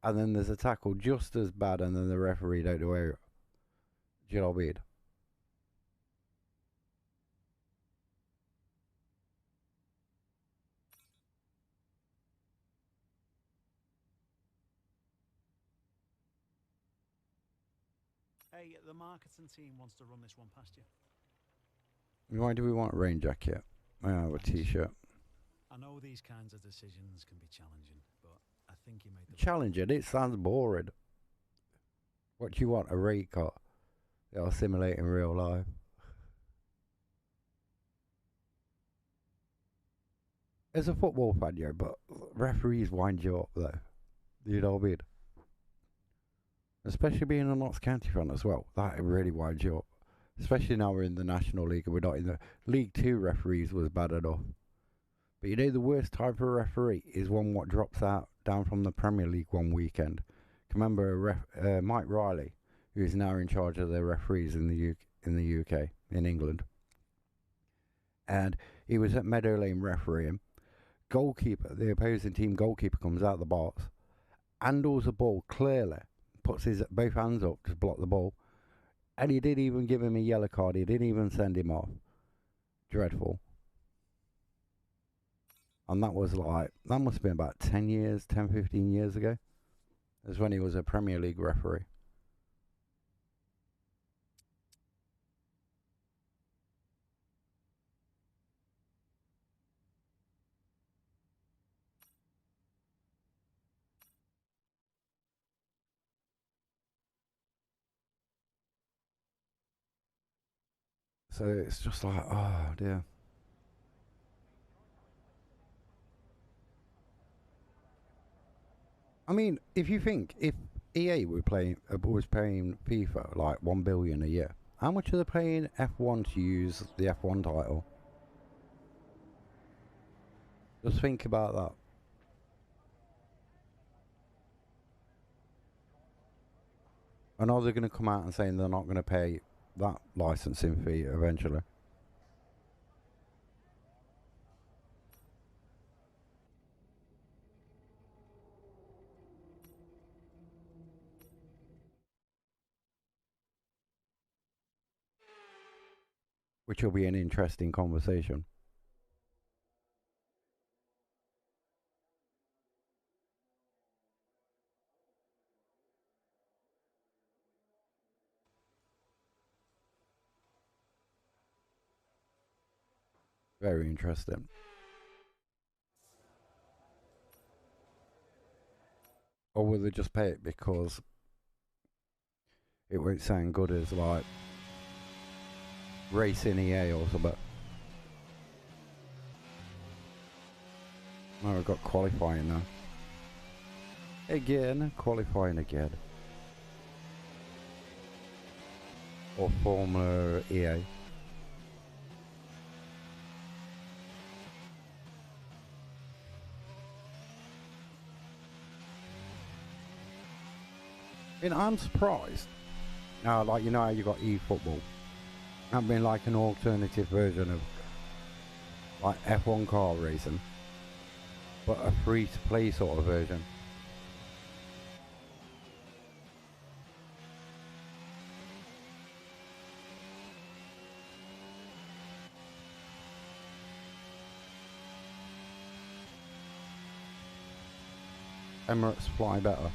And then there's a tackle just as bad, and then the referee don't do it. Do you know what I mean? Hey, the marketing team wants to run this one past you. Why do we want a rain jacket? I have a t-shirt. I know these kinds of decisions can be challenging, but I think you made the challenging. It sounds boring. What do you want? A rate cut? They'll simulate in real life. As a football fan, yeah, but referees wind you up though. You know what I mean? Especially being a Notts County fan as well. That really winds you up. Especially now we're in the National League and we're not in the League 2. Referees was bad enough. But you know the worst time for a referee is one what drops out down from the Premier League one weekend. Remember Mike Riley, who is now in charge of the referees in the UK, in England. And he was at Meadow Lane refereeing. Goalkeeper, the opposing team goalkeeper, comes out the box, handles the ball clearly, puts his both hands up to block the ball, and he didn't even give him a yellow card. He didn't even send him off. Dreadful. And that was like, that must have been about 10 years, 10, 15 years ago. That's when he was a Premier League referee. So it's just like, oh dear. I mean, if you think, if EA was paying FIFA like 1 billion a year, how much are they paying F1 to use the F1 title? Just think about that. I know they're going to come out and saying they're not going to pay that licensing fee eventually. Which will be an interesting conversation. Very interesting. Or will they just pay it because it won't sound good as like Racing EA or something? Oh, we've got qualifying now. Again, qualifying again. or Formula EA. And I'm surprised. Now, like, you know how you got eFootball? That'd been like an alternative version of like F1 car racing, but a free-to-play sort of version. Emirates fly better.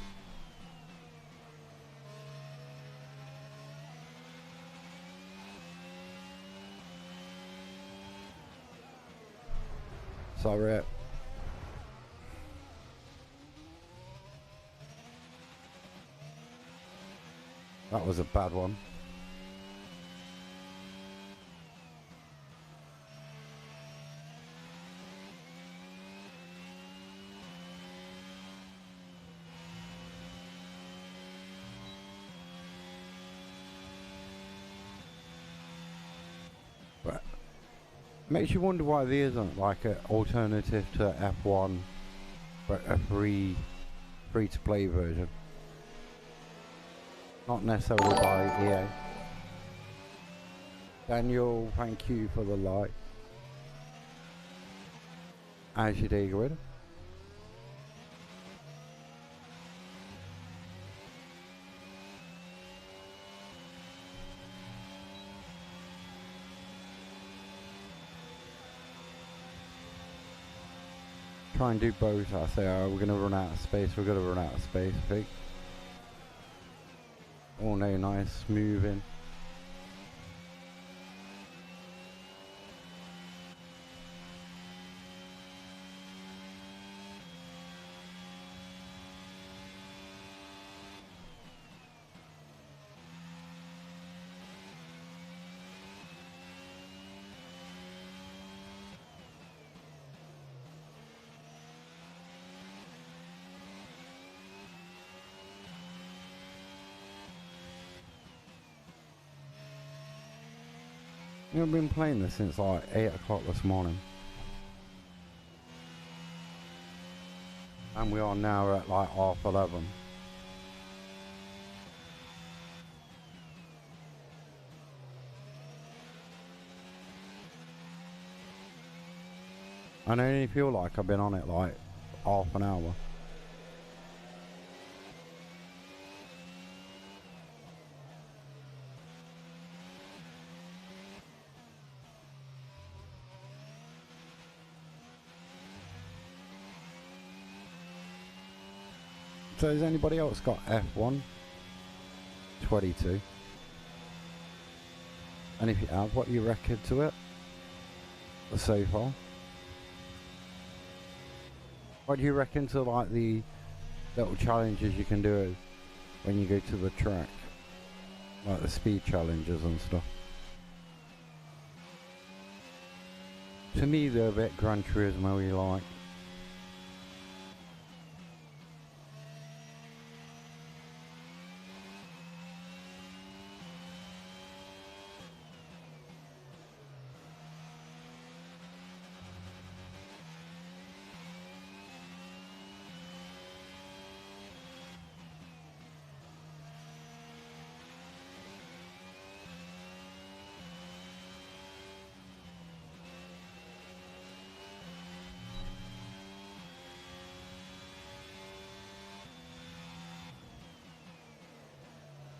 Sorry. That was a bad one. But makes you wonder why there isn't like an alternative to F1, but a free-to-play version. Not necessarily by EA. Daniel, thank you for the like. How's your day going? Try and do both. I say, oh, we're gonna run out of space. We're gonna run out of space, I think. Oh no, nice moving. I've been playing this since like 8 o'clock this morning. And we are now at like 11:30. And I only feel like I've been on it like half an hour. So has anybody else got F1 22? And if you have, what do you reckon to it so far? What do you reckon to like the little challenges you can do when you go to the track? Like the speed challenges and stuff. To me they're a bit Gran Turismo-y like.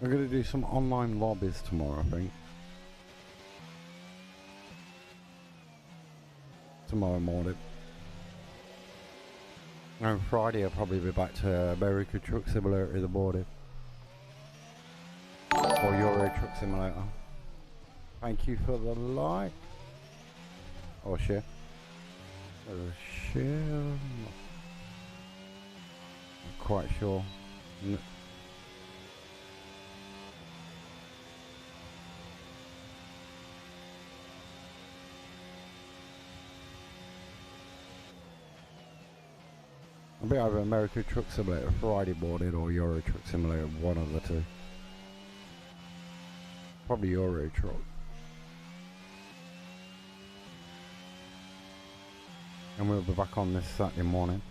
We're going to do some online lobbies tomorrow, I think. Tomorrow morning. And Friday I'll probably be back to America Truck Simulator in the morning. Or Euro Truck Simulator. Thank you for the like. Or share. Or share. I'm quite sure. I'll be either American Truck Simulator Friday morning or Euro Truck Simulator, one of the two. Probably Euro truck. And we'll be back on this Saturday morning.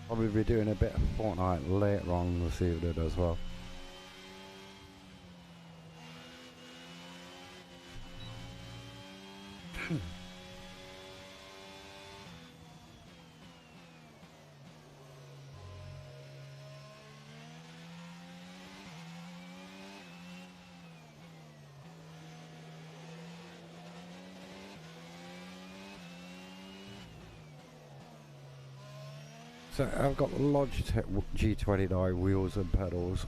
Probably be doing a bit of Fortnite later on this evening as well. So I've got the Logitech G29 wheels and pedals.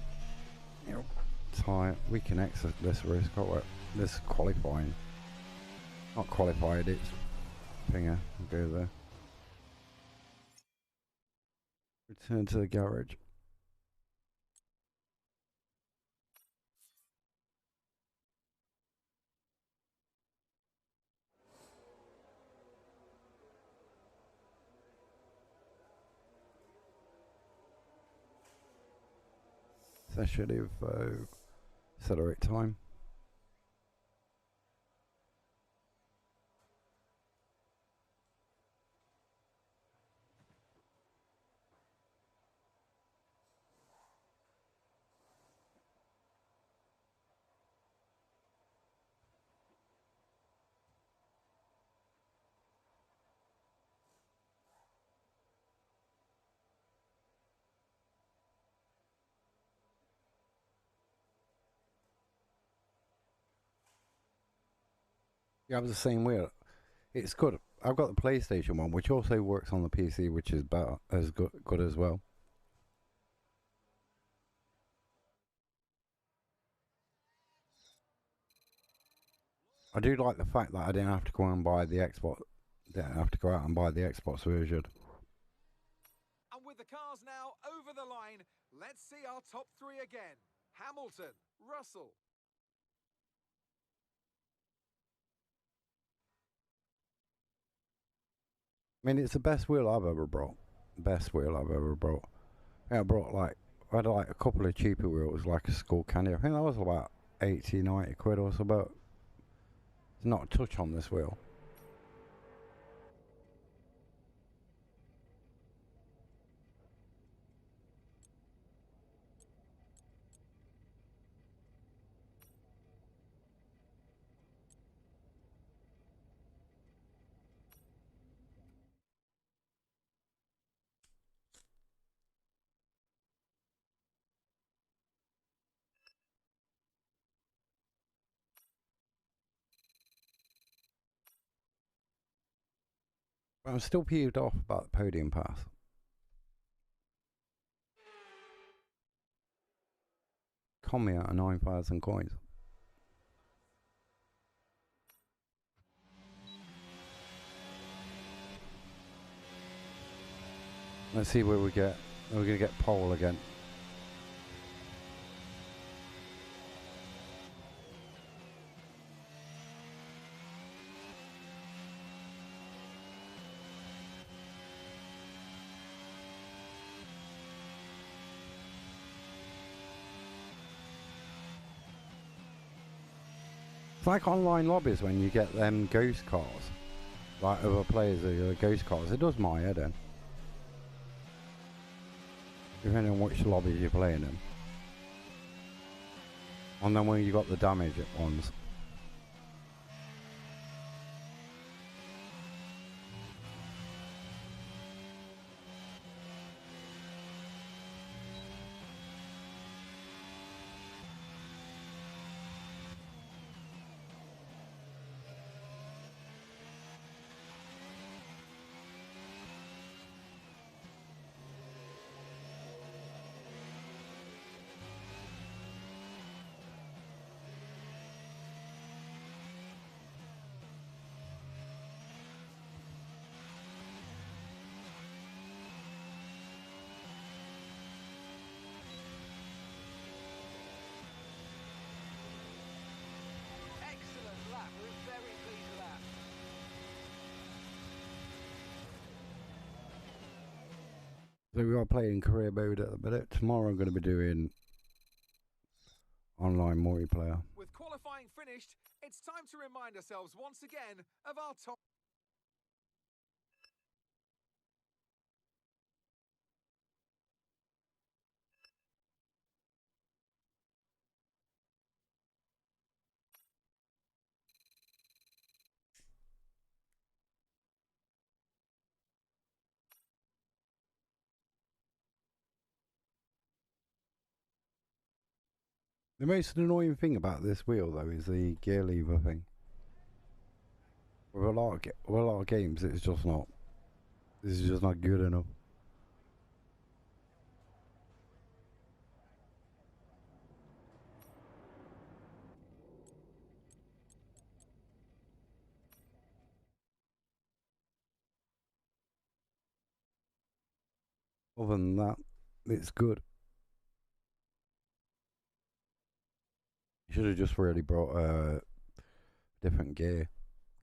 You know, tight. We can exit this race, can't we? This qualifying. Not qualified, it's finger. We'll go there. Return to the garage. Session info. Accelerate time. You have the same wheel. It's good. I've got the PlayStation one, which also works on the PC, which is better, as good as well. I do like the fact that I didn't have to go and buy the Xbox. Didn't have to go out and buy the Xbox version. And with the cars now over the line, let's see our top three again. Hamilton, Russell. I mean, it's the best wheel I've ever brought. Best wheel I've ever brought. I brought I had like a couple of cheaper wheels, like a Skull Candy. I think that was about 80, 90 quid or so, but there's not a touch on this wheel. But I'm still peeved off about the podium pass. Con me out of 9,000 coins. Let's see where we get. We're going to get pole again. It's like online lobbies when you get them ghost cars. Like other players are ghost cars. It does my head in. Depending on which lobbies you're playing in. And then when you got the damage ones. So we are playing career mode at the minute. Tomorrow I'm going to be doing online multiplayer. With qualifying finished, it's time to remind ourselves once again of our top. The most annoying thing about this wheel, though, is the gear lever thing. With a lot of games, it's just not. This is just not good enough. Other than that, it's good. You should have just really brought a different gear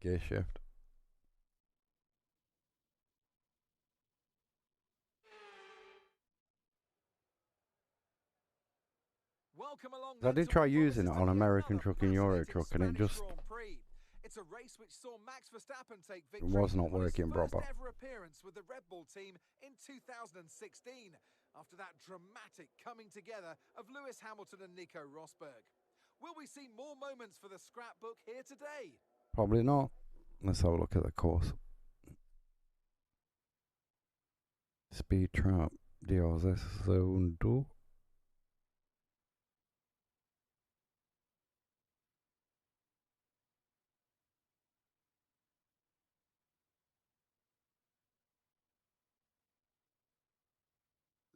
shift. Welcome along. I did try using it on American Truck and Euro Truck, and it just It's a race which saw Max Verstappen take it victory. was not working proper. First ever appearance with the Red Bull team in 2016. After that dramatic coming together of Lewis Hamilton and Nico Rosberg. Will we see more moments for the scrapbook here today? Probably not. Let's have a look at the course. Speed trap. DRS zone door.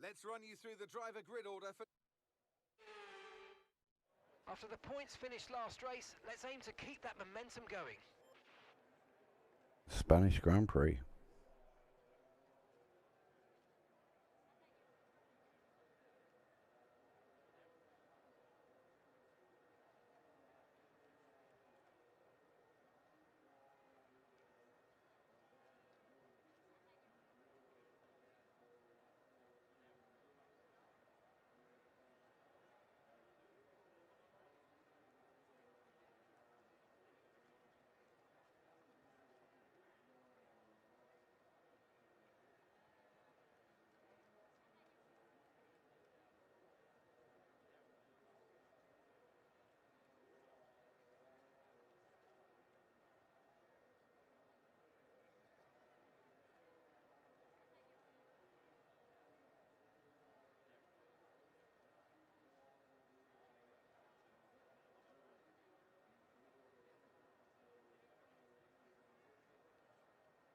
Let's run you through the driver grid order for. After the points finished last race, let's aim to keep that momentum going. Spanish Grand Prix.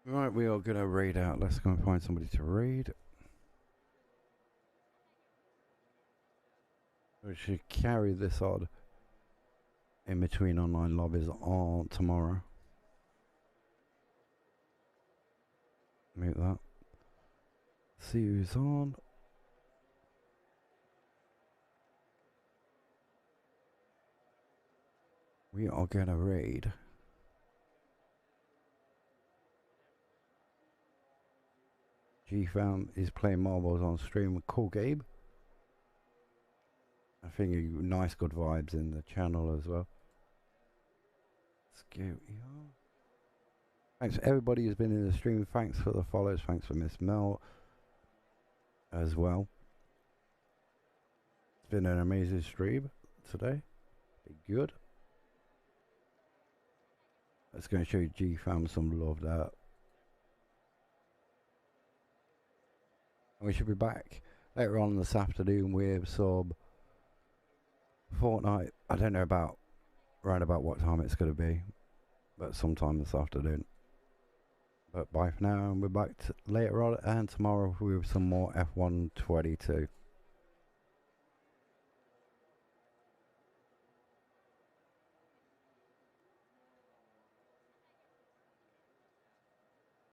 Right, we are going to raid out. Let's go and find somebody to raid. We should carry this on in between online lobbies on tomorrow. Mute that. See who's on. We are going to raid. GFam is playing marbles on stream with Cool Gabe. I think nice good vibes in the channel as well. Thanks for everybody who's been in the stream. Thanks for the follows. Thanks for Miss Mel as well. It's been an amazing stream today. Be good. Let's go and show GFam some love there. And we should be back later on this afternoon with some Fortnite. I don't know about right about what time it's going to be, but sometime this afternoon. But bye for now, and we're back later on and tomorrow with some more F1 22.